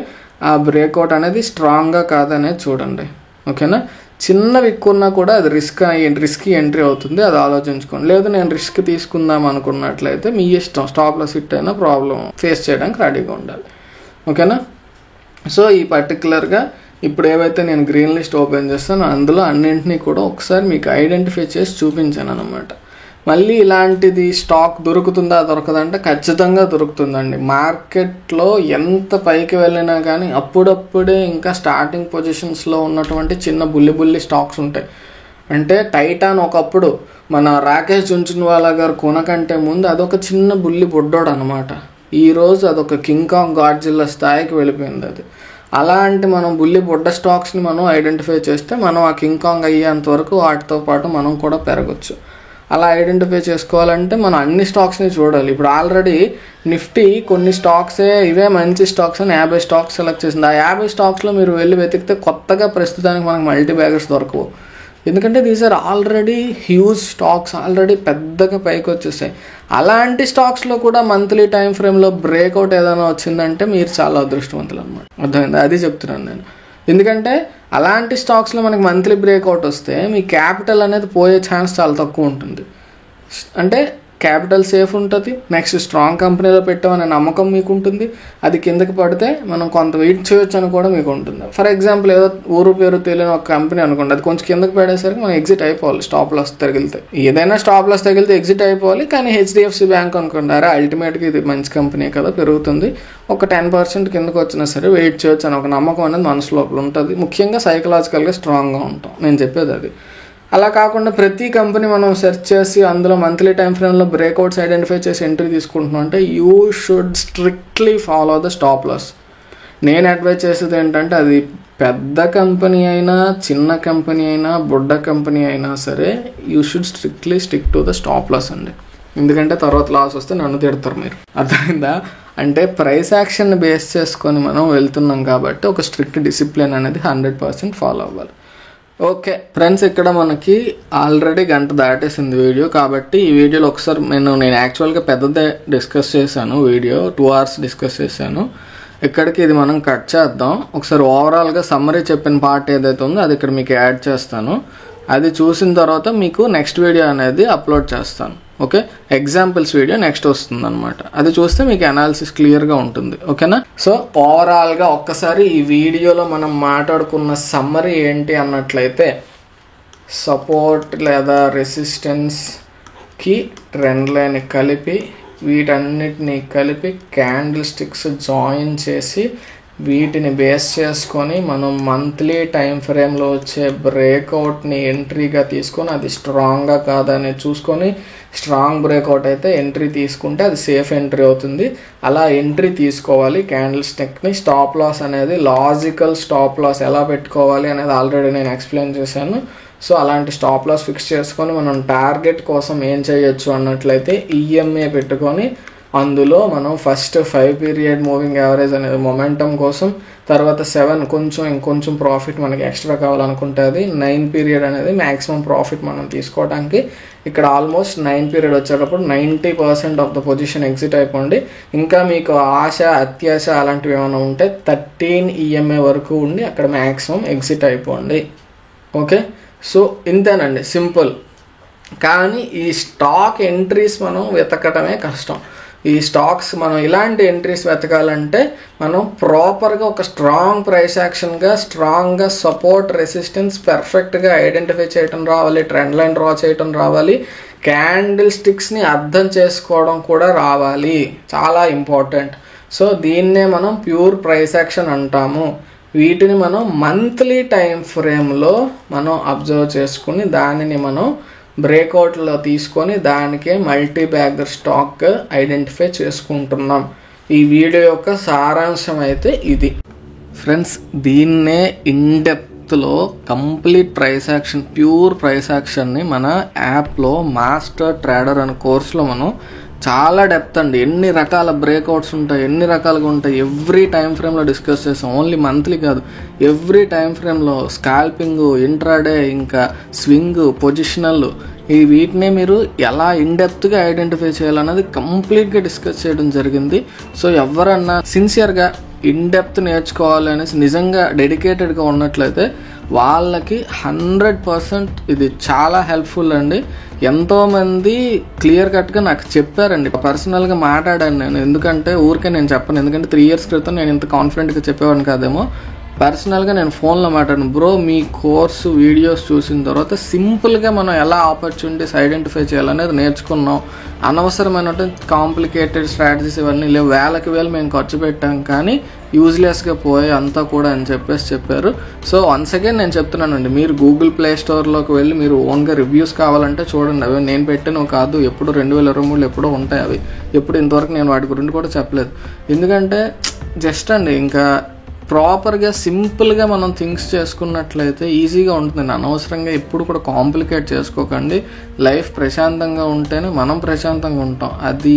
Speaker 1: ఆ బ్రేక్అవుట్ అనేది స్ట్రాంగ్గా కాదనేది చూడండి. ఓకేనా? చిన్న విక్కున్నా కూడా అది రిస్కీ ఎంట్రీ అవుతుంది, అది ఆలోచించుకోండి. లేదు నేను రిస్క్ తీసుకుందాం అనుకున్నట్లయితే మీ ఇష్టం, స్టాప్ లాస్ హిట్ అయినా ప్రాబ్లం ఫేస్ చేయడానికి రెడీగా ఉండాలి. ఓకేనా? సో ఈ పర్టికులర్గా ఇప్పుడు ఏవైతే నేను గ్రీన్ లిస్ట్ ఓపెన్ చేస్తానో అందులో అన్నింటినీ కూడా ఒకసారి మీకు ఐడెంటిఫై చేసి చూపించాను అన్నమాట. మళ్ళీ ఇలాంటిది స్టాక్ దొరకదంటే ఖచ్చితంగా దొరుకుతుందండి. మార్కెట్లో ఎంత పైకి వెళ్ళినా కానీ అప్పుడప్పుడే ఇంకా స్టార్టింగ్ పొజిషన్స్లో ఉన్నటువంటి చిన్న బుల్లి స్టాక్స్ ఉంటాయి. అంటే టైటాన్ ఒకప్పుడు మన రాకేష్ జున్జున్వాలా గారు కొనకంటే ముందు అదొక చిన్న బుడ్డోడు అనమాట. ఈరోజు అదొక కింగ్ కాంగ్ గాడ్జిల్లా స్థాయికి వెళ్ళిపోయింది అది. అలాంటి మనం బుడ్డ స్టాక్స్ని మనం ఐడెంటిఫై చేస్తే మనం ఆ కింగ్ కాంగ్ అయ్యేంత వరకు వాటితో పాటు మనం కూడా పెరగచ్చు. అలా ఐడెంటిఫై చేసుకోవాలంటే మనం అన్ని స్టాక్స్ని చూడాలి. ఇప్పుడు ఆల్రెడీ నిఫ్టీ కొన్ని స్టాక్సే ఇవే మంచి స్టాక్స్ అని 50 స్టాక్స్ సెలెక్ట్ చేసింది. ఆ 50 స్టాక్స్లో మీరు వెళ్ళి వెతికితే కొత్తగా ప్రస్తుతానికి మనకు మల్టీ బ్యాగర్స్ దొరకవు. ఎందుకంటే these are already huge stocks, already పెద్దగా పైకి వచ్చేసాయి. అలాంటి స్టాక్స్లో కూడా మంత్లీ టైం ఫ్రేమ్లో బ్రేక్అవుట్ ఏదైనా వచ్చిందంటే మీరు చాలా అదృష్టవంతులు అనమాట. అర్థమైందా? అది చెప్తున్నాను నేను. ఎందుకంటే అలాంటి స్టాక్స్లో మనకి మంత్లీ బ్రేక్అవుట్ వస్తే మీ క్యాపిటల్ అనేది పోయే ఛాన్స్ చాలా తక్కువ ఉంటుంది. అంటే క్యాపిటల్ సేఫ్ ఉంటుంది, నెక్స్ట్ స్ట్రాంగ్ కంపెనీలో పెట్టామనే నమ్మకం మీకు ఉంటుంది. అది కిందకి పడితే మనం కొంత వెయిట్ చేయొచ్చు అని కూడా మీకు ఉంటుంది. ఫర్ ఎగ్జాంపుల్ ఏదో ఊరు పేరు తెలియని ఒక కంపెనీ అనుకోండి, అది కొంచెం కిందకి పడేసరికి మనం ఎగ్జిట్ అయిపోవాలి. స్టాప్ లాస్ తగిలితే ఏదైనా స్టాప్ లాస్ తగిలితే ఎగ్జిట్ అయిపోవాలి. కానీ HDFC బ్యాంక్ అనుకుంటారా, అల్టిమేట్గా ఇది మంచి కంపెనీ కదా, పెరుగుతుంది, ఒక 10% కిందకు వచ్చినా సరే వెయిట్ చేయొచ్చు అని ఒక నమ్మకం అనేది మనసు లోపల ఉంటుంది. ముఖ్యంగా సైకలాజికల్గా స్ట్రాంగ్గా ఉంటాం, నేను చెప్పేది అది. అలా కాకుండా ప్రతి కంపెనీ మనం సెర్చ్ చేసి అందులో మంత్లీ టైం ఫ్రేమ్లో బ్రేక్అవుట్స్ ఐడెంటిఫై చేసి ఎంట్రీ తీసుకుంటున్నాం అంటే you should strictly follow the stop loss. నేను అడ్వైజ్ చేసేది ఏంటంటే అది పెద్ద కంపెనీ అయినా, చిన్న కంపెనీ అయినా, బుడ్డ కంపెనీ అయినా సరే you should strictly stick to the stop loss అండి. ఎందుకంటే తర్వాత లాస్ వస్తే నన్ను తిడతారు మీరు. అర్థమైందా? అంటే ప్రైస్ యాక్షన్ బేస్ చేసుకొని మనం వెళ్తున్నాం కాబట్టి ఒక స్ట్రిక్ట్ డిసిప్లిన్ అనేది 100% ఫాలో అవ్వాలి. ఓకే ఫ్రెండ్స్, ఇక్కడ మనకి ఆల్రెడీ గంట దాటేసింది వీడియో. కాబట్టి ఈ వీడియోలో ఒకసారి నేను యాక్చువల్గా పెద్దదే డిస్కస్ చేశాను, వీడియో 2 hours డిస్కస్ చేశాను. ఇక్కడికి ఇది మనం కట్ చేద్దాం. ఒకసారి ఓవరాల్గా సమ్మరీ చెప్పిన పార్ట్ ఏదైతే ఉందో అది ఇక్కడ మీకు యాడ్ చేస్తాను. అది చూసిన తర్వాత మీకు నెక్స్ట్ వీడియో అనేది అప్లోడ్ చేస్తాను. ఓకే, ఎగ్జాంపుల్స్ వీడియో నెక్స్ట్ వస్తుంది అనమాట. అది చూస్తే మీకు అనాలిసిస్ క్లియర్గా ఉంటుంది. ఓకేనా? సో ఓవరాల్గా ఒక్కసారి ఈ వీడియోలో మనం మాట్లాడుకున్న సమ్మరీ ఏంటి అన్నట్లయితే, సపోర్ట్ లేదా రెసిస్టెన్స్కి ట్రెండ్ లైన్ కలిపి వీటన్నిటిని కలిపి క్యాండిల్ స్టిక్స్ జాయిన్ చేసి వీటిని బేస్ చేసుకొని మనం మంత్లీ టైం ఫ్రేమ్లో వచ్చే బ్రేక్అవుట్ని ఎంట్రీగా తీసుకొని అది స్ట్రాంగ్గా కాదని చూసుకొని స్ట్రాంగ్ బ్రేక్అవుట్ అయితే ఎంట్రీ తీసుకుంటే అది సేఫ్ ఎంట్రీ అవుతుంది. అలా ఎంట్రీ తీసుకోవాలి క్యాండిల్ స్టిక్ని. స్టాప్ లాస్ అనేది లాజికల్ స్టాప్ లాస్ ఎలా పెట్టుకోవాలి అనేది ఆల్రెడీ నేను ఎక్స్ప్లెయిన్ చేశాను. సో అలాంటి స్టాప్ లాస్ ఫిక్స్ చేసుకొని మనం టార్గెట్ కోసం ఏం చేయొచ్చు అన్నట్లయితే ఈఎంఏ పెట్టుకొని అందులో మనం ఫస్ట్ 5 పీరియడ్ మూవింగ్ యావరేజ్ అనేది మొమెంటం కోసం, తర్వాత 7 ఇంకొంచెం ప్రాఫిట్ మనకి ఎక్స్ట్రా కావాలనుకుంటే అది 9 పీరియడ్ అనేది మ్యాక్సిమం ప్రాఫిట్ మనం తీసుకోవడానికి. ఇక్కడ ఆల్మోస్ట్ 9 పీరియడ్ వచ్చేటప్పుడు 90% ఆఫ్ ద పొజిషన్ ఎగ్జిట్ అయిపోండి. ఇంకా మీకు ఆశ అత్యాశ అలాంటివి ఏమైనా ఉంటే 13 ఈఎంఏ వరకు ఉండి అక్కడ మ్యాక్సిమం ఎగ్జిట్ అయిపోండి. ఓకే, సో ఇంతేనండి, సింపుల్. కానీ ఈ స్టాక్ ఎంట్రీస్ మనం వెతకటమే కష్టం. ఈ స్టాక్స్ మనం ఇలాంటి ఎంట్రీస్ వెతకాలంటే మనం ప్రాపర్గా ఒక స్ట్రాంగ్ ప్రైస్ యాక్షన్గా స్ట్రాంగ్గా సపోర్ట్ రెసిస్టెన్స్ పర్ఫెక్ట్గా ఐడెంటిఫై చేయటం రావాలి, ట్రెండ్ లైన్ డ్రా చేయటం రావాలి, క్యాండిల్ స్టిక్స్ని అర్థం చేసుకోవడం కూడా రావాలి, చాలా ఇంపార్టెంట్. సో దీన్నే మనం ప్యూర్ ప్రైస్ యాక్షన్ అంటాము. వీటిని మనం మంత్లీ టైం ఫ్రేమ్లో మనం అబ్జర్వ్ చేసుకుని దానిని మనం బ్రేక్అవుట్లో తీసుకొని దానికే మల్టీ బ్యాగర్ స్టాక్ ఐడెంటిఫై చేసుకుంటున్నాం. ఈ వీడియో యొక్క సారాంశం అయితే ఇది ఫ్రెండ్స్. దీన్నే ఇన్డెప్త్లో complete price action, pure price యాక్షన్ని మన యాప్లో మాస్టర్ ట్రేడర్ అనే కోర్సులో మనం చాలా డెప్త్ అండి, ఎన్ని రకాల బ్రేక్అవుట్స్ ఉంటాయి, ఎన్ని రకాలుగా ఉంటాయి, ఎవ్రీ టైం ఫ్రేమ్లో డిస్కస్ చేస్తాం. ఓన్లీ మంత్లీ కాదు, ఎవ్రీ టైం ఫ్రేమ్లో స్కాల్పింగ్, ఇంట్రాడే, ఇంకా స్వింగ్, పొజిషనల్, ఈ వీటినే మీరు ఎలా ఇన్డెప్త్గా ఐడెంటిఫై చేయాలన్నది కంప్లీట్గా డిస్కస్ చేయడం జరిగింది. సో ఎవరన్నా సిన్సియర్గా ఇన్డెప్త్ నేర్చుకోవాలి అనేసి నిజంగా డెడికేటెడ్గా ఉన్నట్లయితే వాళ్ళకి 100% ఇది చాలా హెల్ప్ఫుల్ అండి. ఎంతోమంది క్లియర్ కట్గా నాకు చెప్పారండి, పర్సనల్గా మాట్లాడాను నేను. ఎందుకంటే ఊరికే నేను చెప్పను, ఎందుకంటే 3 years క్రితం నేను ఇంత కాన్ఫిడెంట్గా చెప్పేవాడిని కాదేమో. పర్సనల్గా నేను ఫోన్లో మాట్లాడాను, బ్రో మీ కోర్సు వీడియోస్ చూసిన తర్వాత సింపుల్గా మనం ఎలా ఆపర్చునిటీస్ ఐడెంటిఫై చేయాలనేది నేర్చుకున్నాం. అనవసరమైనటువంటి కాంప్లికేటెడ్ స్ట్రాటజీస్ ఇవన్నీ లేవు, వేలకి వేలు మేము ఖర్చు పెట్టాం కానీ యూజ్లెస్గా పోయే అంతా కూడా అని చెప్పారు. సో వన్స్ అగైన్ నేను చెప్తున్నానండి, మీరు గూగుల్ ప్లే స్టోర్లోకి వెళ్ళి మీరు ఓన్గా రివ్యూస్ కావాలంటే చూడండి. అవి నేను పెట్టినవి కాదు, ఎప్పుడు 2023 ఎప్పుడో ఉంటాయి అవి. ఎప్పుడు ఇంతవరకు నేను వాటి గురించి కూడా చెప్పలేదు. ఎందుకంటే జస్ట్ అండి ఇంకా ప్రాపర్గా సింపుల్గా మనం థింగ్స్ చేసుకున్నట్లయితే ఈజీగా ఉంటుంది. అనవసరంగా ఎప్పుడు కూడా కాంప్లికేట్ చేసుకోకండి. లైఫ్ ప్రశాంతంగా ఉంటేనే మనం ప్రశాంతంగా ఉంటాం. అది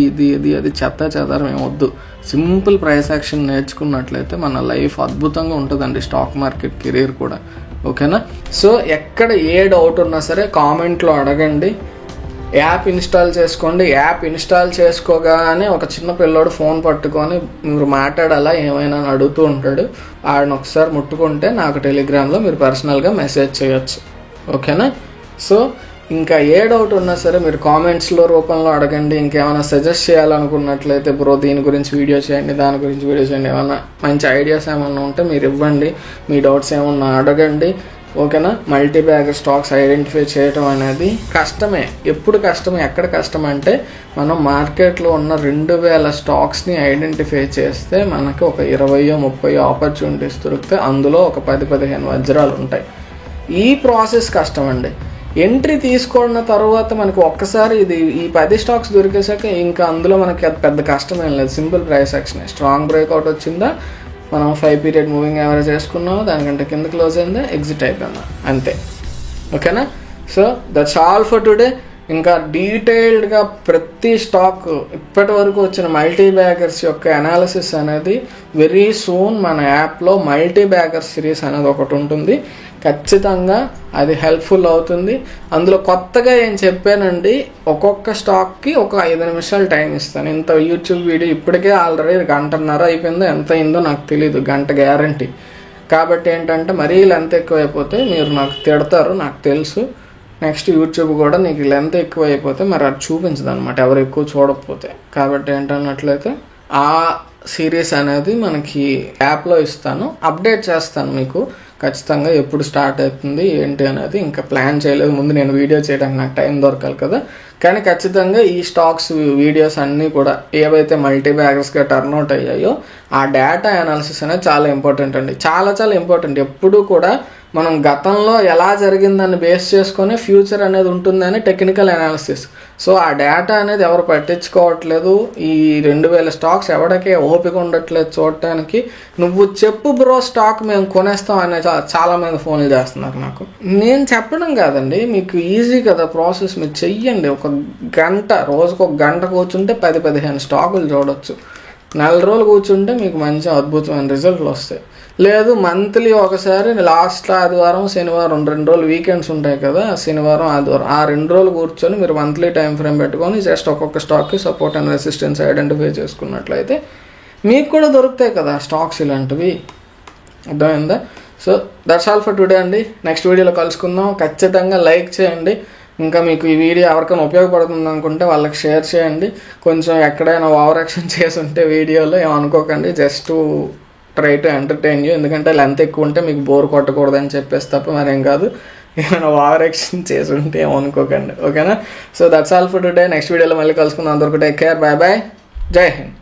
Speaker 1: చెత్తారం ఏమొద్దు. సింపుల్ ప్రైస్ యాక్షన్ నేర్చుకున్నట్లయితే మన లైఫ్ అద్భుతంగా ఉంటుందండి, స్టాక్ మార్కెట్ కెరీర్ కూడా. ఓకేనా? సో ఎక్కడ ఏ డౌట్ ఉన్నా సరే కామెంట్లో అడగండి. యాప్ ఇన్స్టాల్ చేసుకోండి. యాప్ ఇన్స్టాల్ చేసుకోగానే ఒక చిన్న పిల్లోడు ఫోన్ పట్టుకొని మీరు మాట్లాడాలా ఏమైనా అని అడుగుతూ ఉంటాడు. ఆడిని ఒకసారి ముట్టుకుంటే నాకు టెలిగ్రామ్లో మీరు పర్సనల్గా మెసేజ్ చేయొచ్చు. ఓకేనా? సో ఇంకా ఏ డౌట్ ఉన్నా సరే మీరు కామెంట్స్లో రూపంలో అడగండి. ఇంకేమైనా సజెస్ట్ చేయాలనుకున్నట్లయితే బ్రో దీని గురించి వీడియో చేయండి, దాని గురించి వీడియో చేయండి, ఏమైనా మంచి ఐడియాస్ ఏమైనా ఉంటే మీరు ఇవ్వండి. మీ డౌట్స్ ఏమన్నా అడగండి. ఓకేనా? మల్టీ బ్యాగర్ స్టాక్స్ ఐడెంటిఫై చేయటం అనేది కష్టమే. ఎప్పుడు కష్టమే, ఎక్కడ కష్టం అంటే మనం మార్కెట్లో ఉన్న 2000 స్టాక్స్ని ఐడెంటిఫై చేస్తే మనకి ఒక 20-30 ఆపర్చునిటీస్ దొరికితే అందులో ఒక 10-15 వజ్రాలు ఉంటాయి. ఈ ప్రాసెస్ కష్టం అండి. ఎంట్రీ తీసుకున్న తర్వాత మనకు ఒక్కసారి ఈ 10 స్టాక్స్ దొరికేసాక ఇంకా అందులో మనకి అది పెద్ద కష్టం ఏం లేదు. Simple price action. Strong breakout వచ్చిందా, మనం 5 పీరియడ్ మూవింగ్ యావరేజ్ వేసుకున్నాము, దానికంటే కింద క్లోజ్ అయిందా, ఎగ్జిట్ అయిపోయిందా, అంతే. ఓకేనా? So that's all for today. ఇంకా డీటెయిల్డ్గా ప్రతి స్టాక్ ఇప్పటి వరకు వచ్చిన మల్టీ బ్యాగర్స్ యొక్క అనాలిసిస్ అనేది వెరీ సూన్ మన యాప్లో మల్టీ బ్యాగర్ సిరీస్ అనేది ఒకటి ఉంటుంది. ఖచ్చితంగా అది హెల్ప్ఫుల్ అవుతుంది. అందులో కొత్తగా ఏం చెప్పానండి, ఒక్కొక్క స్టాక్కి ఒక 5 నిమిషాలు టైం ఇస్తాను. ఇంత యూట్యూబ్ వీడియో ఇప్పటికే ఆల్రెడీ 1:30 అయిపోయిందో, ఎంత అయిందో నాకు తెలియదు, 1 గంట గ్యారంటీ. కాబట్టి ఏంటంటే మరీ లెంత్ ఎక్కువైపోతే మీరు నాకు తిడతారు, నాకు తెలుసు. నెక్స్ట్ యూట్యూబ్ కూడా నీకు లెంత్ ఎక్కువ అయిపోతే మరి అది చూపించదు అనమాట, ఎవరు ఎక్కువ చూడకపోతే. కాబట్టి ఏంటన్నట్లయితే ఆ సిరీస్ అనేది మనకి యాప్లో ఇస్తాను, అప్డేట్ చేస్తాను మీకు ఖచ్చితంగా ఎప్పుడు స్టార్ట్ అవుతుంది ఏంటి అనేది. ఇంకా ప్లాన్ చేయలేదు, ముందు నేను వీడియో చేయడానికి నాకు టైం దొరకాలి కదా. కానీ ఖచ్చితంగా ఈ స్టాక్స్ వీడియోస్ అన్నీ కూడా ఏవైతే మల్టీ బ్యాగర్స్గా టర్న్అవుట్ అయ్యాయో ఆ డేటా అనాలిసిస్ అనేది చాలా ఇంపార్టెంట్ అండి, చాలా చాలా ఇంపార్టెంట్. ఎప్పుడు కూడా మనం గతంలో ఎలా జరిగిందని బేస్ చేసుకొని ఫ్యూచర్ అనేది ఉంటుందని టెక్నికల్ అనాలిసిస్. సో ఆ డేటా అనేది ఎవరు పట్టించుకోవట్లేదు. ఈ 2000 స్టాక్స్ ఎవరికే ఓపిక ఉండట్లేదు చూడటానికి. నువ్వు చెప్పు బ్రో స్టాక్ మేము కొనేస్తాం అనే చాలా మంది ఫోన్లు చేస్తున్నారు నాకు. నేను చెప్పడం కాదండి, మీకు ఈజీ కదా ప్రాసెస్, మీరు చెయ్యండి. ఒక గంట, రోజుకు ఒక గంట కూర్చుంటే 10-15 స్టాకులు చూడొచ్చు. 4 రోజులు కూర్చుంటే మీకు మంచి అద్భుతమైన రిజల్ట్లు వస్తాయి. లేదు మంత్లీ ఒకసారి లాస్ట్ ఆదివారం శనివారం 2 రోజులు వీకెండ్స్ ఉంటాయి కదా, శనివారం ఆదివారం, ఆ 2 రోజులు కూర్చొని మీరు మంత్లీ టైం ఫ్రేమ్ పెట్టుకొని జస్ట్ ఒక్కొక్క స్టాక్కి సపోర్ట్ అండ్ రెసిస్టెన్స్ ఐడెంటిఫై చేసుకున్నట్లయితే మీకు కూడా దొరుకుతాయి కదా స్టాక్స్ ఇలాంటివి. అర్థమైందా? So that's all for today అండి. నెక్స్ట్ వీడియోలో కలుసుకుందాం. ఖచ్చితంగా లైక్ చేయండి. ఇంకా మీకు ఈ వీడియో ఎవరికైనా ఉపయోగపడుతుంది అనుకుంటే వాళ్ళకి షేర్ చేయండి. కొంచెం ఎక్కడైనా ఓవర్ యాక్షన్ చేసి ఉంటే వీడియోలో ఏమనుకోకండి, just try to entertain you. ఎందుకంటే లెంత్ ఎక్కువ ఉంటే మీకు బోర్ కొట్టకూడదని చెప్పేసి తప్ప మరేం కాదు. ఏమైనా ఓవర్ యాక్షన్ చేసి ఉంటే ఏమనుకోకండి. ఓకేనా? So that's all for today. Next వీడియోలో మళ్ళీ కలుసుకుందాం. అందరికీ టేక్ కేర్. Bye bye. జై హింద్.